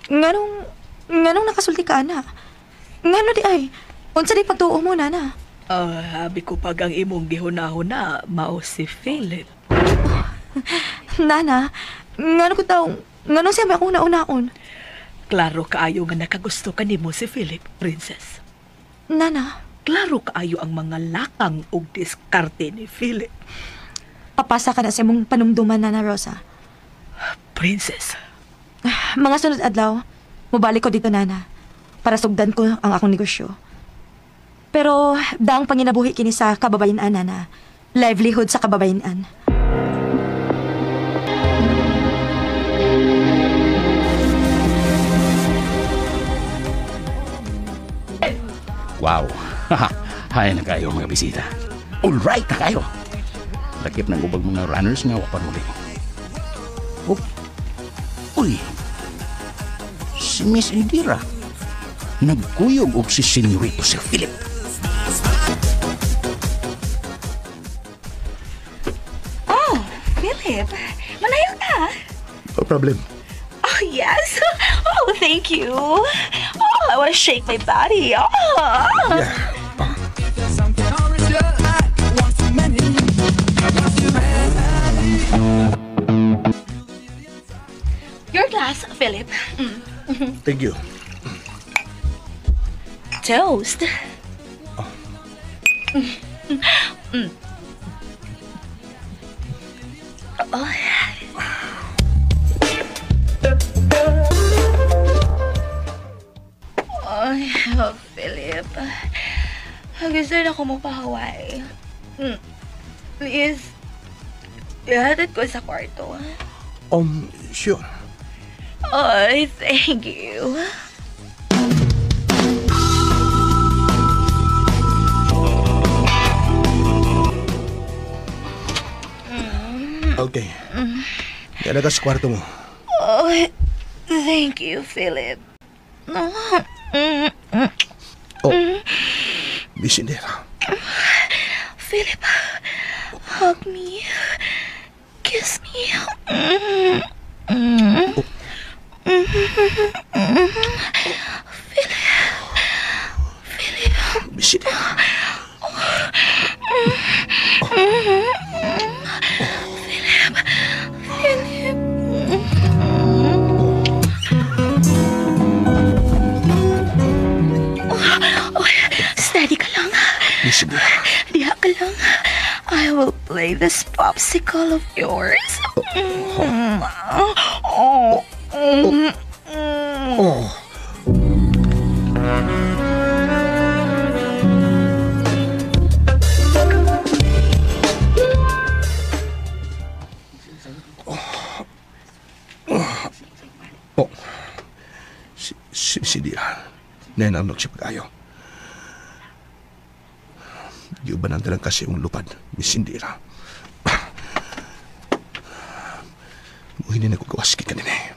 [SPEAKER 3] nganong nakasulti ka, Ana? Ngano di ay? Unsa di pagtuo mo, Nana?
[SPEAKER 6] Habi ko pag ang imong gihuna-huna, mao si Philip.
[SPEAKER 3] Nana, ngano siya may akong nauna-un?
[SPEAKER 6] Klaro kaayo nga nakagusto ka nimo si Philip, Princess.
[SPEAKER 3] Nana?
[SPEAKER 6] Klaro kaayo ang mga lakang ug diskarte ni Philip.
[SPEAKER 3] Papasa ka na sa mong panumduman, Nana Rosa.
[SPEAKER 6] Princess.
[SPEAKER 3] Mga sunod adlaw, mubalik ko dito, Nana, para sugdan ko ang akong negosyo. Pero, daang panginabuhi kini sa kababayan-an, Nana. Livelihood sa kababayan-an.
[SPEAKER 8] Wow. Hay na kayo mga bisita. Alright na kayo. Lakip ng ubag mga runners nga wapan muli. Uy. Si Miss Indira. Nagkuyog og si Senyorito Sir Philip.
[SPEAKER 5] Oh, Philip. Manayaw ka.
[SPEAKER 11] No problem.
[SPEAKER 5] Oh, yes. Oh, thank you. Oh, I want to shake my body. Oh.
[SPEAKER 11] Yeah.
[SPEAKER 5] Your glass, Philip.
[SPEAKER 11] Thank you.
[SPEAKER 5] Toast. Oh. Oh, Philip. Gusto na ako magpa-Hawaii. Please, ihatid ko sa kwarto.
[SPEAKER 11] Sure.
[SPEAKER 5] Oh, thank you.
[SPEAKER 11] Okay. Kaya ka sa kwarto mo.
[SPEAKER 5] Oh, thank you, Philip.
[SPEAKER 11] Miss Indira.
[SPEAKER 5] Philip, hug me. Kiss me. Philip.
[SPEAKER 11] Miss Indira.
[SPEAKER 5] Steady ka lang.
[SPEAKER 11] Miss Indira.
[SPEAKER 5] Diha ka lang. I will play this popsicle of yours.
[SPEAKER 11] Si Indira. Nenamnog siya pag-ayaw. Giubanan talang kasi yung lupad, Miss Indira. Muhinin ako gawaski kanina eh.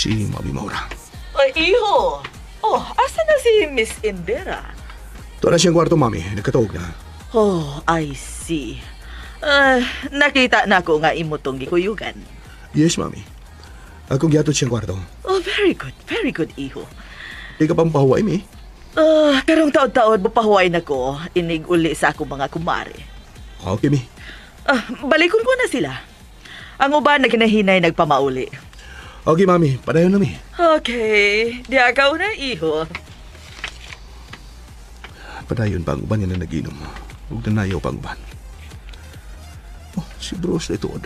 [SPEAKER 11] si Mami Maura.
[SPEAKER 9] Ay, iho. Oh, asa na si Miss Indira?
[SPEAKER 11] Ito na siyang kwarto, Mami. Nagkatawag na.
[SPEAKER 9] Oh, I see. Nakita na ko nga imutong gikuyugan.
[SPEAKER 11] Yes, Mami. Akong gihatod siyang kwarto.
[SPEAKER 9] Oh, very good. Very good, iho.
[SPEAKER 11] Di ka pang pahuway, Mi?
[SPEAKER 9] Karong taon-taon, bupahuay na ko, inig uli sa akong mga kumare.
[SPEAKER 11] Okay, Mi.
[SPEAKER 9] Balikon ko na sila. Ang uban na kinahinay nagpamauli.
[SPEAKER 11] Okay, Mami. Padayon na, Mi.
[SPEAKER 9] Okay. Di akaw na, iho.
[SPEAKER 11] Padayon pa ang uban yan na nag-inom. Huwag na nayaw pa ang uban. Oh, si Bruce na ituod.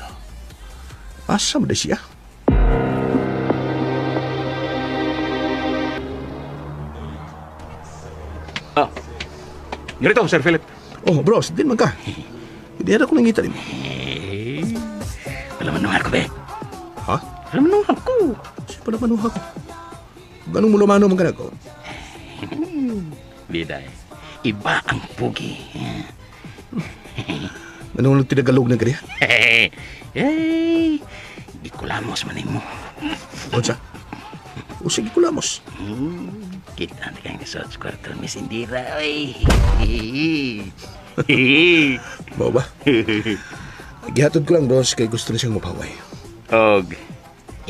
[SPEAKER 11] Asa mo na siya?
[SPEAKER 8] Ganito, Sir Philip.
[SPEAKER 11] Oh, Bruce, din man ka. Hindi na ako nangita rin mo.
[SPEAKER 8] Wala man nung ako, be.
[SPEAKER 11] Ha?
[SPEAKER 8] Wala man nung ako.
[SPEAKER 11] Siya pa naman ako. Ganong mulumano man ka na ko?
[SPEAKER 8] Biday, iba ang pugi.
[SPEAKER 11] Ganong tinagalog na kaya?
[SPEAKER 8] Di ko lamos man mo.
[SPEAKER 11] O sa? O sige ko lamos.
[SPEAKER 8] Kita na kang nasa kwarto ni Miss Indira, oy.
[SPEAKER 11] Mau ba? Gihatod ko lang, Ross, kay gusto na siyang mapahaway.
[SPEAKER 8] Og,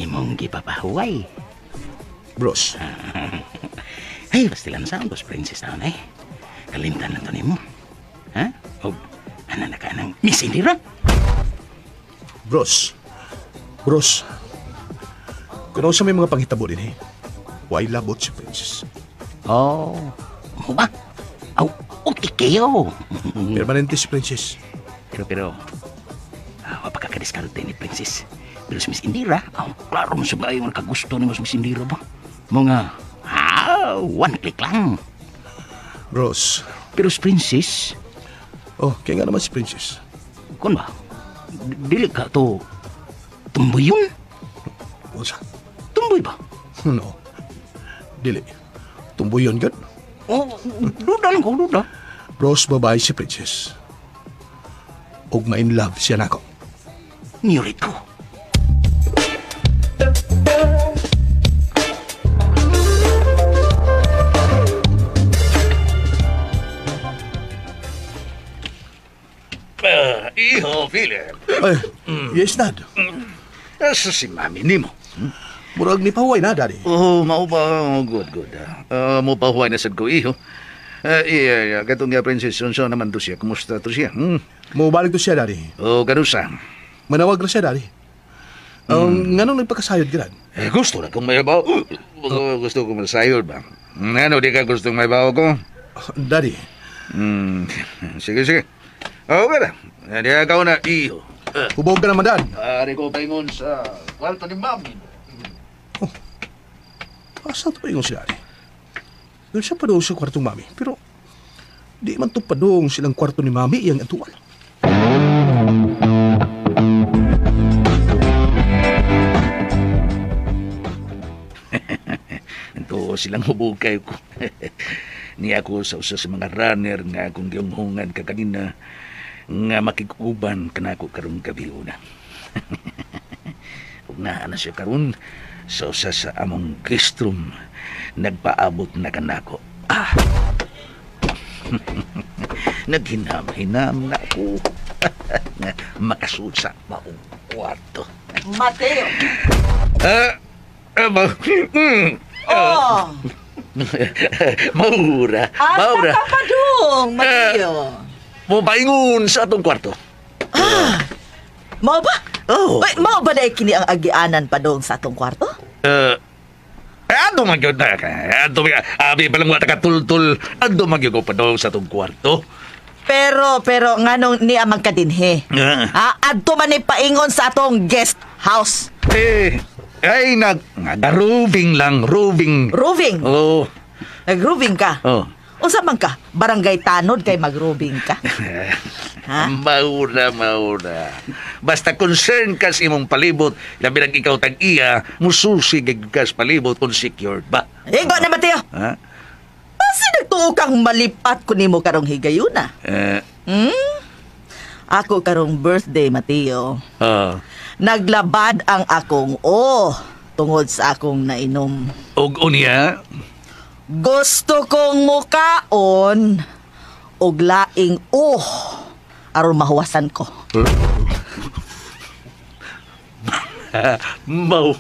[SPEAKER 8] imong gipapahuway.
[SPEAKER 11] Bros.
[SPEAKER 8] Ay, pastilan sa ang princess na eh. Kalimtan lang to ni mo. Ha? Og, ano na ka ng Miss Indira?
[SPEAKER 11] Bros. Bros. Kung sa may mga panghitabo din eh. Why labot si princess?
[SPEAKER 8] Oh, mo ba? Aw, okay kayo.
[SPEAKER 11] Permanente si princess.
[SPEAKER 8] Pero, wapakakadiskarte ni princess. Pero si Miss Indira, klaro mo sa bayo nga kagusto ni Miss Indira ba? Mga, one click lang.
[SPEAKER 11] Bros.
[SPEAKER 8] Pero si princess,
[SPEAKER 11] oh, kaya nga naman si princess.
[SPEAKER 8] Kun ba? Dili ka to tumboy yun?
[SPEAKER 11] Osa?
[SPEAKER 8] Tumboy ba?
[SPEAKER 11] No. Dili. Tumboy yun, God.
[SPEAKER 8] Oh, duda lang ko, duda.
[SPEAKER 11] Bros, babae si princess. Og ma-in love siya na ako.
[SPEAKER 8] Niulit ko.
[SPEAKER 2] Iho, Philip.
[SPEAKER 11] Ay, yes, Dad.
[SPEAKER 2] Asa si Mami ni mo?
[SPEAKER 11] Murag ni pahuway na, Daddy.
[SPEAKER 2] Oh, mau ba? Good. Mo pa huwag na sad ko, iho. Gatong nga, Princess, unsa naman to siya? Kumusta to siya?
[SPEAKER 11] Mo balik to siya, Daddy.
[SPEAKER 2] Oh, ganusa.
[SPEAKER 11] Manawag na siya, Daddy. Nganong nagpakasayod ka, Dad?
[SPEAKER 2] Gusto na kung may baw. Gusto ko masayod ba? Ano, di ka gusto may baw ko?
[SPEAKER 11] Daddy.
[SPEAKER 2] Sige. Okay na. Di ka na, iho.
[SPEAKER 11] Hubog ka naman, Dad.
[SPEAKER 2] Ari ko paingon sa kwarto ni Mami.
[SPEAKER 11] Asa ito paingon si Daddy? Doon siya padong sa kwartong Mami. Pero, di man ito padong silang kwarto ni Mami iyang atuan.
[SPEAKER 2] Ito silang hubog kayo ko. Ni ako sa usa sa mga runner nga akong giyunghungan ka kanina nga makikuban kanako karong gabi una. Ug naa na siya karon sa usa sa among guest room nagpaabot na kanako. Naghinam-hinam na ako. Makasuot sa maong kwarto.
[SPEAKER 9] Mateo.
[SPEAKER 2] Maura.
[SPEAKER 9] Asa ka pa dong, Mateo?
[SPEAKER 2] Mo paingon sa atong kwarto.
[SPEAKER 9] Mao ba?
[SPEAKER 2] Oh.
[SPEAKER 9] Uy, mao ba na kini ang agianan pa dong sa atong kwarto?
[SPEAKER 2] Ando magyod na ka. Ando abi palang wata ka tultul. Ando magyod ko pa daw sa atong kwarto.
[SPEAKER 9] Pero nganong ni amang kadinhe? Adto man ni paingon sa atong guest house.
[SPEAKER 2] Ay nag-roving lang, roving.
[SPEAKER 9] Roving?
[SPEAKER 2] Oh.
[SPEAKER 9] Nag-roving ka?
[SPEAKER 2] Oh.
[SPEAKER 9] Unsa man ka? Barangay tanod kay mag-roving ka? Ha?
[SPEAKER 2] Maura. Basta concern ka sa imong palibot, labi lang ikaw tag-iya, mususig ka sa palibot kung secured ba?
[SPEAKER 9] Igo na, Mateo!
[SPEAKER 2] Ha?
[SPEAKER 9] Kasi nagtuo kang malipat ko nimo karong higayuna. Ako karong birthday, Mateo. Naglabad ang akong tungod sa akong nainom.
[SPEAKER 4] Og unya?
[SPEAKER 9] Gusto kong mukaon og laing aron mahuwasan ko.
[SPEAKER 4] Mau.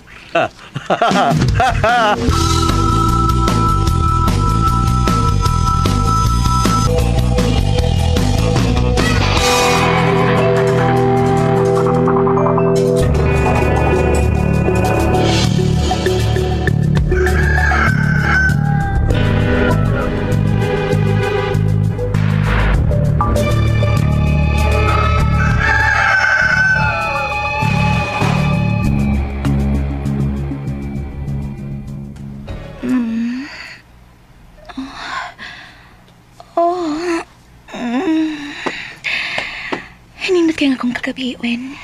[SPEAKER 5] Hinindot kaya nga akong kagabi, Wen.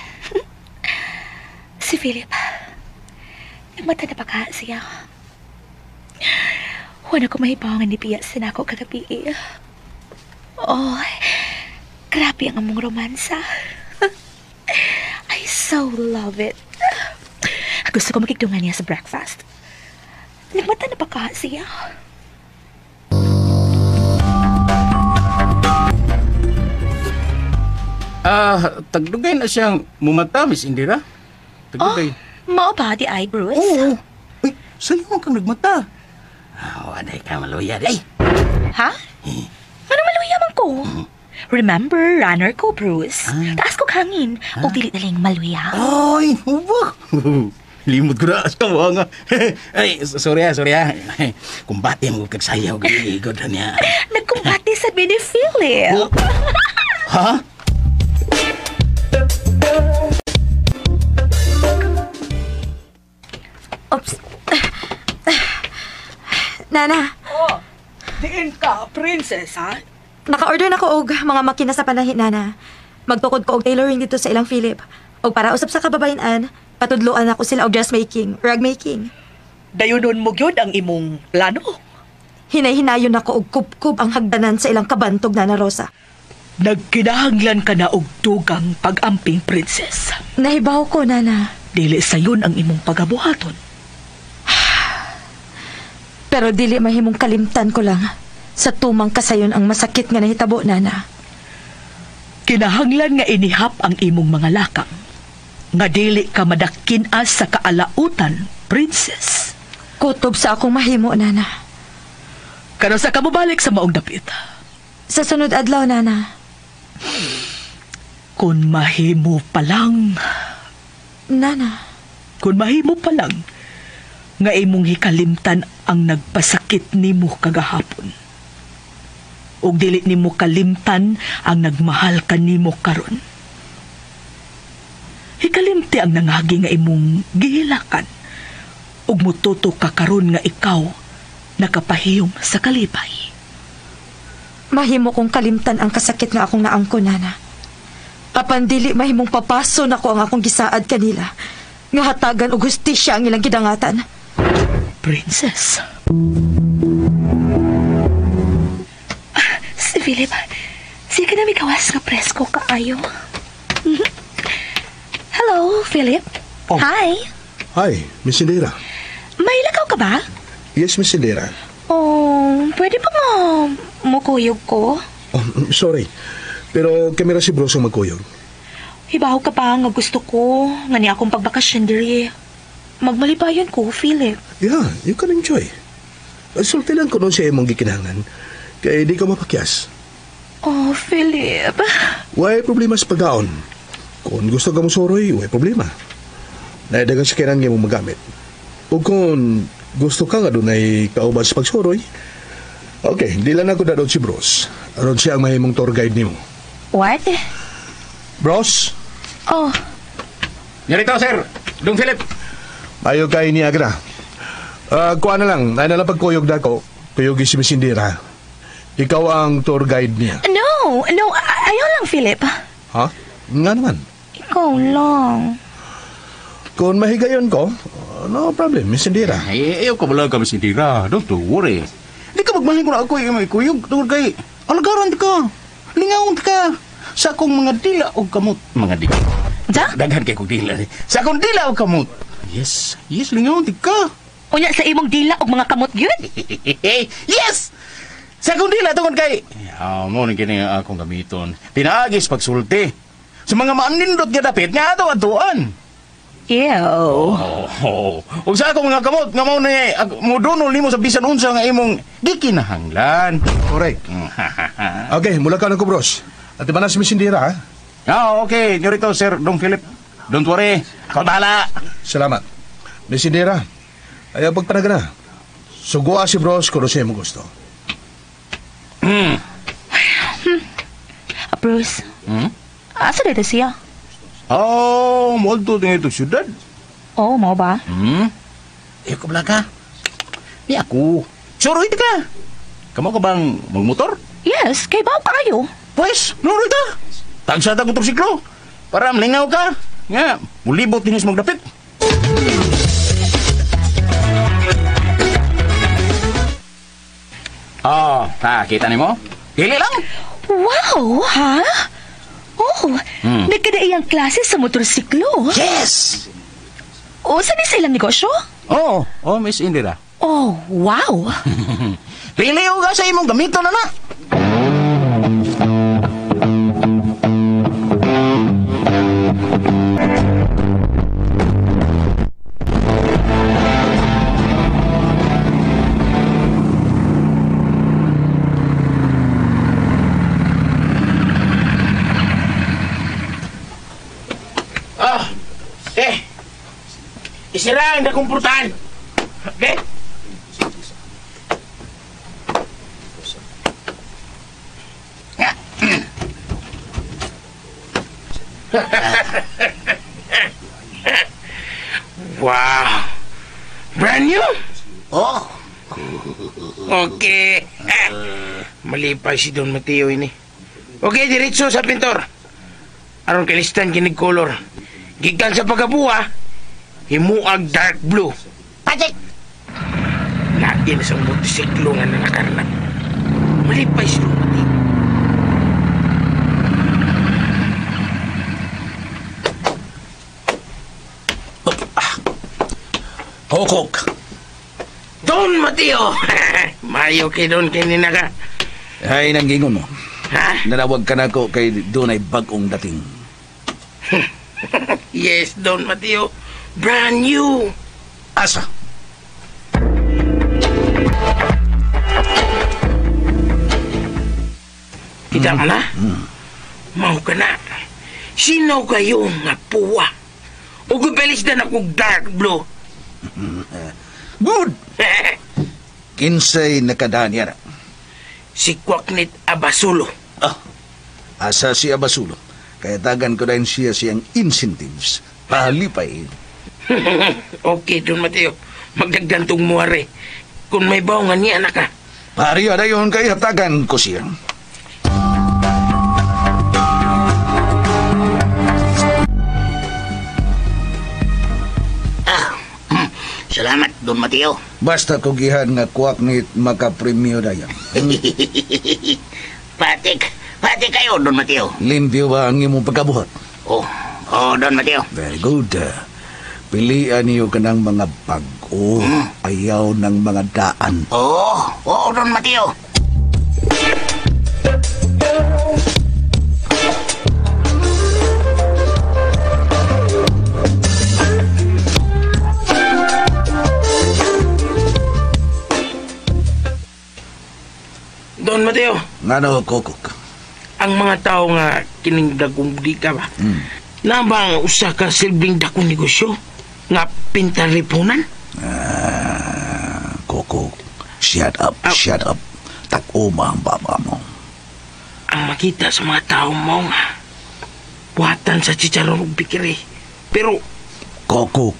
[SPEAKER 5] Si Philip. Nagmata na pa ka siya. Wala ko mahibawangan ni Pia sa nako kagabi. Oh, grabe ang among romansa. I so love it. Gusto ko makikdungan niya sa breakfast. Nagmata na pa ka siya.
[SPEAKER 8] Tagdugay na siyang mumata, Miss Indira. Tagdugay.
[SPEAKER 5] Mao ba di ay, Bruce?
[SPEAKER 8] Oo. Uy, sa'yo kang nagmata. Anay ka maluya, day.
[SPEAKER 5] Ha? Ano maluya man ko? Remember, runner ko, Bruce. Taas ko hangin. O dili na lang maluya.
[SPEAKER 8] Ay, uba. Limot ko na sa nga. Ay, sorry. Kumbati mo kagsayaw, gigod na niya.
[SPEAKER 5] Nagkumbati sa Bini Philip.
[SPEAKER 8] Ha?
[SPEAKER 3] Oops. Nana.
[SPEAKER 6] Oh, diin ka, princess, ha?
[SPEAKER 3] Naka-order na ko og mga makina sa panahi, Nana. Magtukod ko og tailoring dito sa ilang Philip. Og para usap sa kababayan-an, patudloan ako sila og dressmaking, rug making.
[SPEAKER 6] Dayunon mo gyud ang imong plano.
[SPEAKER 3] Hinay-hinayon ako og kup-kup ang hagdanan sa ilang kabantog, Nana Rosa.
[SPEAKER 6] Nagkinahanglan ka na og tugang pag-amping, princess.
[SPEAKER 3] Nahibaw ko, Nana.
[SPEAKER 6] Dili sayon ang imong pagabuhaton.
[SPEAKER 3] Pero dili mahimong kalimtan ko lang. Sa tumang kasayon ang masakit nga nahitabo, Nana.
[SPEAKER 6] Kinahanglan nga inihap ang imong mga lakang. Nga dili ka madakinas sa kaalautan, princess.
[SPEAKER 3] Kutob sa akong mahimo, Nana.
[SPEAKER 6] Kano sa kamubalik sa maong dapit?
[SPEAKER 3] Sa sunod adlaw, Nana.
[SPEAKER 6] Kung mahimo pa lang.
[SPEAKER 3] Nana.
[SPEAKER 6] Kung mahimo pa lang, nga imong hikalimtan ang nagpasakit nimo kagahapon. Ug dili nimo kalimtan ang nagmahal kanimo karon. Hikalimti ang nangagi nga imong gihilakan ug mututo ka karon nga ikaw nakapahiyom sa kalipay.
[SPEAKER 3] Mahimo kong kalimtan ang kasakit nga akong naangkon, Nana. Apan dili mahimong papaso nako ang akong gisaad kanila nga hatagan og hustisya ang ilang gidangatan.
[SPEAKER 6] Princess.
[SPEAKER 5] Si Philip, sige ka na may kawas nga presko kaayo. Hello, Philip.
[SPEAKER 11] Oh.
[SPEAKER 5] Hi.
[SPEAKER 11] Hi, Miss Indira.
[SPEAKER 5] May lakaw ka ba?
[SPEAKER 11] Yes, Miss Indira.
[SPEAKER 5] Oh, pwede ba nga mukuyog ko?
[SPEAKER 11] Oh, sorry. Pero kamera si Bros ang magkuyog.
[SPEAKER 5] Hibaw ka pa nga gusto ko. Nga niya akong pagbakasyon diri. Magmalibayan ko, Philip.
[SPEAKER 11] Yeah, you can enjoy. Sulti lang ko noon siya imong gikinangan. Kaya di ka mapakyas.
[SPEAKER 5] Oh, Philip.
[SPEAKER 11] Way problema sa pagkaon. Kung gusto ka mo soroy, way problema. Naidagan sa kinan nga mong magamit. O kung gusto ka nga doon ay kauban sa pagsoroy, okay, di lang ako na doon si Bros. Aron siya ang mahimong tour guide ni mo.
[SPEAKER 5] What?
[SPEAKER 11] Bros?
[SPEAKER 5] Oh.
[SPEAKER 8] Yarito, sir. Dong Philip.
[SPEAKER 11] Mayo kay ni Agra. Kuha na lang. Ay na lang pagkuyog na ko. Kuyog si Miss Indira. Ikaw ang tour guide niya.
[SPEAKER 5] No. Ayaw lang, Philip.
[SPEAKER 11] Ha? Nga naman.
[SPEAKER 5] Ikaw lang.
[SPEAKER 11] Kung mahigayon ko, no problem, Miss Indira.
[SPEAKER 8] Ay, ayaw ka bala ka, Miss Indira. Don't worry. Di ka magmahin ko na ako may kuyog. Tungkol kay, alagaran ka. Lingaon ka. Sa akong mga dila o kamot. Mga dila.
[SPEAKER 5] Da?
[SPEAKER 8] Daghan kay kong dila. Sa akong dila o kamot. Yes, lingaw, tika.
[SPEAKER 5] Unya sa imong dila og mga kamot gyud.
[SPEAKER 8] Yes! Sa akong dila tungod kay... mo rin kini akong gamiton. Pinaagis pagsulti. Sa mga maanindot nga dapit nga ato atuan.
[SPEAKER 5] Ew.
[SPEAKER 8] Ug sa akong mga kamot, nga mo ni mudunol nimo sa bisan unsa nga imong di kinahanglan.
[SPEAKER 11] Correct. Okay, mula ka na ko, bros. At iba na si Miss Indira, ha?
[SPEAKER 8] Okay. Yorito, Sir Dong Philip. Don't worry. Kau bahala.
[SPEAKER 11] Salamat. Miss Indira, ayaw pagpanaga na. Sugoa si bros kung siya mo gusto.
[SPEAKER 5] Bruce. Asa dito siya?
[SPEAKER 8] Molto din ito syudad.
[SPEAKER 5] Oh, mau ba?
[SPEAKER 8] Ka bala Di ako. Suro ito ka. Kamu ka bang magmotor?
[SPEAKER 5] Yes, kay baw kayo.
[SPEAKER 8] Pues, nuro ito. Tagsa ta motorsiklo. Para malingaw ka. Nga, mulibot din sa magdapit. Kita ni mo? Dili lang.
[SPEAKER 5] Wow, ha? Oh, nagkadaiyang klase sa motorsiklo.
[SPEAKER 8] Yes!
[SPEAKER 5] O, saan ni silang negosyo?
[SPEAKER 8] Miss Indira.
[SPEAKER 5] Oh, wow.
[SPEAKER 8] Pili ka sa imong gamito na.
[SPEAKER 10] Isira ang nakumputan. Okay? Wow. Brand new? Okay. Malipay si Don Mateo ini. Okay, diretso sa pintor. Aron kalistan kinig color. Gikan sa pagkabuha, himuag dark blue.
[SPEAKER 8] Patik!
[SPEAKER 10] Lagi na sa motosiklo nga nanakarnak. Malipay si Don Mateo.
[SPEAKER 2] Hokok.
[SPEAKER 10] Don Mateo! Mayo kay Don kinina ka.
[SPEAKER 2] Ay, nanggingon mo.
[SPEAKER 10] Ha?
[SPEAKER 2] Nanawag ka na ko kay doon ay bagong dating.
[SPEAKER 10] Yes, Don Mateo. Brand new.
[SPEAKER 2] Asa?
[SPEAKER 10] Kita ka na? Mau ka na. Sinaw kayo nga puwa. O gubelis na akong dark blue.
[SPEAKER 2] Good! Kinsay nakadaan yan.
[SPEAKER 10] Si Kwaknit Abasulo.
[SPEAKER 2] Asa si Abasulo. Kaya tagan ko rin siya siyang incentives. Pahalipay.
[SPEAKER 10] Okay, Don Mateo. Magdagdantong muwari. Kung may baongan niya, anak ka.
[SPEAKER 2] Pari, ada yun kaya tagan ko siya.
[SPEAKER 8] Salamat, Don Mateo.
[SPEAKER 2] Basta kugihan nga Kwaknit makapremyo dayan.
[SPEAKER 8] Patik kayo, Don Mateo.
[SPEAKER 2] Limpyo ba ang imong pagkabuhat?
[SPEAKER 8] Don Mateo.
[SPEAKER 2] Very good. Pilian niyo ka ng mga bago. Ayaw ng mga daan.
[SPEAKER 8] Don Mateo.
[SPEAKER 10] Don Mateo.
[SPEAKER 2] Ngano, Kokok?
[SPEAKER 10] Ang mga tao nga kining dagong di ka ba? Nabang usa ka silbing dakong negosyo? Nga pintarlipunan?
[SPEAKER 2] Kokok, shut up. Tak-uma ang baba mo.
[SPEAKER 10] Ang makita sa mga tao mo nga, buhatan sa chicharon ug bikiri. Pero,
[SPEAKER 2] Kokok,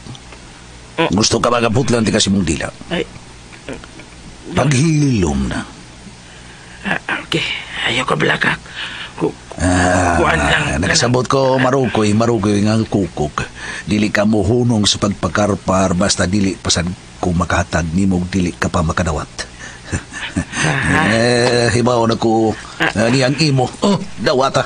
[SPEAKER 2] gusto ka ba kaputlan ti kasi mong dila?
[SPEAKER 10] Ay,
[SPEAKER 2] Paghilom na.
[SPEAKER 10] Okay, ayaw ka balakak. Kuan lang.
[SPEAKER 2] Nakasabot ko, marukoy nga Kokok. Dili ka mo hunong sa pagpakarpar, basta dili pasan kung makahatag ni mo, dili ka pa makadawat. Hibaw na ko niyang imo. Dawata.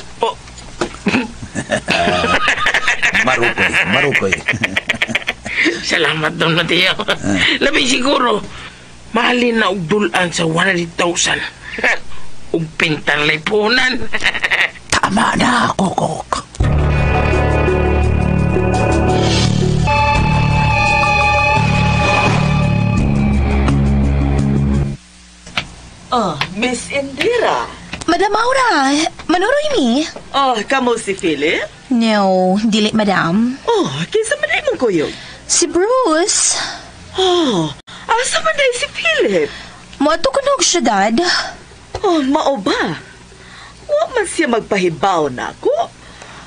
[SPEAKER 10] Salamat Don Mateo. Labi siguro, mahalin na og dulan sa 100,000. Ug pintan lipunan.
[SPEAKER 8] Tama na, Kokok.
[SPEAKER 9] Oh, Miss Indira.
[SPEAKER 5] Madam Aura, manuroy mi?
[SPEAKER 9] Oh, kamo si Philip?
[SPEAKER 5] No, dili madam.
[SPEAKER 9] Oh, kinsa man ay mong kuyog?
[SPEAKER 5] Si Bruce.
[SPEAKER 9] Oh, asa man day si Philip?
[SPEAKER 5] Moadto ko og syudad.
[SPEAKER 9] Oh, mao ba? Wa man siya magpahibaw na ako.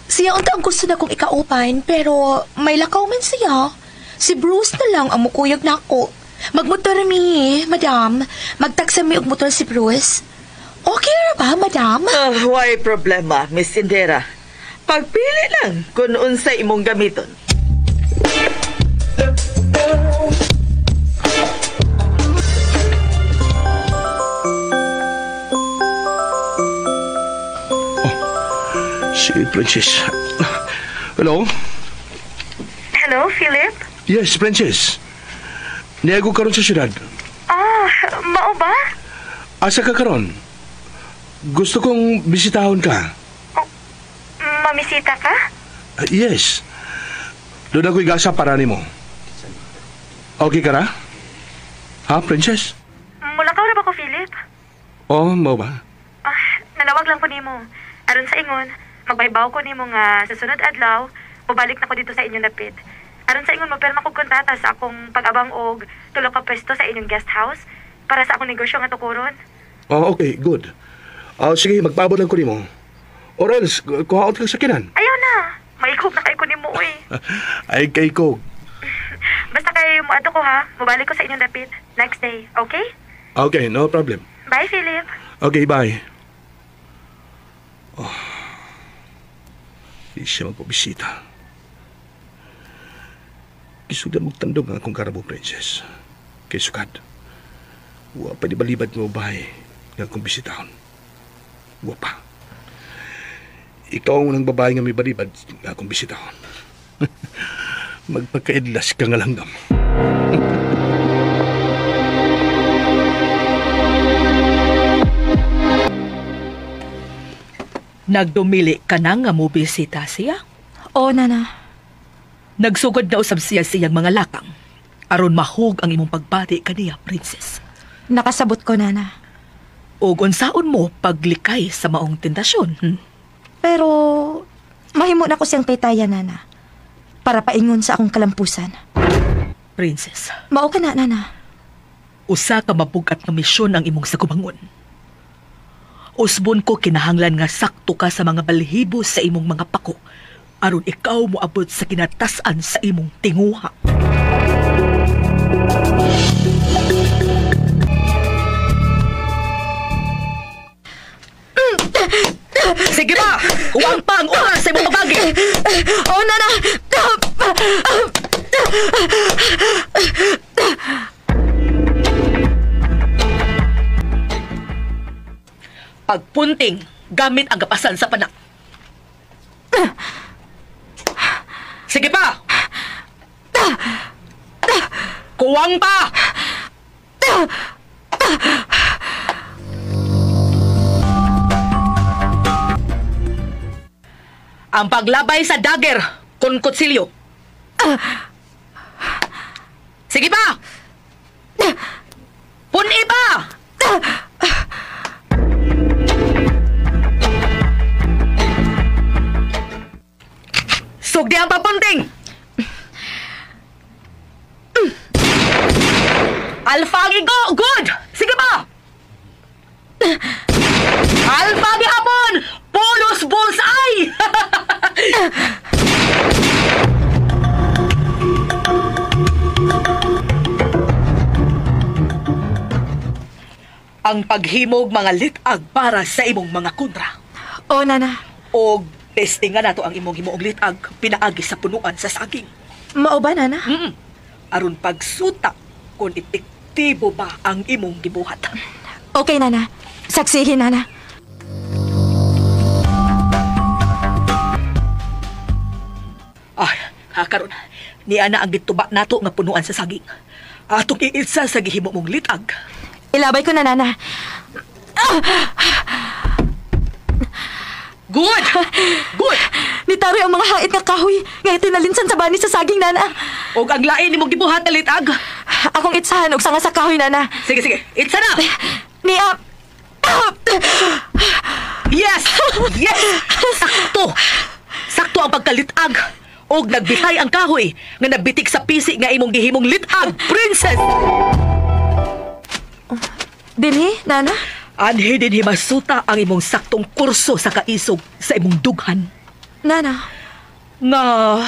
[SPEAKER 5] Siya unta ang gusto na kong ikaupan, pero may lakaw man siya. Si Bruce na lang ang mukuyog na ako. Magmotor mi, madam. Magtaksa mi og motor si Bruce. Okay ra ba, madam?
[SPEAKER 9] Why problema, Miss Indira? Pagpili lang kung unsa imong gamiton.
[SPEAKER 11] Si Princess. Hello?
[SPEAKER 3] Hello, Philip?
[SPEAKER 11] Yes, Princess. Niago karon sa syudad.
[SPEAKER 3] Mao ba?
[SPEAKER 11] Asa ka karon? Gusto kong bisitahon ka.
[SPEAKER 3] Mamisita ka?
[SPEAKER 11] Yes. Doon ako'y gasa para nimo. Okay ka ra? Ha, Princess?
[SPEAKER 3] Mulakaw na ba ko, Philip?
[SPEAKER 11] Oh, mo ba?
[SPEAKER 3] Nanawag lang ko nimo. Aron sa ingon, magbaybaw ko nimo nga sa sunod adlaw, mubalik na ko dito sa inyong dapit. Aron sa ingon, magpirma kog kontrata sa akong pag-abang og tulo ka pwesto sa inyong guest house para sa akong negosyo nga tukuron.
[SPEAKER 11] Oh, okay, good. Sige, magpaabot lang ko nimo. Or else, kuhaot ka sa kinan.
[SPEAKER 3] Ayaw na. Maikog na kayo ko nimo, uy.
[SPEAKER 11] Ay, kay ko.
[SPEAKER 3] Basta kayo muadto ko ha. Mubalik ko sa inyong dapit next day, okay?
[SPEAKER 11] Okay, no problem.
[SPEAKER 3] Bye, Philip.
[SPEAKER 11] Okay, bye. Di siya magpabisita. Isudan mong tandong ang akong karabo, Princess. Kay sukad. Wa pa di balibad mo bahay nga akong bisitahon. Wa pa. Ikaw ang unang babae nga may balibad nga akong bisitahon. Magpakaidlas ka nga langgam.
[SPEAKER 6] Nagdumili ka na nga mo bisita siya?
[SPEAKER 3] Oo, nana.
[SPEAKER 6] Nagsugod na usab siya siyang mga lakang. Aron mahug ang imong pagbati kaniya, Princess.
[SPEAKER 3] Nakasabot ko, nana.
[SPEAKER 6] O unsaon mo paglikay sa maong tentasyon?
[SPEAKER 3] Pero, mahimo na ko siyang paytayan, nana. Para paingon sa akong kalampusan.
[SPEAKER 6] Princess.
[SPEAKER 3] Mao ka na, nana.
[SPEAKER 6] Usa ka mabugat na misyon ang imong sagubangon. Usbon ko kinahanglan nga sakto ka sa mga balahibo sa imong mga pako aron ikaw moabot sa kinatasan sa imong tinguha. Sige ba! Huwag pa ang oras sa imong pagagi!
[SPEAKER 3] Oo, nana!
[SPEAKER 6] Pagpunting, gamit ang gapasan sa panak. Sige pa! Kuwang pa! Ang paglabay sa dagger kun kutsilyo. Sige pa! Puni pa! Sugdi ang papunting! Alfagi go! Good! Sige pa! Alfagi hapon! Polos bullseye! Ang paghimog mga litag para sa imong mga kontra.
[SPEAKER 3] Oo, nana.
[SPEAKER 6] O testingan nato ang imong himuog litag pinaagi sa punuan sa saging.
[SPEAKER 3] Mao ba, nana?
[SPEAKER 6] Aron pagsuta kung epektibo ba ang imong gibuhat.
[SPEAKER 3] Okay, nana. Saksihin, nana.
[SPEAKER 6] Karon Ni ana ang gituba nato nga punuan sa saging. Atong iitsa sa gihimo mong litag.
[SPEAKER 3] Ilabay ko na, Nana.
[SPEAKER 6] Good! Good!
[SPEAKER 3] Nitaroy ang mga hait nga kahoy nga itinalinsan sa bani sa saging, Nana.
[SPEAKER 6] Og ang lain ni mong gibuhat na litag.
[SPEAKER 3] Akong itsahan og sanga sa kahoy, Nana.
[SPEAKER 6] Sige, sige. Itsa na! Yes! Yes! Sakto! Sakto ang pagkalitag. Og nagbitay ang kahoy nga nagbitik sa pisi nga imong gihimong litag, princess!
[SPEAKER 3] Dinhi, Nana?
[SPEAKER 6] Anhi din himasuta ang imong saktong kurso sa kaisog sa imong dughan.
[SPEAKER 3] Nana?
[SPEAKER 6] Nga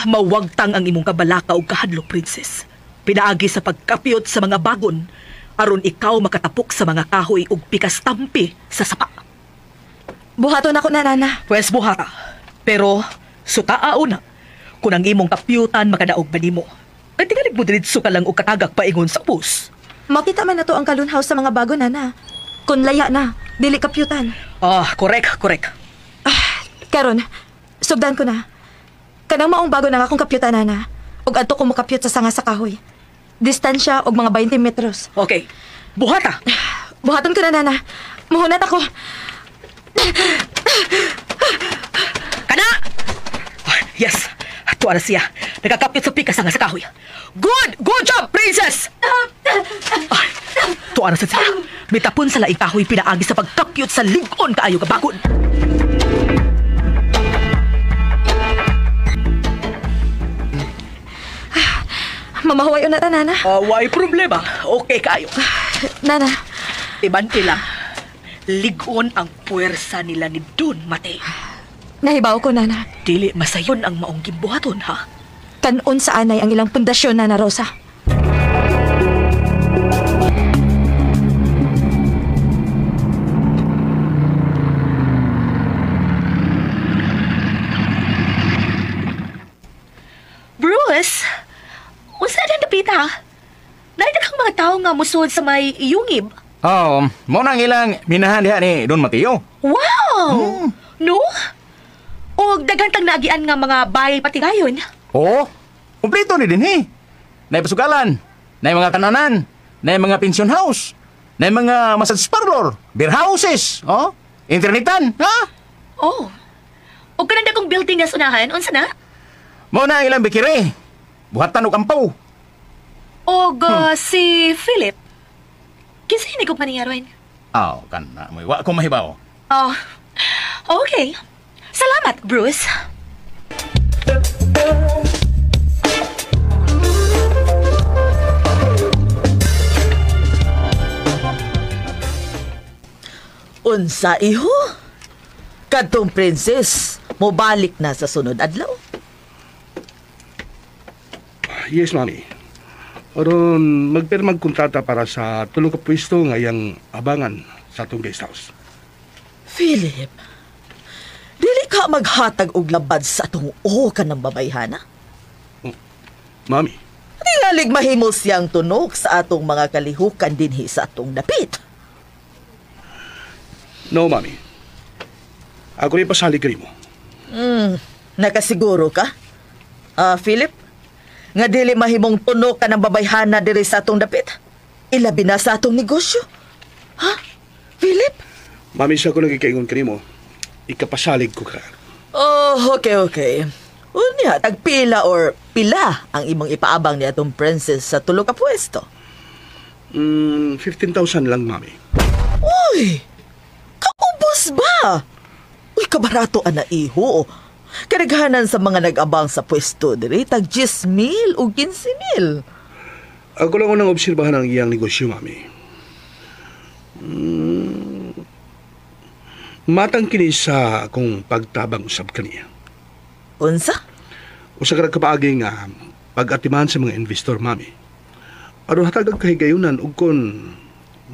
[SPEAKER 6] mawagtang ang imong kabalaka o kahadlo, princess. Pinaagi sa pagkapyot sa mga bagon, aron ikaw makatapok sa mga kahoy ug pikas tampi sa sapa.
[SPEAKER 3] Buhaton ako na, Nana.
[SPEAKER 6] Pwes buhata. Pero, sutaa una, kung ang imong kapyutan makadaog ba nimo, ay tingalig mo diritso ka lang o katagak paingon sa bus.
[SPEAKER 3] Makita man na to ang kalunhaw sa mga bago, Nana. Kung laya na, dili kapyutan.
[SPEAKER 6] Correct.
[SPEAKER 3] Karon, sugdan ko na. Kanang maong bago na akong kapyutan, Nana. Og adto ko makapyut sa sanga sa kahoy. Distansya og mga 20 metros.
[SPEAKER 6] Okay. Buhata!
[SPEAKER 3] Buhaton ko na, Nana. Muhunat ako.
[SPEAKER 6] Kana! Yes! Tuwa na siya. Nagkakapyut sa pika sanga sa kahoy. Good! Good job, princess! Tuwa na siya. Mitapon sa laing kahoy pinaagi sa pagkapyut sa ligon kaayo kabakon.
[SPEAKER 3] Mamahuwayo na ta, Nana.
[SPEAKER 6] Why problema. Okay kayo.
[SPEAKER 3] Nana.
[SPEAKER 6] Iban nila. Ligon ang puwersa nila ni Don Mateo.
[SPEAKER 3] Nahibaw ko, Nana.
[SPEAKER 6] Dili masayon ang maong gimbuhaton, ha?
[SPEAKER 3] Kanon sa anay ang ilang pundasyon, Nana Rosa.
[SPEAKER 5] Bruce, unsa na napita? Naida kang mga tao nga musod sa may yungib.
[SPEAKER 7] Mo nang ilang minahan diha ni Don Mateo.
[SPEAKER 5] Wow! No? O dagantang nagian nga mga bahay pati ngayon.
[SPEAKER 7] Oo, kumpleto ni din Nay pasugalan, nay mga kananan, nay mga pension house, nay mga massage parlor, beer houses, internetan, ha?
[SPEAKER 5] Oh. O kananda kong building na sunahan, unsa na?
[SPEAKER 7] Mo na ilang bikiri, buhatan og ampaw.
[SPEAKER 5] O si Philip. Kinsa hindi ko paningaroin?
[SPEAKER 7] Kana mo wa ko mahibaw.
[SPEAKER 5] Oh, okay. Salamat, Bruce.
[SPEAKER 9] Unsa, iho? Kadtong princess, mobalik na sa sunod adlaw.
[SPEAKER 11] Yes, Mami. Aron magpirmag kontrata para sa tulong ka pwesto ngayang abangan sa atong guest house.
[SPEAKER 9] Philip, dili ka maghatag og labad sa atong ka ng babayhana?
[SPEAKER 11] Mami.
[SPEAKER 9] Tingalig mahimol siyang tunok sa atong mga kalihukan dinhi sa atong dapit.
[SPEAKER 11] No, Mami. Ako rin pasalig rin mo.
[SPEAKER 9] Nakasiguro ka? Philip? Nga dili mahimong tunok ka ng babayhana diri sa atong dapit? Ilabi na sa atong negosyo? Ha? Philip?
[SPEAKER 11] Mami, siya ko nagkikaingon ka mo. Ikapasalig ko ka.
[SPEAKER 9] Okay. Unya, tagpila or pila ang imong ipaabang ni atong princess sa tulo ka pwesto?
[SPEAKER 11] 15,000 lang, Mami.
[SPEAKER 9] Uy! Kaubos ba? Uy, kabarato ana iho. Karaghanan sa mga nag-abang sa pwesto diri tag 10,000 o 15,000.
[SPEAKER 11] Ako lang unang obserbahan ang iyang negosyo, Mami. Matang kini sa akong pagtabang usab kaniya.
[SPEAKER 9] Unsa?
[SPEAKER 11] Usa ka kapaagi nga pag-atiman sa mga investor, Mami. Aron hatag ang kahigayunan ug kon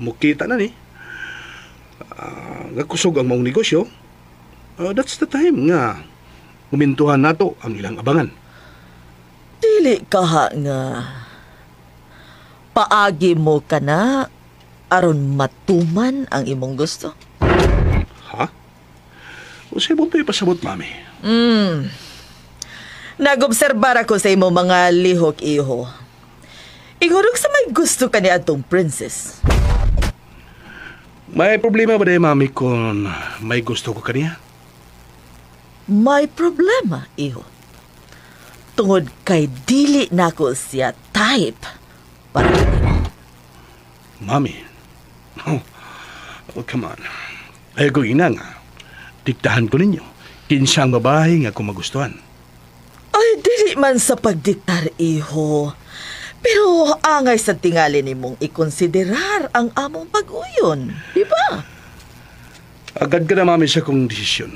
[SPEAKER 11] mukita na ni. Nagkusog ang maong negosyo. That's the time nga umintuhan nato ang ilang abangan.
[SPEAKER 9] Dili ka nga paagi mo ka na aron matuman ang imong gusto?
[SPEAKER 11] Ha? O sa'yo mo ipasabot, Mami?
[SPEAKER 9] Nag-obserbar ako sa imo mga lihok, iho. Igurog sa may gusto ka ni atong princess.
[SPEAKER 11] May problema ba day, mami, kung may gusto ko kaniya?
[SPEAKER 9] May problema, iho. Tungod kay dili nako siya type para kanimo.
[SPEAKER 11] Mami. Oh, come on. Ay ko ina nga. Diktahan ko ninyo. Kinsang babae nga kung magustuhan.
[SPEAKER 9] Ay, dili man sa pagdiktar, iho. Pero angay sa tingali nimong ikonsiderar ang among pag-uyon. Diba?
[SPEAKER 11] Agad ka na, mami, sa kong desisyon.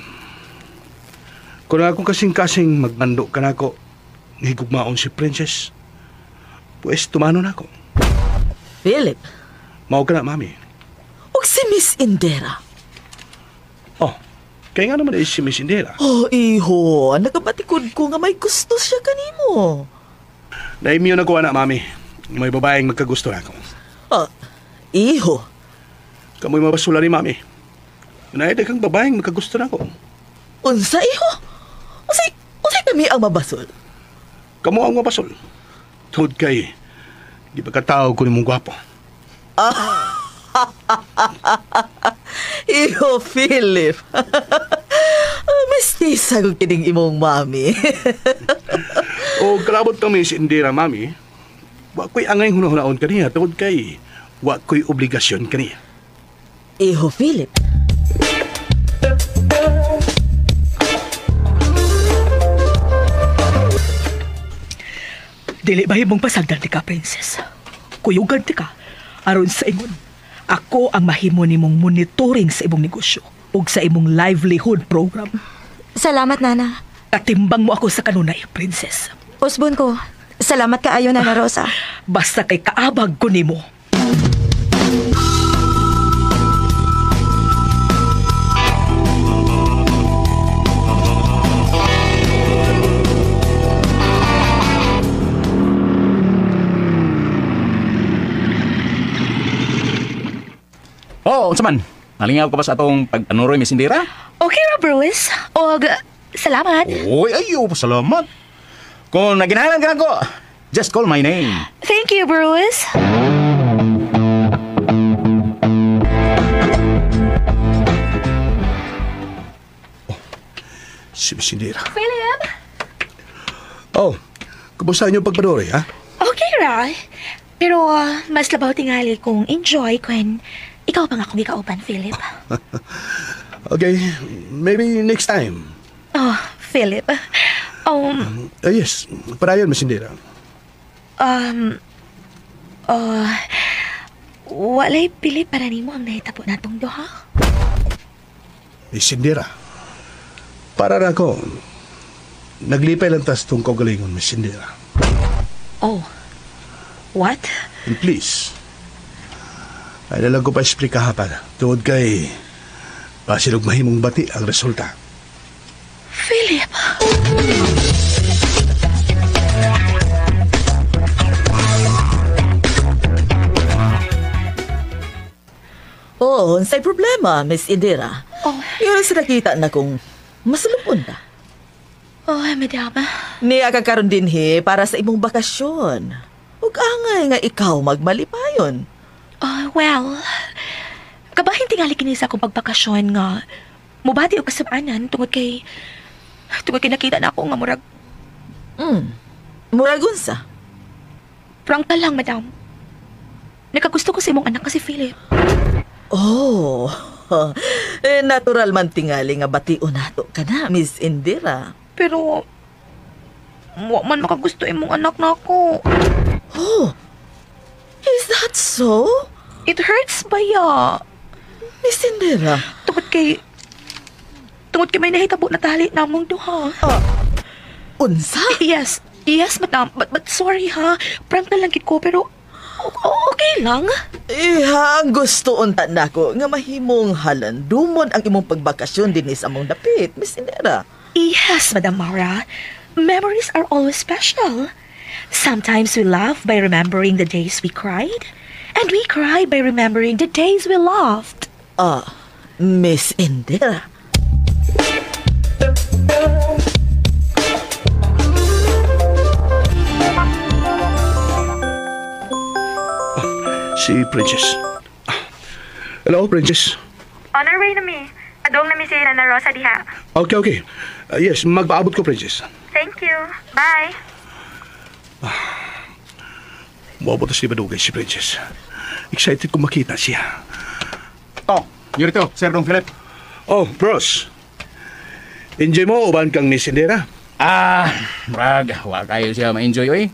[SPEAKER 11] Kung akong kasing-kasing magmando ka na ako, higugmaon si Princess, pues tumano na ako.
[SPEAKER 9] Philip.
[SPEAKER 11] Mao ka na, mami.
[SPEAKER 9] O si Miss Indera.
[SPEAKER 11] Oh, kaya nga naman ay si Miss Indera.
[SPEAKER 9] Oh, iho. Nagabatikod ko nga may gusto siya kanimo.
[SPEAKER 11] Naimyo na ko, anak, mami. May babaeng magkagusto na ako.
[SPEAKER 9] Iho.
[SPEAKER 11] Kamoy mabasula ni mami. Naida kang babaeng magkagusto na ako.
[SPEAKER 9] Unsa, iho? Unsay kami ang mabasol?
[SPEAKER 11] Kamo ang mabasol. Tungod kay, di ba katao ko ni mong gwapo?
[SPEAKER 9] Iho, Philip. Mistisa ko kining imong mami.
[SPEAKER 11] O kalabot kami si Indira, mami. Wa ko'y angay hunahunaon kaniya. Tungod kay, wa ko'y obligasyon kaniya.
[SPEAKER 9] Iho, Philip. Dili ba himong pasagdan ti ka, princess? Kuyugan ti ka. Aron sa ingon, ako ang mahimo nimong monitoring sa imong negosyo ug sa imong livelihood program.
[SPEAKER 3] Salamat, Nana.
[SPEAKER 9] Katimbang mo ako sa kanunay, princess.
[SPEAKER 3] Usbon ko. Salamat ka ayo, Nana Rosa.
[SPEAKER 9] Basta kay kaabag ko nimo.
[SPEAKER 7] Oh, unsa man? Nalingaw ka ba sa atong pag-anuroy, Miss Indira?
[SPEAKER 5] Okay ra, Bruce. Og, salamat.
[SPEAKER 7] Oy, ayo, salamat. Kung naginahalan ka na ko, just call my name.
[SPEAKER 5] Thank you, Bruce.
[SPEAKER 11] Si Miss Indira.
[SPEAKER 5] Philip?
[SPEAKER 11] Oh, kumusta niyo pagpanuri, ha?
[SPEAKER 5] Okay ra. Pero mas labaw tingali kung enjoy kung ikaw pa nga kung ikauban, Philip.
[SPEAKER 11] Okay, maybe next time.
[SPEAKER 5] Oh, Philip.
[SPEAKER 11] Yes, para yun, Miss Indira.
[SPEAKER 5] Walay pili para nimo ang nahitabo natong duha.
[SPEAKER 11] Miss Indira, para na ako, naglipay lang tas tong kagalingon, Miss Indira.
[SPEAKER 5] Oh, what?
[SPEAKER 11] And please, ay nalang ko pa explika pa. Tuod kay, pasilog mahimong bati ang resulta.
[SPEAKER 5] Philip!
[SPEAKER 9] Oh, unsay problema, Miss Indira?
[SPEAKER 5] Oh.
[SPEAKER 9] Yun sa nakita na kung masulupon ta.
[SPEAKER 5] Oh, madam.
[SPEAKER 9] Niya ka karon din para sa imong bakasyon. Ug angay nga ikaw magmalipayon.
[SPEAKER 5] Well, kabahin tingali kini sa akong pagbakasyon nga mubati og kasabanan tungod kay nakita na ako nga murag
[SPEAKER 9] Murag unsa?
[SPEAKER 5] prangka lang, madam. Nakagusto ko sa imong anak kasi Philip.
[SPEAKER 9] Oh, natural man tingali nga bation nato ka na, Miss Indira.
[SPEAKER 5] Pero wa man makagusto imong anak na ako.
[SPEAKER 9] Oh, is that so?
[SPEAKER 5] It hurts ba ya?
[SPEAKER 9] Miss Indira?
[SPEAKER 5] Tungod kay may nahitabo na tali namong duha.
[SPEAKER 9] Unsa?
[SPEAKER 5] Yes, madam. But sorry ha. Prank na lang gid ko pero okay lang.
[SPEAKER 9] Ang gusto unta nako nga mahimong halandumon ang imong pagbakasyon dinhi sa among dapit, Miss Indira.
[SPEAKER 5] Yes, Madam Maura. Memories are always special. Sometimes we laugh by remembering the days we cried, and we cry by remembering the days we laughed.
[SPEAKER 9] Miss Indira.
[SPEAKER 11] Si Princess. Hello, Princess.
[SPEAKER 3] On our way na mi. Adong na mi si Nana Rosa diha.
[SPEAKER 11] Okay. Yes, magpaabot ko, Princess.
[SPEAKER 3] Thank you. Bye.
[SPEAKER 11] Maabot na si Badugay, si Princess. Excited kong makita siya.
[SPEAKER 8] Oh, yun ito, Sir Dong Philip.
[SPEAKER 11] Oh, bros. Enjoy mo, uban kang ni Sindera?
[SPEAKER 8] Murag, wa kayo siya ma-enjoy, oy.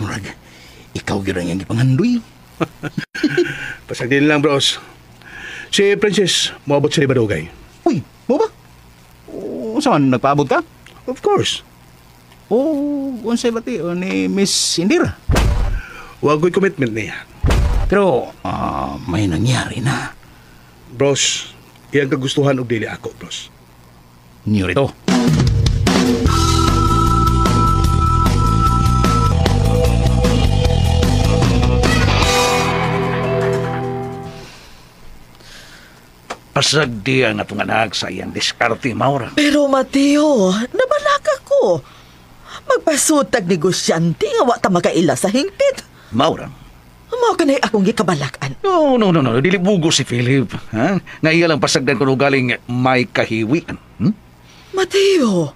[SPEAKER 8] Murag, ikaw gira niyang ipangandoy.
[SPEAKER 11] Pasag din lang, bros. Si Princess, maabot sa Badugay.
[SPEAKER 8] Uy, mo ba? Saan, nagpaabot ka?
[SPEAKER 11] Of course.
[SPEAKER 8] Unsay bati ni Miss Indira.
[SPEAKER 11] Huwag ko'y commitment niya.
[SPEAKER 8] Pero, may nangyari na.
[SPEAKER 11] Bros, iyang kagustuhan og dili ako, bros.
[SPEAKER 8] Niyo rito.
[SPEAKER 2] Pasag di ang natong anak sa iyang diskarte, Maura.
[SPEAKER 9] Pero Mateo, nabalak ako. Magpasutag negosyante nga wa ta makaila sa hingpit.
[SPEAKER 2] Maura.
[SPEAKER 9] Mao kanay akong gikabalakan.
[SPEAKER 2] No. Dili bugo si Philip. Ha? Nga iya lang pasagdan ko galing may kahiwian.
[SPEAKER 9] Mateo,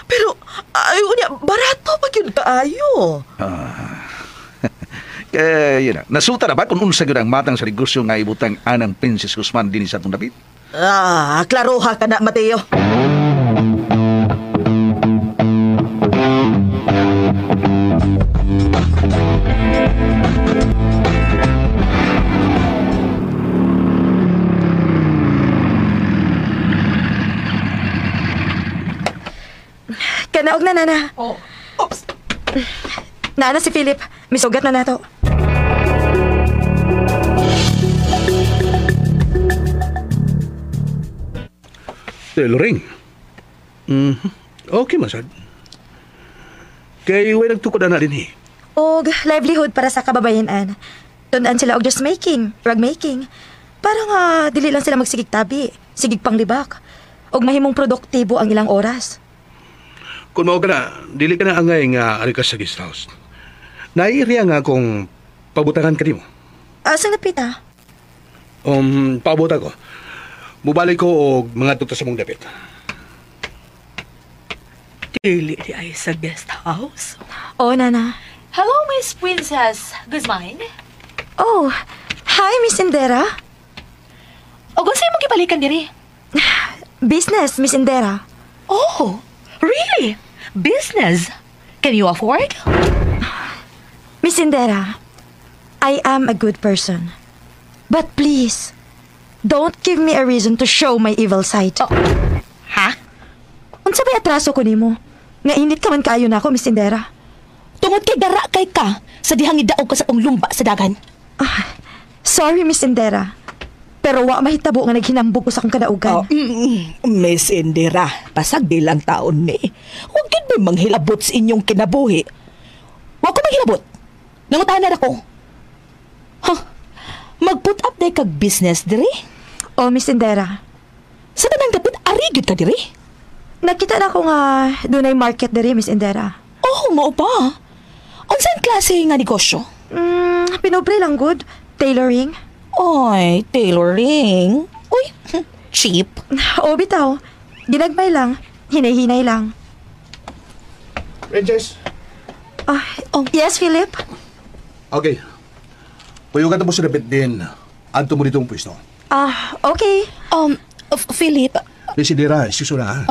[SPEAKER 9] pero ayaw niya, barato pag yun kaayo.
[SPEAKER 2] Kaya yun na. Nasuta na ba kung unsa yun ang matang sa negosyo nga ibutang anang Princess Guzman din sa itong David?
[SPEAKER 9] Klaroha ka na, Mateo.
[SPEAKER 3] Kanaog na, Nana.
[SPEAKER 9] Oops.
[SPEAKER 3] Nana si Philip. Misugat na nato.
[SPEAKER 11] Tailoring. Okay, masad. Kay way nagtukod na din eh.
[SPEAKER 3] Og livelihood para sa kababayan-an. Tunan sila og dressmaking, rug making. Para nga dili lang sila magsigig tabi, sigig panglibak. Og mahimong produktibo ang ilang oras.
[SPEAKER 11] Kung mao ka na, dili ka na angay nga ari ka sa guest house. Naiiriya nga kung pabutangan ka nimo.
[SPEAKER 3] Asa napita?
[SPEAKER 11] Paabot ako. Mubalik ko og mga tuta sa mong dapit.
[SPEAKER 6] Dili di ay sa guest house.
[SPEAKER 3] Oh, Nana.
[SPEAKER 5] Hello, Miss Princess Guzman.
[SPEAKER 3] Oh, hi, Miss Indera.
[SPEAKER 5] O kung sa'yo mo kibalikan diri?
[SPEAKER 3] Business, Miss Indera.
[SPEAKER 5] Oh, really? Business? Can you afford?
[SPEAKER 3] Miss Indera, I am a good person. But please, don't give me a reason to show my evil side.
[SPEAKER 5] Ha?
[SPEAKER 3] Unsa bay atraso ko nimo? Nga init ka man kaayo na ako, Miss Indera.
[SPEAKER 5] Tungod kay dara kay ka, sa dihang idaog ka sa kong lumba sa dagan.
[SPEAKER 3] Sorry, Miss Indera. Pero wa mahitabo nga naghinambog ko sa akong kadaugan.
[SPEAKER 6] Miss Indira, pasag bilang taon ni. Huwag yun may manghilabot sa inyong kinabuhi.
[SPEAKER 5] Huwag ko manghilabot. Nangutahan ako. Mag-put up day kag business diri?
[SPEAKER 3] Oh, Miss Indera.
[SPEAKER 5] Sa tanang dapit, arigid ka diri?
[SPEAKER 3] Nakita na ko nga dunay market diri, Miss Indera.
[SPEAKER 5] Oh, mo pa? Unsan klase nga negosyo?
[SPEAKER 3] Pinobre lang good. Tailoring.
[SPEAKER 5] Oy, tailoring? Uy, cheap.
[SPEAKER 3] O, bitaw. Ginagmay lang. Hinay-hinay lang.
[SPEAKER 11] Princess.
[SPEAKER 3] Yes, Philip?
[SPEAKER 11] Okay. Puyugan mo sa dapit din. Anto mo ditong pwesto.
[SPEAKER 3] Okay.
[SPEAKER 5] Philip.
[SPEAKER 11] Si Dira, susuna.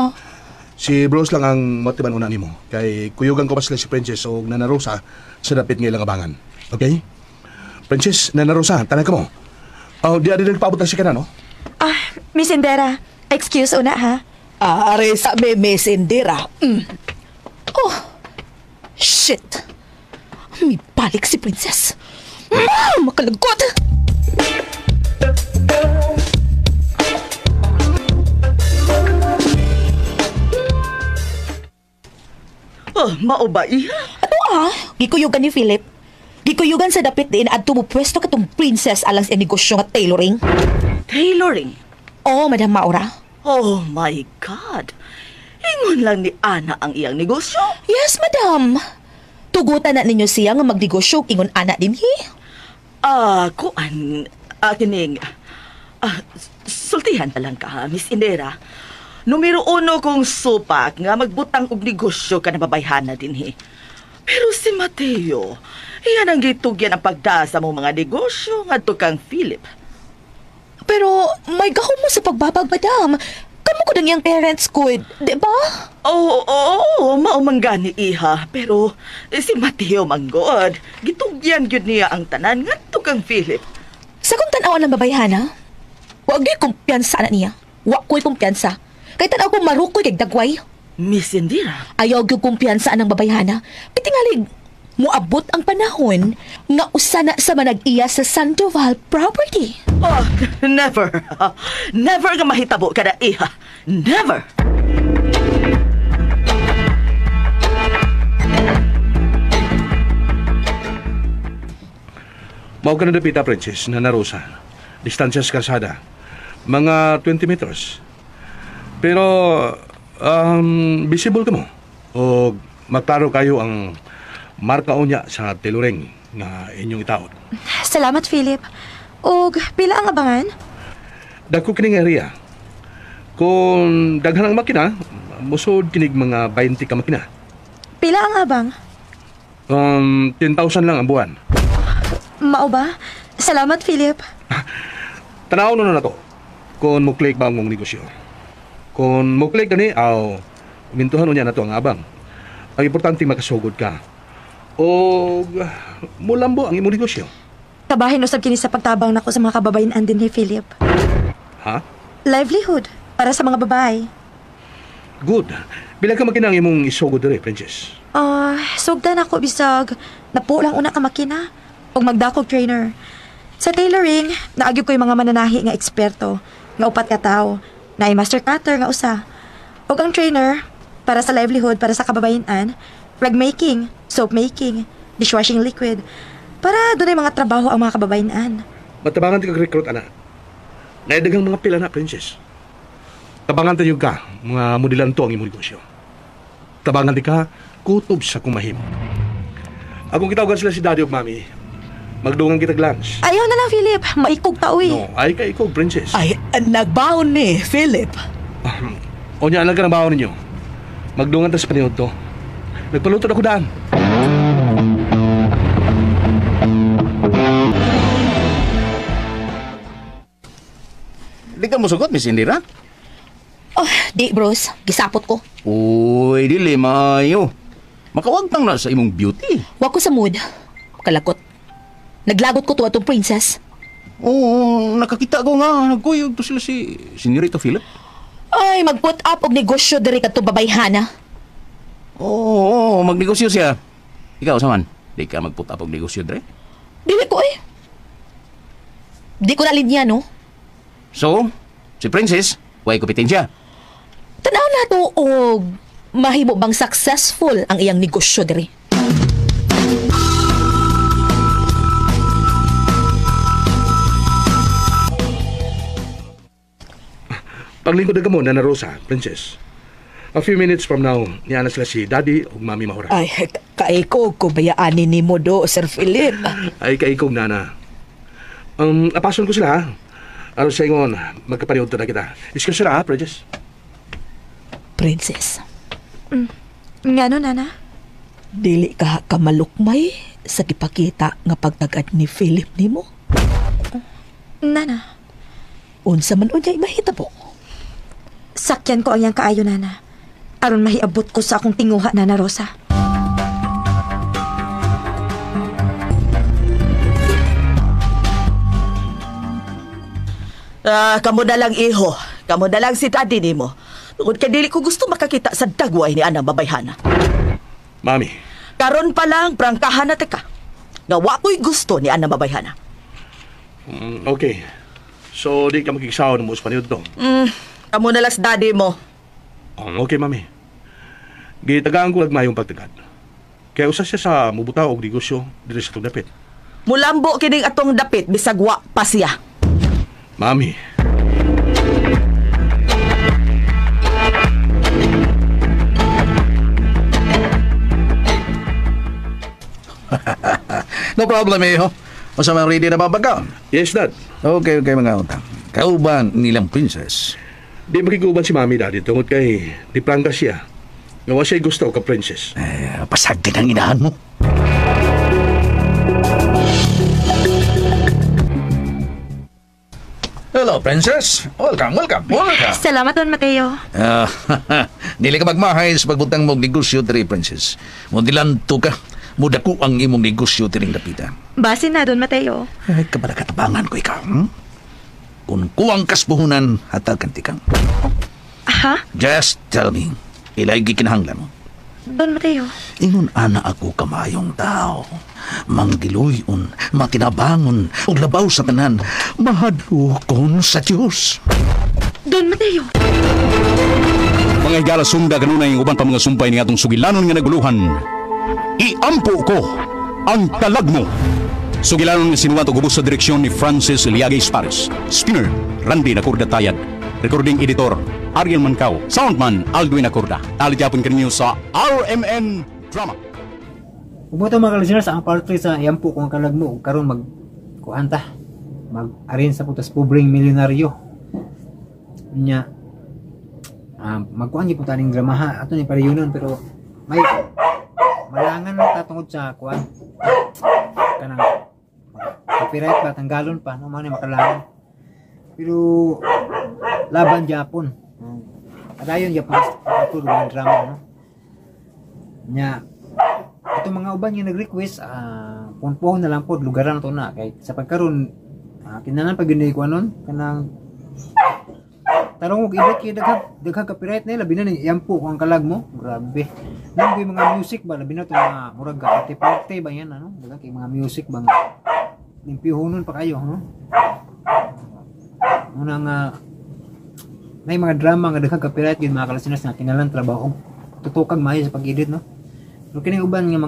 [SPEAKER 11] Si Bros lang ang motiban una nimo. Kay kuyugan ko pa sila si Princess o Nana Rosa sa dapit ng ilang abangan. Okay? Princess, Nana Rosa, tanan ka mo. Di adi nagpaabot na si kana, no?
[SPEAKER 3] Miss Indera, excuse una, ha?
[SPEAKER 6] Are sabi, Miss Indira.
[SPEAKER 5] Oh, shit. May balik si Princess. Makalagot.
[SPEAKER 6] Mao ba iya?
[SPEAKER 5] Gikuyugan ni Philip. Gikuyugan sa dapit din at tumupwesto katong Princess alang sa negosyo nga tailoring.
[SPEAKER 6] Tailoring?
[SPEAKER 5] Oo, Madam Maura.
[SPEAKER 6] Oh my God. Ingon lang ni Ana ang iyang negosyo?
[SPEAKER 5] Yes, Madam. Tugutan na ninyo siya nga magnegosyo ingon ana din hi.
[SPEAKER 9] Kining, sultihan na lang ka, Miss Indira. Numero 1 kong supak nga magbutang og negosyo ka na babayhana dinhi. Pero si Mateo, iyan ang gitugyan ang pagdasa mong mga negosyo ngadto kang Philip.
[SPEAKER 5] Pero may gahom mo sa pagbabag, madam. Kamu ko ng iyang parents ko, di ba?
[SPEAKER 9] Oo, maumanggani iha. Pero si Mateo manggod, gitugyan yun niya ang tanan ngadto kang Philip.
[SPEAKER 5] Sa kong tanawan ng babayhana, wag yung kumpiyansa na niya. Wag ko'y kumpiyansa. Kahit tanaw kong marukoy kay dagway.
[SPEAKER 9] Miss Indira?
[SPEAKER 5] Ayaw yung kumpiyansa ng babayhana. Pitingalig, muabot ang panahon nga usana sa manag-iya sa Sandoval property.
[SPEAKER 9] Oh, never. Never nga mahitabo ka na iha. Never.
[SPEAKER 11] Mao ka na dapita, Princess, na narosa. Distansya sa kalsada. Mga 20 meters. Pero, visible ka mo. O magklaro kayo ang marka unya sa tilureng nga inyong itaod.
[SPEAKER 3] Salamat, Philip. Og pila ang abangan?
[SPEAKER 11] Dagko kining area. Kung daghan ang makina, musod kinig mga 20 ka makina.
[SPEAKER 3] Pila ang abang?
[SPEAKER 11] 10,000 lang ang buwan.
[SPEAKER 3] Mao ba? Salamat, Philip.
[SPEAKER 11] Tanaw na to. Kung muklik ba ang mong negosyo. Kung muklik gani, mintuhan unya na to ang abang. Ang importante makasugod ka. O mulambo ang imong negosyo.
[SPEAKER 3] Kabahin usab kini sa pagtabang nako sa mga kababayan din ni Philip.
[SPEAKER 11] Ha?
[SPEAKER 3] Livelihood para sa mga babae.
[SPEAKER 11] Good. Bilang ka makina ang imong isugod diri, Princess.
[SPEAKER 3] Sugdan ako bisag napo lang una ka makina og magdakog trainer. Sa tailoring, naagyo ko yung mga mananahi nga eksperto, nga upat ka tao, na ay master cutter nga usa. Og ang trainer para sa livelihood para sa kababayan, rug making, soap making, dishwashing liquid, para doon ay mga trabaho ang mga kababayan.
[SPEAKER 11] Matabangan ti kag-recruit, ana. Naidagang mga pila na, Princess. Tabangan tayo ka, mga modelan to ang imong negosyo. Tabangan ti ka, kutob sa kumahim. Akong kitawagan sila si Daddy o Mami, magdungan kita lunch.
[SPEAKER 3] Ayaw na lang, Philip. Maikog tao eh.
[SPEAKER 11] No, ay ka ikog, Princess.
[SPEAKER 6] Ay, nagbaon ni Philip.
[SPEAKER 11] O niya, alam ka ng baon ninyo. Magdungan ta sa panihod to. Nagpalutod ako daan.
[SPEAKER 8] Di ka mo sugot, Miss Indira?
[SPEAKER 5] Di, bros. Gisapot ko.
[SPEAKER 8] Uy, dili, maayo. Makawagtang na sa imong beauty.
[SPEAKER 5] Wag ko sa mood. Kalakot. Naglagot ko to atong princess.
[SPEAKER 8] Oo, nakakita ko nga. Nagkuyog to sila si Señorito Philip.
[SPEAKER 5] Ay, mag-put up og negosyo diri kadto babayhana.
[SPEAKER 8] Oo, magnegosyo siya. Ikaw, saman, di ka mag-put up og negosyo dre?
[SPEAKER 5] Dili ko eh. Di ko na linya, no?
[SPEAKER 8] So, si Princess, way kompetensya.
[SPEAKER 5] Tanaw na to og mahimo bang successful ang iyang negosyo diri.
[SPEAKER 11] Paglingkod na ka mo, Nana Rosa, Princess. A few minutes from now, niya na sila si Daddy o Mami Mahura.
[SPEAKER 6] Ay, kaikog ko bayaanin ni mo do, Sir Philip.
[SPEAKER 11] Ay, kaikog, Nana. Apason ko sila, ha? Aron sa ingon, magkapaniod na kita. Iskas sila, ha, Princess?
[SPEAKER 5] Princess.
[SPEAKER 3] Nga no, Nana?
[SPEAKER 6] Dili ka kamalukmay sa kipakita nga pagtagad ni Philip nimo.
[SPEAKER 3] Nana.
[SPEAKER 6] Unsa man unya'y mahitabo.
[SPEAKER 3] Sakyan ko ang iyang kaayo, Nana. Aron mahiabot ko sa akong tinguha, Nana Rosa.
[SPEAKER 9] Kamo na lang, iho. Kamo na lang si daddy nimo. Tungod kay dili ko gusto makakita sa dagway ni anang babayhana.
[SPEAKER 11] Mami.
[SPEAKER 9] Karon pa lang, prangkahan na teka. Nga wa ko'y gusto ni anang babayhana.
[SPEAKER 11] Okay. So, di ka magkikisawa ng mo sa paniod to?
[SPEAKER 9] Kamo na lang sa daddy mo.
[SPEAKER 11] Okay, Mami. Gitagaan ko lagmayong pagtagad. Kaya usa siya sa mubutaw og negosyo diri sa itong dapit.
[SPEAKER 9] Mulambo kining atong dapit bisag wa pa siya.
[SPEAKER 11] Mami.
[SPEAKER 8] No problem, Eho.
[SPEAKER 2] Masama ready na ba ka?
[SPEAKER 11] Yes, Dad.
[SPEAKER 2] Okay, mga utang. Kauban nilang princess.
[SPEAKER 11] Di makiguban si Mami, Daddy, tungod kay di prangga siya. Ngawa siya gusto ka, Princess.
[SPEAKER 2] Pasagin ang inahan mo. Hello, princess. Welcome.
[SPEAKER 3] Salamat, Don Mateo.
[SPEAKER 2] Dili ka magmahay sa pagbutang mong negosyo diri, princess. Mundilanto ka. Mudaku ang imong negosyo diring dapita.
[SPEAKER 3] Base na, Don Mateo.
[SPEAKER 2] Ay, kabala katabangan ko ikaw. Kung kuwang kasbuhunan, hatagan tikang.
[SPEAKER 3] Ha?
[SPEAKER 2] Just tell me, ilay gikinahanglan mo.
[SPEAKER 3] Don Mateo.
[SPEAKER 2] Ingon ana ako kamayong tao. Manggiluyon, matinabangon, ug labaw sa tanan, mahadlokon sa Diyos.
[SPEAKER 3] Don Mateo.
[SPEAKER 12] Mga higala sunda kanunay ang uban pa mga sumpay ni atong sugilanon nga naguluhan. Iampo ko ang talagmo. Sugilanon nga sinuwat og ubos sa direksyon ni Francis Liagis Paris. Spinner, Randy Nakurda Tayad. Recording editor, Ariel Mancao. Soundman, Aldwin Nakurda. Talijapon kaninyo sa RMN Drama.
[SPEAKER 1] Kung ito mga listeners, ang part 3 sa Iampo kung kalagmo, karon mag-kuanta. Mag-arrange sa putas pobreng milyonaryo. Nya, magkuhan niyo po taning dramaha. Ato ni pariyunan, pero may malangan lang tatungod sa kuhan. Kanang copyright ba, tanggalon pa, no? Mga makalangan. Pero laban Japon. Adayon Japon ito ng drama, no? Nya ito mga uban yung nag-request, punpuhon na lang po lugaran to na kay sa pagkaron kinanan pag yun ko anon kanang tarong og ibig kay daghang copyright na labi na ni Iampo kung ang kalag mo, grabe. Nang mga music ba labi na to mga murag party ba yan, ano? Daghang kay mga music bang limpihonon pa kayo, no? Unang may mga drama nga daghang copyright yun mga kalasinas na kinalan trabaho tutukag maayo sa pag-edit, no? Pero kining uban nga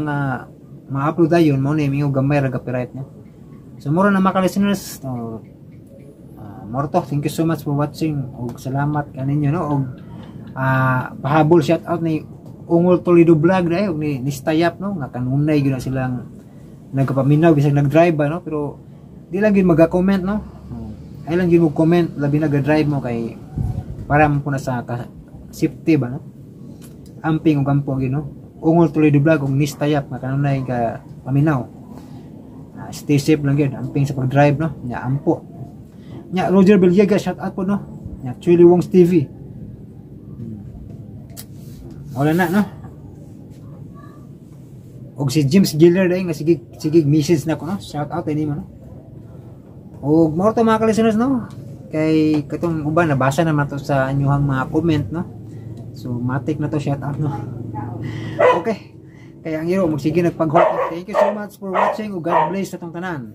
[SPEAKER 1] mga upload ayon mo na yung gamay ra copyright niya. So mura na mga kalasinas, Morto, thank you so much for watching og salamat kaninyo, no? Og pahabol shout out ni Ungol Toledo Vlog dai og ni Stayap, no? Nga kanunay gyud silang nagpaminaw bisag nag-drive ba, no? Pero di lang gyud maga-comment, no? Ay lang gyud mo comment labi nag-drive mo kay para mo na sa safety ba, no? Amping og kampo gyud, no? Ungol Toledo Vlog og ni Stayap nga kanunay ka paminaw. Stay safe lang gyud, amping sa pag-drive, no? Nya ampo. Nya Roger Villegas, shout out po, no? Nya Chili Wong's TV. Wala na, no? Og si James Giller dahil nga sige message na ko, no? Shout out din mo, no? Og more to mga kalisunod, no? Kay katong uban nabasa naman to sa inyong mga comment, no? So matik na to, shout out, no? Okay. Kaya ang hero magsige nagpag-hook. Thank you so much for watching ug God bless sa tong tanan.